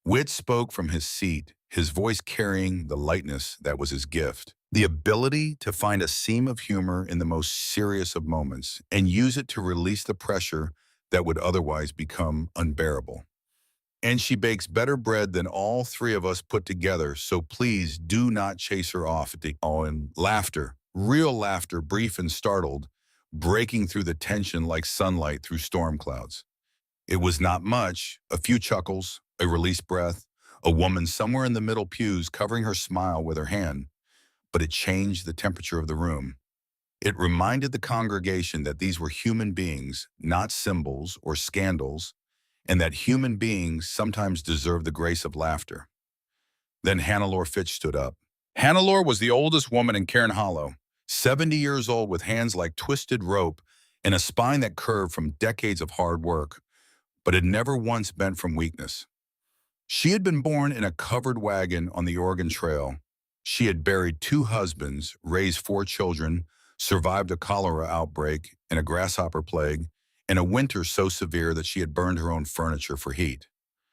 Witt spoke from his seat, his voice carrying the lightness that was his gift, the ability to find a seam of humor in the most serious of moments and use it to release the pressure that would otherwise become unbearable. And she bakes better bread than all three of us put together, so please do not chase her off at the and laughter, real laughter, brief and startled, breaking through the tension like sunlight through storm clouds. It was not much, a few chuckles, a released breath, a woman somewhere in the middle pews covering her smile with her hand, but it changed the temperature of the room. It reminded the congregation that these were human beings, not symbols or scandals, and that human beings sometimes deserve the grace of laughter. Then Hannelore Fitch stood up. Hannelore was the oldest woman in Cairn Hollow, 70 years old with hands like twisted rope and a spine that curved from decades of hard work, but had never once bent from weakness. She had been born in a covered wagon on the Oregon Trail. She had buried two husbands, raised four children, survived a cholera outbreak and a grasshopper plague, and a winter so severe that she had burned her own furniture for heat.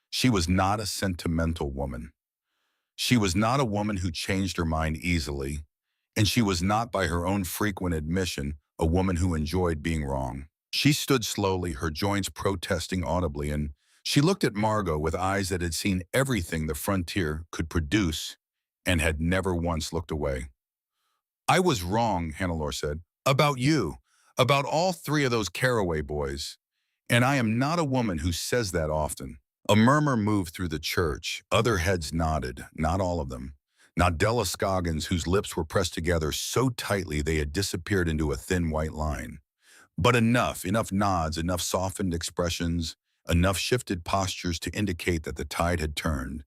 She was not a sentimental woman. She was not a woman who changed her mind easily, and she was not, by her own frequent admission, a woman who enjoyed being wrong. She stood slowly, her joints protesting audibly, and she looked at Margot with eyes that had seen everything the frontier could produce and had never once looked away. I was wrong, Hannelore said, about you, about all three of those Caraway boys, and I am not a woman who says that often. A murmur moved through the church. Other heads nodded, not all of them. Not Della Scoggins, whose lips were pressed together so tightly they had disappeared into a thin white line. But enough nods, enough softened expressions, enough shifted postures to indicate that the tide had turned.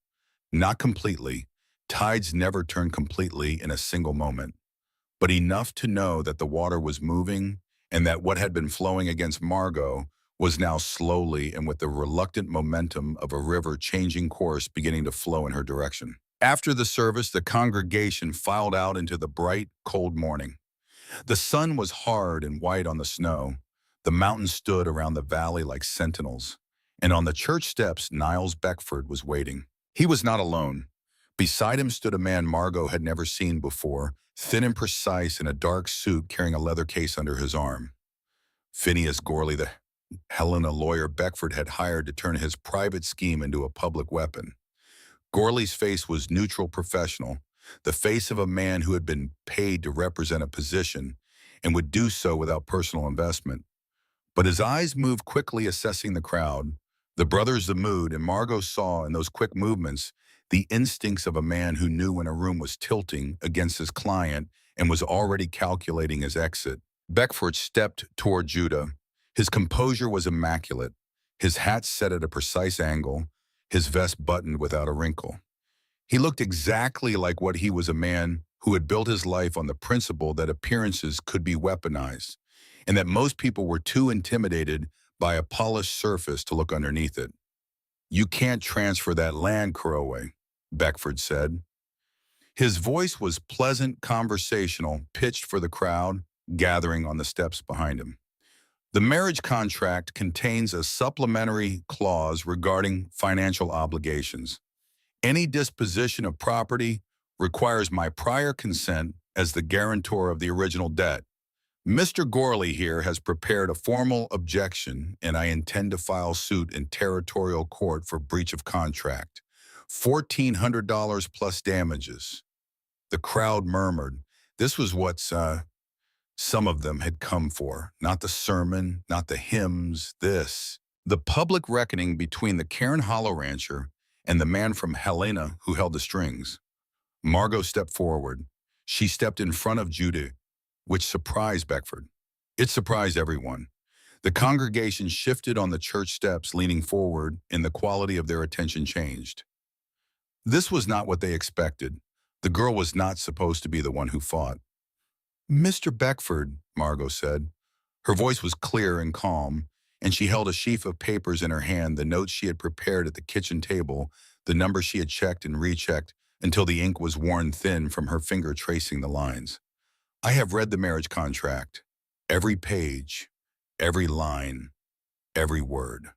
Not completely. Tides never turn completely in a single moment. But enough to know that the water was moving and that what had been flowing against Margot was now slowly and with the reluctant momentum of a river changing course beginning to flow in her direction. After the service, the congregation filed out into the bright, cold morning. The sun was hard and white on the snow. The mountains stood around the valley like sentinels. And on the church steps, Niles Beckford was waiting. He was not alone. Beside him stood a man Margot had never seen before, thin and precise in a dark suit carrying a leather case under his arm. Phineas Gorley, the Helena lawyer Beckford had hired to turn his private scheme into a public weapon. Gorley's face was neutral professional, the face of a man who had been paid to represent a position and would do so without personal investment. But his eyes moved quickly, assessing the crowd. The brothers the mood, and Margot saw in those quick movements the instincts of a man who knew when a room was tilting against his client and was already calculating his exit. Beckford stepped toward Judah. His composure was immaculate, his hat set at a precise angle, his vest buttoned without a wrinkle. He looked exactly like what he was, a man who had built his life on the principle that appearances could be weaponized, and that most people were too intimidated by a polished surface to look underneath it. "You can't transfer that land, Caraway," Beckford said. His voice was pleasant, conversational, pitched for the crowd gathering on the steps behind him. "The marriage contract contains a supplementary clause regarding financial obligations. Any disposition of property requires my prior consent as the guarantor of the original debt. Mr. Gorley here has prepared a formal objection, and I intend to file suit in territorial court for breach of contract. $1,400 plus damages." The crowd murmured. This was what some of them had come for. Not the sermon, not the hymns, this. The public reckoning between the Cairn Hollow rancher and the man from Helena who held the strings. Margot stepped forward. She stepped in front of Judah, which surprised Beckford. It surprised everyone. The congregation shifted on the church steps, leaning forward, and the quality of their attention changed. This was not what they expected. The girl was not supposed to be the one who fought. "Mr. Beckford," Margot said. Her voice was clear and calm, and she held a sheaf of papers in her hand, the notes she had prepared at the kitchen table, the numbers she had checked and rechecked until the ink was worn thin from her finger tracing the lines. "I have read the marriage contract. Every page, every line, every word."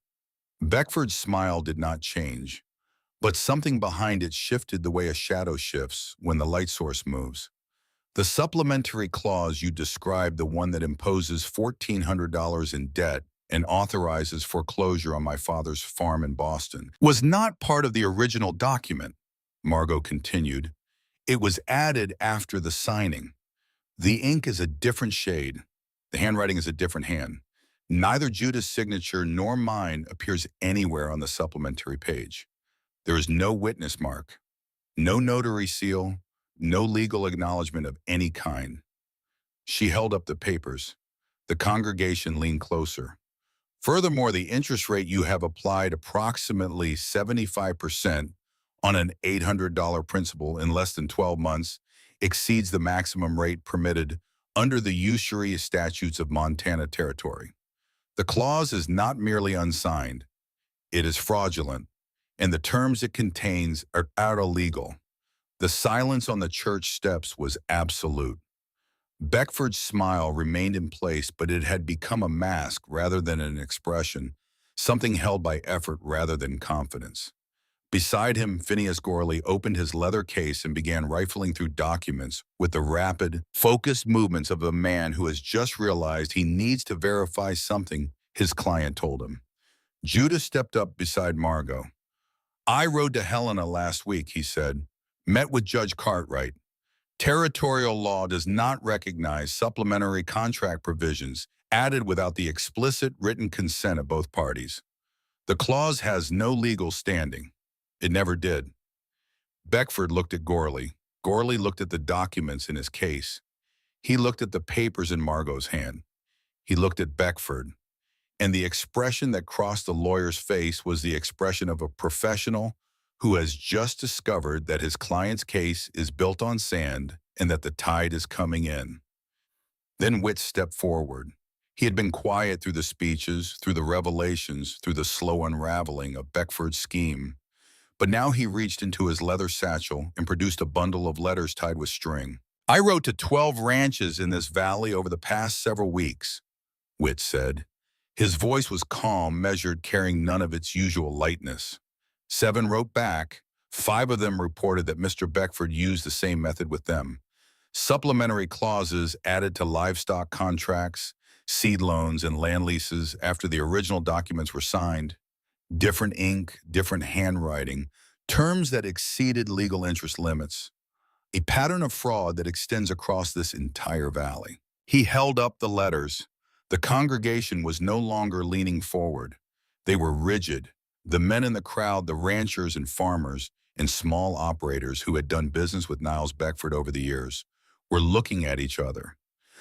Beckford's smile did not change, but something behind it shifted the way a shadow shifts when the light source moves. "The supplementary clause you described, the one that imposes $1,400 in debt, and authorizes foreclosure on my father's farm in Boston, was not part of the original document, Margot continued. It was added after the signing. The ink is a different shade. The handwriting is a different hand. Neither Judah's signature nor mine appears anywhere on the supplementary page. There is no witness mark, no notary seal, no legal acknowledgement of any kind. She held up the papers. The congregation leaned closer. Furthermore, the interest rate you have applied, approximately 75% on an $800 principal in less than 12 months, exceeds the maximum rate permitted under the usury statutes of Montana Territory. The clause is not merely unsigned, it is fraudulent, and the terms it contains are illegal. The silence on the church steps was absolute. Beckford's smile remained in place, but it had become a mask rather than an expression, something held by effort rather than confidence. Beside him, Phineas Gorley opened his leather case and began rifling through documents with the rapid, focused movements of a man who has just realized he needs to verify something his client told him. Judah stepped up beside Margot. "I rode to Helena last week," he said. "Met with Judge Cartwright. Territorial law does not recognize supplementary contract provisions added without the explicit written consent of both parties. The clause has no legal standing. It never did." Beckford looked at Gorley. Gorley looked at the documents in his case. He looked at the papers in Margot's hand. He looked at Beckford. And the expression that crossed the lawyer's face was the expression of a professional who has just discovered that his client's case is built on sand and that the tide is coming in. Then Witt stepped forward. He had been quiet through the speeches, through the revelations, through the slow unraveling of Beckford's scheme. But now he reached into his leather satchel and produced a bundle of letters tied with string. "I wrote to 12 ranches in this valley over the past several weeks," Witt said. His voice was calm, measured, carrying none of its usual lightness. 7 wrote back. 5 of them reported that Mr. Beckford used the same method with them. Supplementary clauses added to livestock contracts, seed loans, and land leases after the original documents were signed. Different ink, different handwriting, terms that exceeded legal interest limits. A pattern of fraud that extends across this entire valley. He held up the letters. The congregation was no longer leaning forward. They were rigid. The men in the crowd, the ranchers and farmers and small operators who had done business with Niles Beckford over the years, were looking at each other.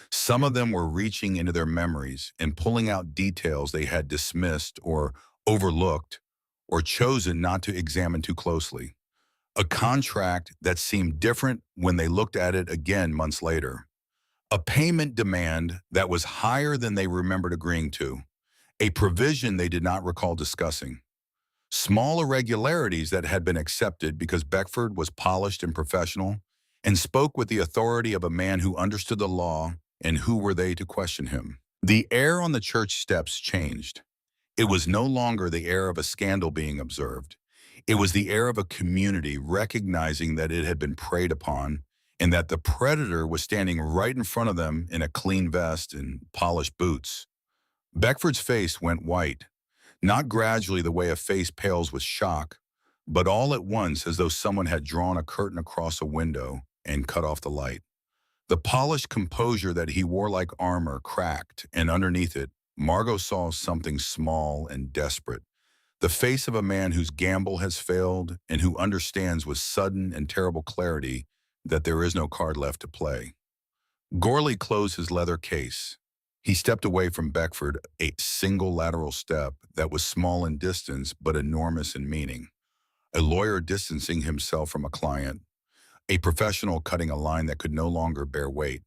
Some of them were reaching into their memories and pulling out details they had dismissed or overlooked or chosen not to examine too closely. A contract that seemed different when they looked at it again months later. A payment demand that was higher than they remembered agreeing to. A provision they did not recall discussing. Small irregularities that had been accepted because Beckford was polished and professional and spoke with the authority of a man who understood the law, and who were they to question him? The air on the church steps changed. It was no longer the air of a scandal being observed. It was the air of a community recognizing that it had been preyed upon and that the predator was standing right in front of them in a clean vest and polished boots. Beckford's face went white, not gradually the way a face pales with shock, but all at once as though someone had drawn a curtain across a window and cut off the light. The polished composure that he wore like armor cracked, and underneath it, Margot saw something small and desperate. The face of a man whose gamble has failed and who understands with sudden and terrible clarity that there is no card left to play. Gorley closed his leather case. He stepped away from Beckford, a single lateral step that was small in distance but enormous in meaning. A lawyer distancing himself from a client. A professional cutting a line that could no longer bear weight.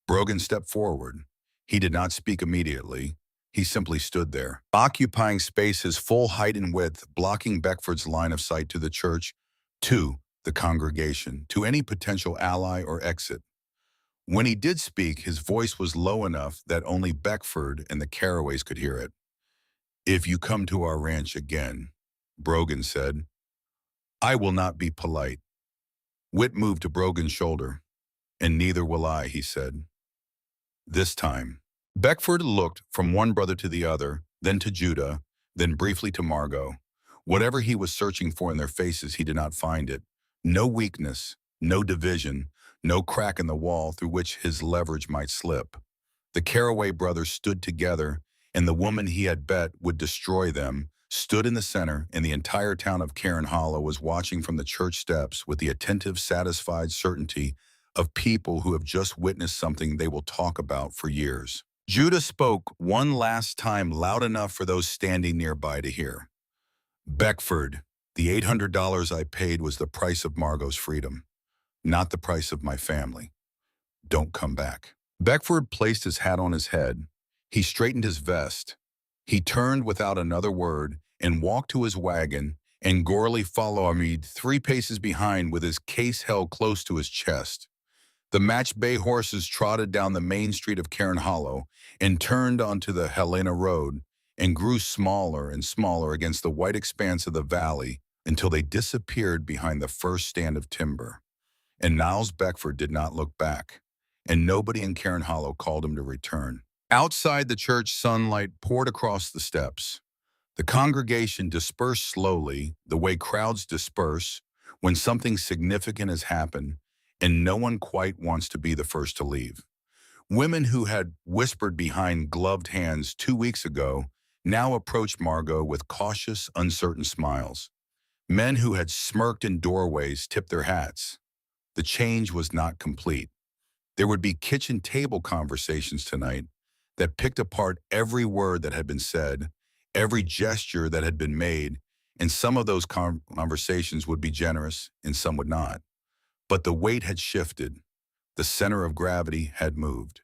Brogan stepped forward. He did not speak immediately. He simply stood there, occupying space his full height and width, blocking Beckford's line of sight to the church, to the congregation, to any potential ally or exit. When he did speak, his voice was low enough that only Beckford and the Carraways could hear it. "If you come to our ranch again," Brogan said, "I will not be polite." Witt moved to Brogan's shoulder. "And neither will I," he said. "This time." Beckford looked from one brother to the other, then to Judah, then briefly to Margot. Whatever he was searching for in their faces, he did not find it. No weakness, no division, no crack in the wall through which his leverage might slip. The Caraway brothers stood together, and the woman he had bet would destroy them stood in the center, and the entire town of Cairn Hollow was watching from the church steps with the attentive, satisfied certainty of people who have just witnessed something they will talk about for years. Judah spoke one last time loud enough for those standing nearby to hear. Beckford, the $800 I paid was the price of Margot's freedom, not the price of my family. Don't come back. Beckford placed his hat on his head. He straightened his vest. He turned without another word and walked to his wagon, and Gorley followed me 3 paces behind with his case held close to his chest. The match bay horses trotted down the main street of Cairn Hollow and turned onto the Helena Road and grew smaller and smaller against the white expanse of the valley until they disappeared behind the first stand of timber. And Niles Beckford did not look back, and nobody in Cairn Hollow called him to return. Outside, the church sunlight poured across the steps. The congregation dispersed slowly, the way crowds disperse when something significant has happened and no one quite wants to be the first to leave. Women who had whispered behind gloved hands 2 weeks ago now approached Margot with cautious, uncertain smiles. Men who had smirked in doorways tipped their hats. The change was not complete. There would be kitchen table conversations tonight that picked apart every word that had been said, every gesture that had been made, and some of those conversations would be generous and some would not. But the weight had shifted. The center of gravity had moved.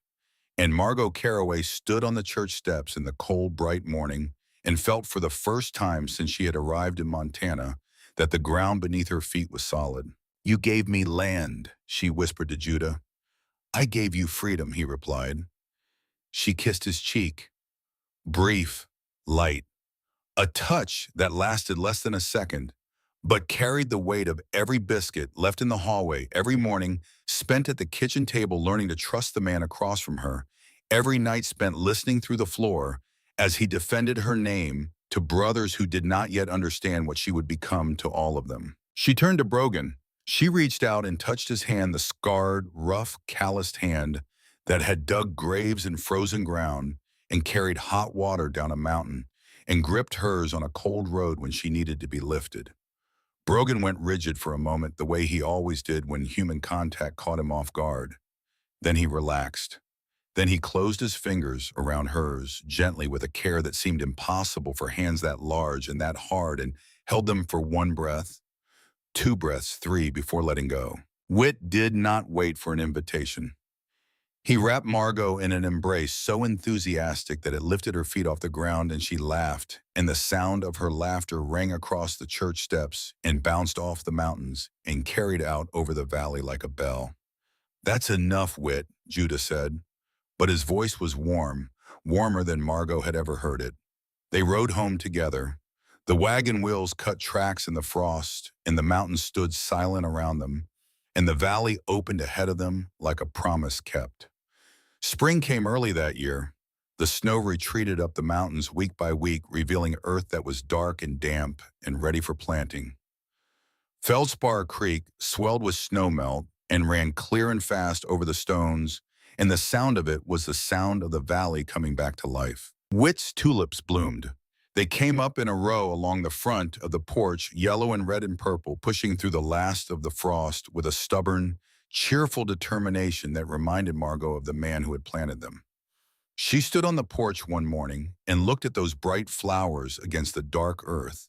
And Margot Caraway stood on the church steps in the cold, bright morning and felt for the first time since she had arrived in Montana that the ground beneath her feet was solid. "You gave me land," she whispered to Judah. "I gave you freedom," he replied. She kissed his cheek. Brief, light. A touch that lasted less than a second, but carried the weight of every biscuit left in the hallway every morning, spent at the kitchen table learning to trust the man across from her, every night spent listening through the floor as he defended her name to brothers who did not yet understand what she would become to all of them. She turned to Brogan. She reached out and touched his hand, the scarred, rough, calloused hand that had dug graves in frozen ground and carried hot water down a mountain and gripped hers on a cold road when she needed to be lifted. Brogan went rigid for a moment, the way he always did when human contact caught him off guard. Then he relaxed. Then he closed his fingers around hers, gently with a care that seemed impossible for hands that large and that hard, and held them for 1 breath, 2 breaths, 3 before letting go. Whit did not wait for an invitation. He wrapped Margot in an embrace so enthusiastic that it lifted her feet off the ground and she laughed, and the sound of her laughter rang across the church steps and bounced off the mountains and carried out over the valley like a bell. "That's enough, Whit," Judah said, but his voice was warm, warmer than Margot had ever heard it. They rode home together. The wagon wheels cut tracks in the frost, and the mountains stood silent around them, and the valley opened ahead of them like a promise kept. Spring came early that year. The snow retreated up the mountains week by week, revealing earth that was dark and damp and ready for planting. Feldspar Creek swelled with snowmelt and ran clear and fast over the stones, and the sound of it was the sound of the valley coming back to life. Whit's tulips bloomed. They came up in a row along the front of the porch, yellow and red and purple, pushing through the last of the frost with a stubborn, cheerful determination that reminded Margot of the man who had planted them. She stood on the porch one morning and looked at those bright flowers against the dark earth,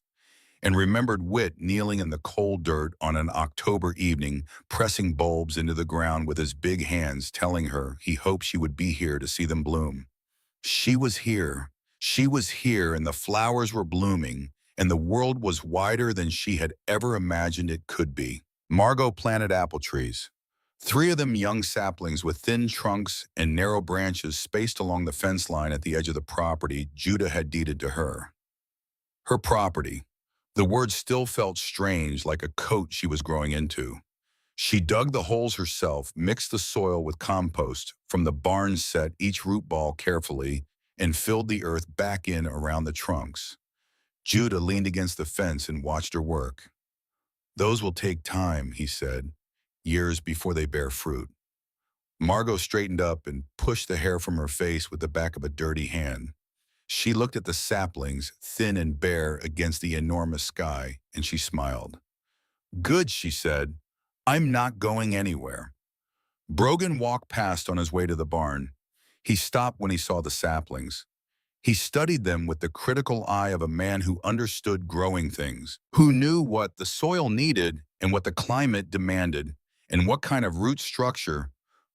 and remembered Whit kneeling in the cold dirt on an October evening, pressing bulbs into the ground with his big hands, telling her he hoped she would be here to see them bloom. She was here. She was here, and the flowers were blooming, and the world was wider than she had ever imagined it could be. Margot planted apple trees. 3 of them young saplings with thin trunks and narrow branches spaced along the fence line at the edge of the property Judah had deeded to her. Her property. The word still felt strange, like a coat she was growing into. She dug the holes herself, mixed the soil with compost from the barn, set each root ball carefully, and filled the earth back in around the trunks. Judah leaned against the fence and watched her work. "Those will take time," he said, "years before they bear fruit." Margot straightened up and pushed the hair from her face with the back of a dirty hand. She looked at the saplings, thin and bare against the enormous sky, and she smiled. "Good," she said. "I'm not going anywhere." Brogan walked past on his way to the barn. He stopped when he saw the saplings. He studied them with the critical eye of a man who understood growing things, who knew what the soil needed and what the climate demanded, and what kind of root structure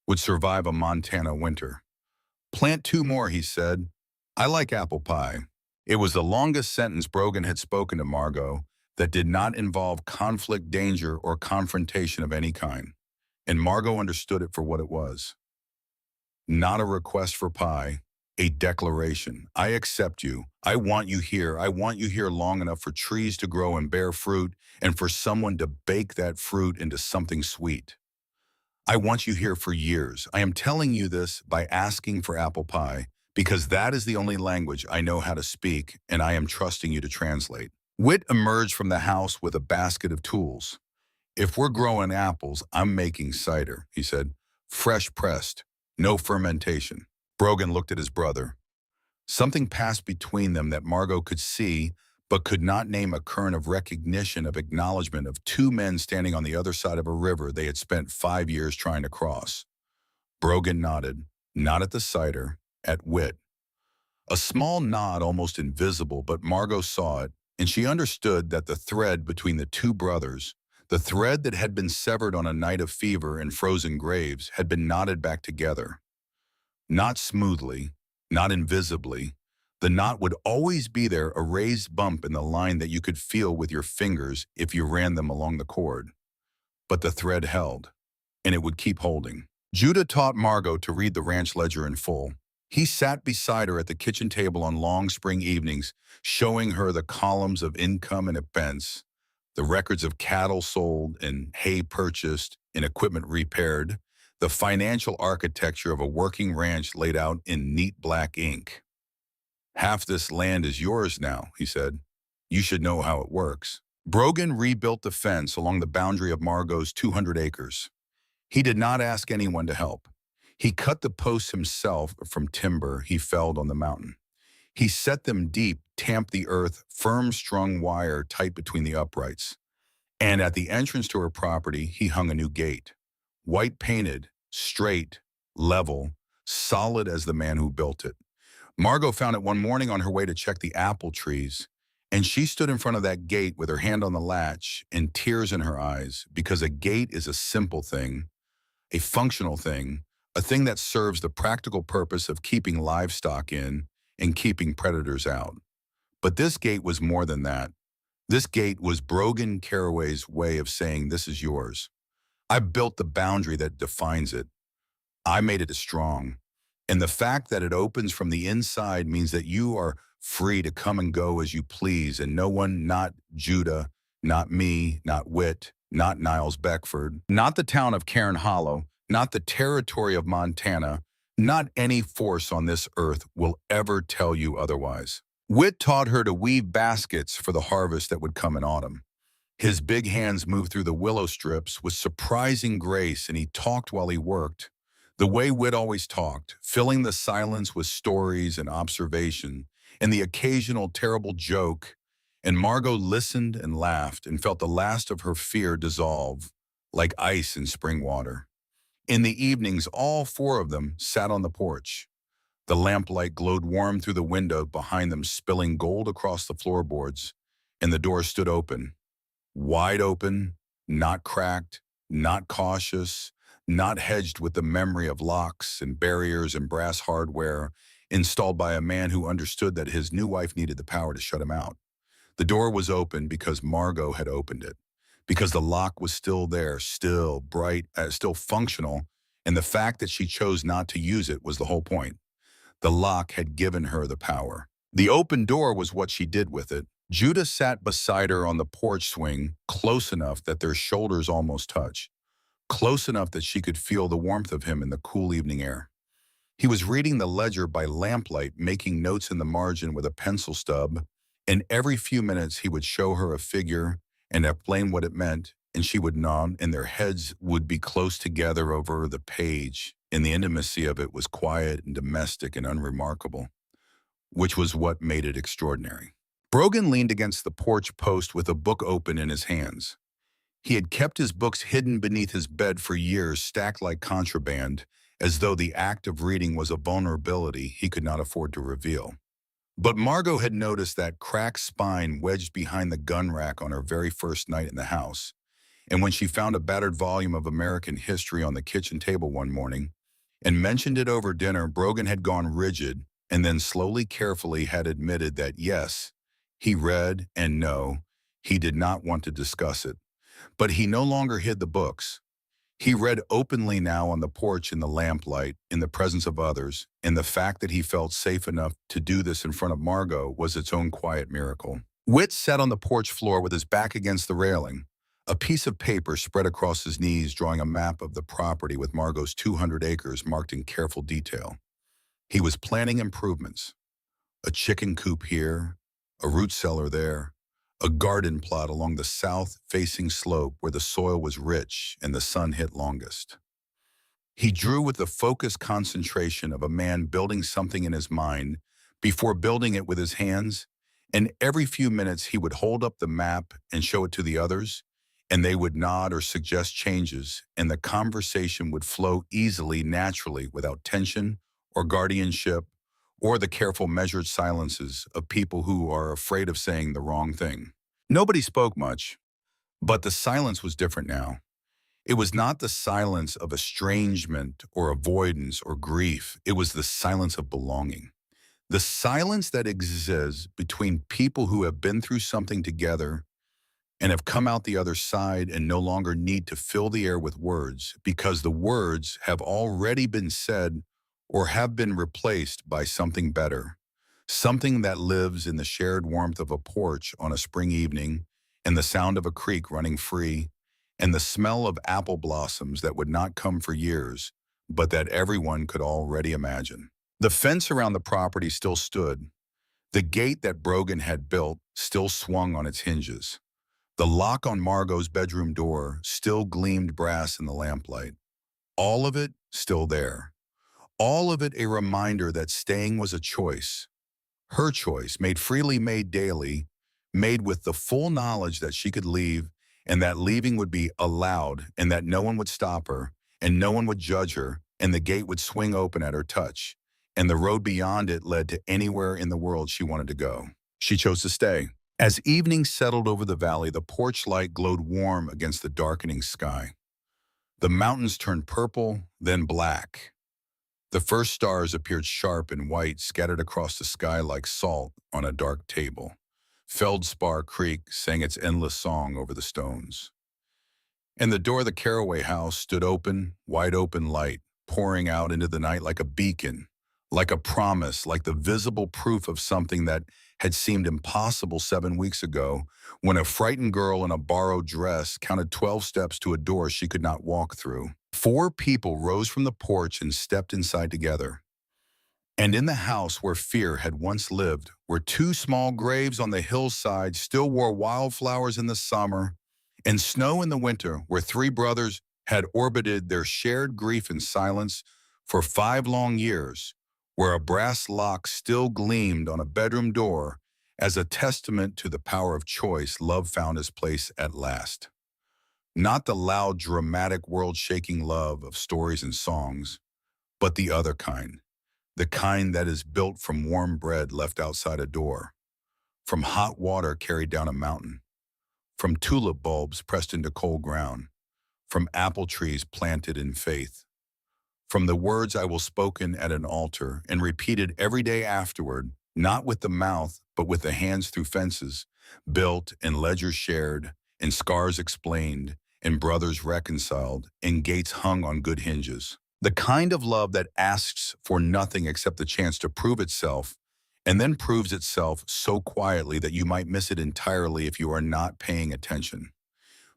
would survive a Montana winter. "Plant two more," he said. "I like apple pie." It was the longest sentence Brogan had spoken to Margot that did not involve conflict, danger, or confrontation of any kind. And Margot understood it for what it was. Not a request for pie, a declaration. "I accept you. I want you here. I want you here long enough for trees to grow and bear fruit, and for someone to bake that fruit into something sweet. I want you here for years. I am telling you this by asking for apple pie, because that is the only language I know how to speak, and I am trusting you to translate." Whit emerged from the house with a basket of tools. "If we're growing apples, I'm making cider," he said. "Fresh pressed, no fermentation." Brogan looked at his brother. Something passed between them that Margot could see, but could not name. A current of recognition, of acknowledgement, of two men standing on the other side of a river they had spent 5 years trying to cross. Brogan nodded, not at the cider, at Whit. A small nod, almost invisible, but Margot saw it, and she understood that the thread between the two brothers, the thread that had been severed on a night of fever and frozen graves, had been knotted back together. Not smoothly, not invisibly. The knot would always be there, a raised bump in the line that you could feel with your fingers if you ran them along the cord. But the thread held, and it would keep holding. Judah taught Margot to read the ranch ledger in full. He sat beside her at the kitchen table on long spring evenings, showing her the columns of income and expense, the records of cattle sold and hay purchased and equipment repaired, the financial architecture of a working ranch laid out in neat black ink. "Half this land is yours now," he said. "You should know how it works." Brogan rebuilt the fence along the boundary of Margot's 200 acres. He did not ask anyone to help. He cut the posts himself from timber he felled on the mountain. He set them deep, tamped the earth, firm-strung wire tight between the uprights. And at the entrance to her property, he hung a new gate. White painted, straight, level, solid as the man who built it. Margot found it one morning on her way to check the apple trees, and she stood in front of that gate with her hand on the latch and tears in her eyes, because a gate is a simple thing, a functional thing, a thing that serves the practical purpose of keeping livestock in and keeping predators out. But this gate was more than that. This gate was Brogan Caraway's way of saying, "This is yours. I built the boundary that defines it. I made it strong. And the fact that it opens from the inside means that you are free to come and go as you please, and no one, not Judah, not me, not Whit, not Niles Beckford, not the town of Cairn Hollow, not the territory of Montana, not any force on this earth will ever tell you otherwise." Whit taught her to weave baskets for the harvest that would come in autumn. His big hands moved through the willow strips with surprising grace, and he talked while he worked, the way Whit always talked, filling the silence with stories and observation and the occasional terrible joke. And Margot listened and laughed and felt the last of her fear dissolve like ice in spring water. In the evenings, all four of them sat on the porch. The lamplight glowed warm through the window behind them, spilling gold across the floorboards, and the door stood open. Wide open, not cracked, not cautious, not hedged with the memory of locks and barriers and brass hardware installed by a man who understood that his new wife needed the power to shut him out. The door was open because Margot had opened it, because the lock was still there, still bright, still functional, and the fact that she chose not to use it was the whole point. The lock had given her the power. The open door was what she did with it. Judah sat beside her on the porch swing, close enough that their shoulders almost touched. close enough that she could feel the warmth of him in the cool evening air. He was reading the ledger by lamplight, making notes in the margin with a pencil stub, and every few minutes he would show her a figure and explain what it meant, and she would nod, and their heads would be close together over the page, and the intimacy of it was quiet and domestic and unremarkable, which was what made it extraordinary. Brogan leaned against the porch post with a book open in his hands. He had kept his books hidden beneath his bed for years, stacked like contraband, as though the act of reading was a vulnerability he could not afford to reveal. But Margot had noticed that cracked spine wedged behind the gun rack on her very first night in the house, and when she found a battered volume of American history on the kitchen table one morning and mentioned it over dinner, Brogan had gone rigid and then slowly, carefully had admitted that yes, he read, and no, he did not want to discuss it. But he no longer hid the books. He read openly now on the porch in the lamplight, in the presence of others, and the fact that he felt safe enough to do this in front of Margot was its own quiet miracle. Witt sat on the porch floor with his back against the railing, a piece of paper spread across his knees drawing a map of the property with Margot's 200 acres marked in careful detail. He was planning improvements. A chicken coop here, a root cellar there, a garden plot along the south-facing slope where the soil was rich and the sun hit longest. He drew with the focused concentration of a man building something in his mind before building it with his hands, and every few minutes he would hold up the map and show it to the others, and they would nod or suggest changes, and the conversation would flow easily, naturally, without tension or guardianship or the careful, measured silences of people who are afraid of saying the wrong thing. Nobody spoke much, but the silence was different now. It was not the silence of estrangement or avoidance or grief. It was the silence of belonging. The silence that exists between people who have been through something together and have come out the other side and no longer need to fill the air with words because the words have already been said or have been replaced by something better, something that lives in the shared warmth of a porch on a spring evening and the sound of a creek running free and the smell of apple blossoms that would not come for years, but that everyone could already imagine. The fence around the property still stood. The gate that Brogan had built still swung on its hinges. The lock on Margot's bedroom door still gleamed brass in the lamplight. All of it still there. All of it a reminder that staying was a choice. Her choice, made freely, made daily, made with the full knowledge that she could leave and that leaving would be allowed and that no one would stop her and no one would judge her and the gate would swing open at her touch and the road beyond it led to anywhere in the world she wanted to go. She chose to stay. As evening settled over the valley, the porch light glowed warm against the darkening sky. The mountains turned purple, then black. The first stars appeared sharp and white, scattered across the sky like salt on a dark table. Feldspar Creek sang its endless song over the stones. And the door of the Caraway house stood open, wide open light, pouring out into the night like a beacon, like a promise, like the visible proof of something that had seemed impossible 7 weeks ago, when a frightened girl in a borrowed dress counted 12 steps to a door she could not walk through. 4 people rose from the porch and stepped inside together. And in the house where fear had once lived, where 2 small graves on the hillside still wore wildflowers in the summer and snow in the winter, where 3 brothers had orbited their shared grief in silence for 5 long years, where a brass lock still gleamed on a bedroom door as a testament to the power of choice, love found its place at last. Not the loud, dramatic, world-shaking love of stories and songs, but the other kind. The kind that is built from warm bread left outside a door, from hot water carried down a mountain, from tulip bulbs pressed into cold ground, from apple trees planted in faith, from the words I will spoken at an altar and repeated every day afterward, not with the mouth, but with the hands through fences, built and ledgers shared, and scars explained, and brothers reconciled, and gates hung on good hinges. The kind of love that asks for nothing except the chance to prove itself, and then proves itself so quietly that you might miss it entirely if you are not paying attention.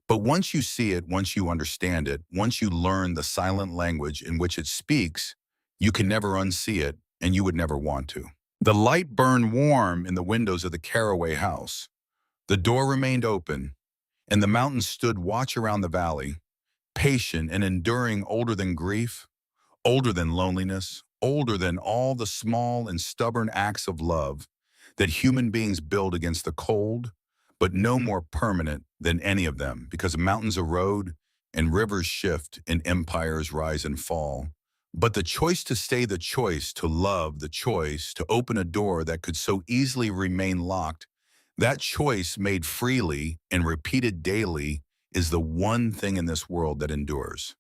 But once you see it, once you understand it, once you learn the silent language in which it speaks, you can never unsee it, and you would never want to. The light burned warm in the windows of the Caraway house. The door remained open, and the mountains stood watch around the valley, patient and enduring, older than grief, older than loneliness, older than all the small and stubborn acts of love that human beings build against the cold, but no more permanent than any of them, because mountains erode and rivers shift and empires rise and fall. But the choice to stay, the choice to love, the choice to open a door that could so easily remain locked, that choice made freely and repeated daily is the one thing in this world that endures.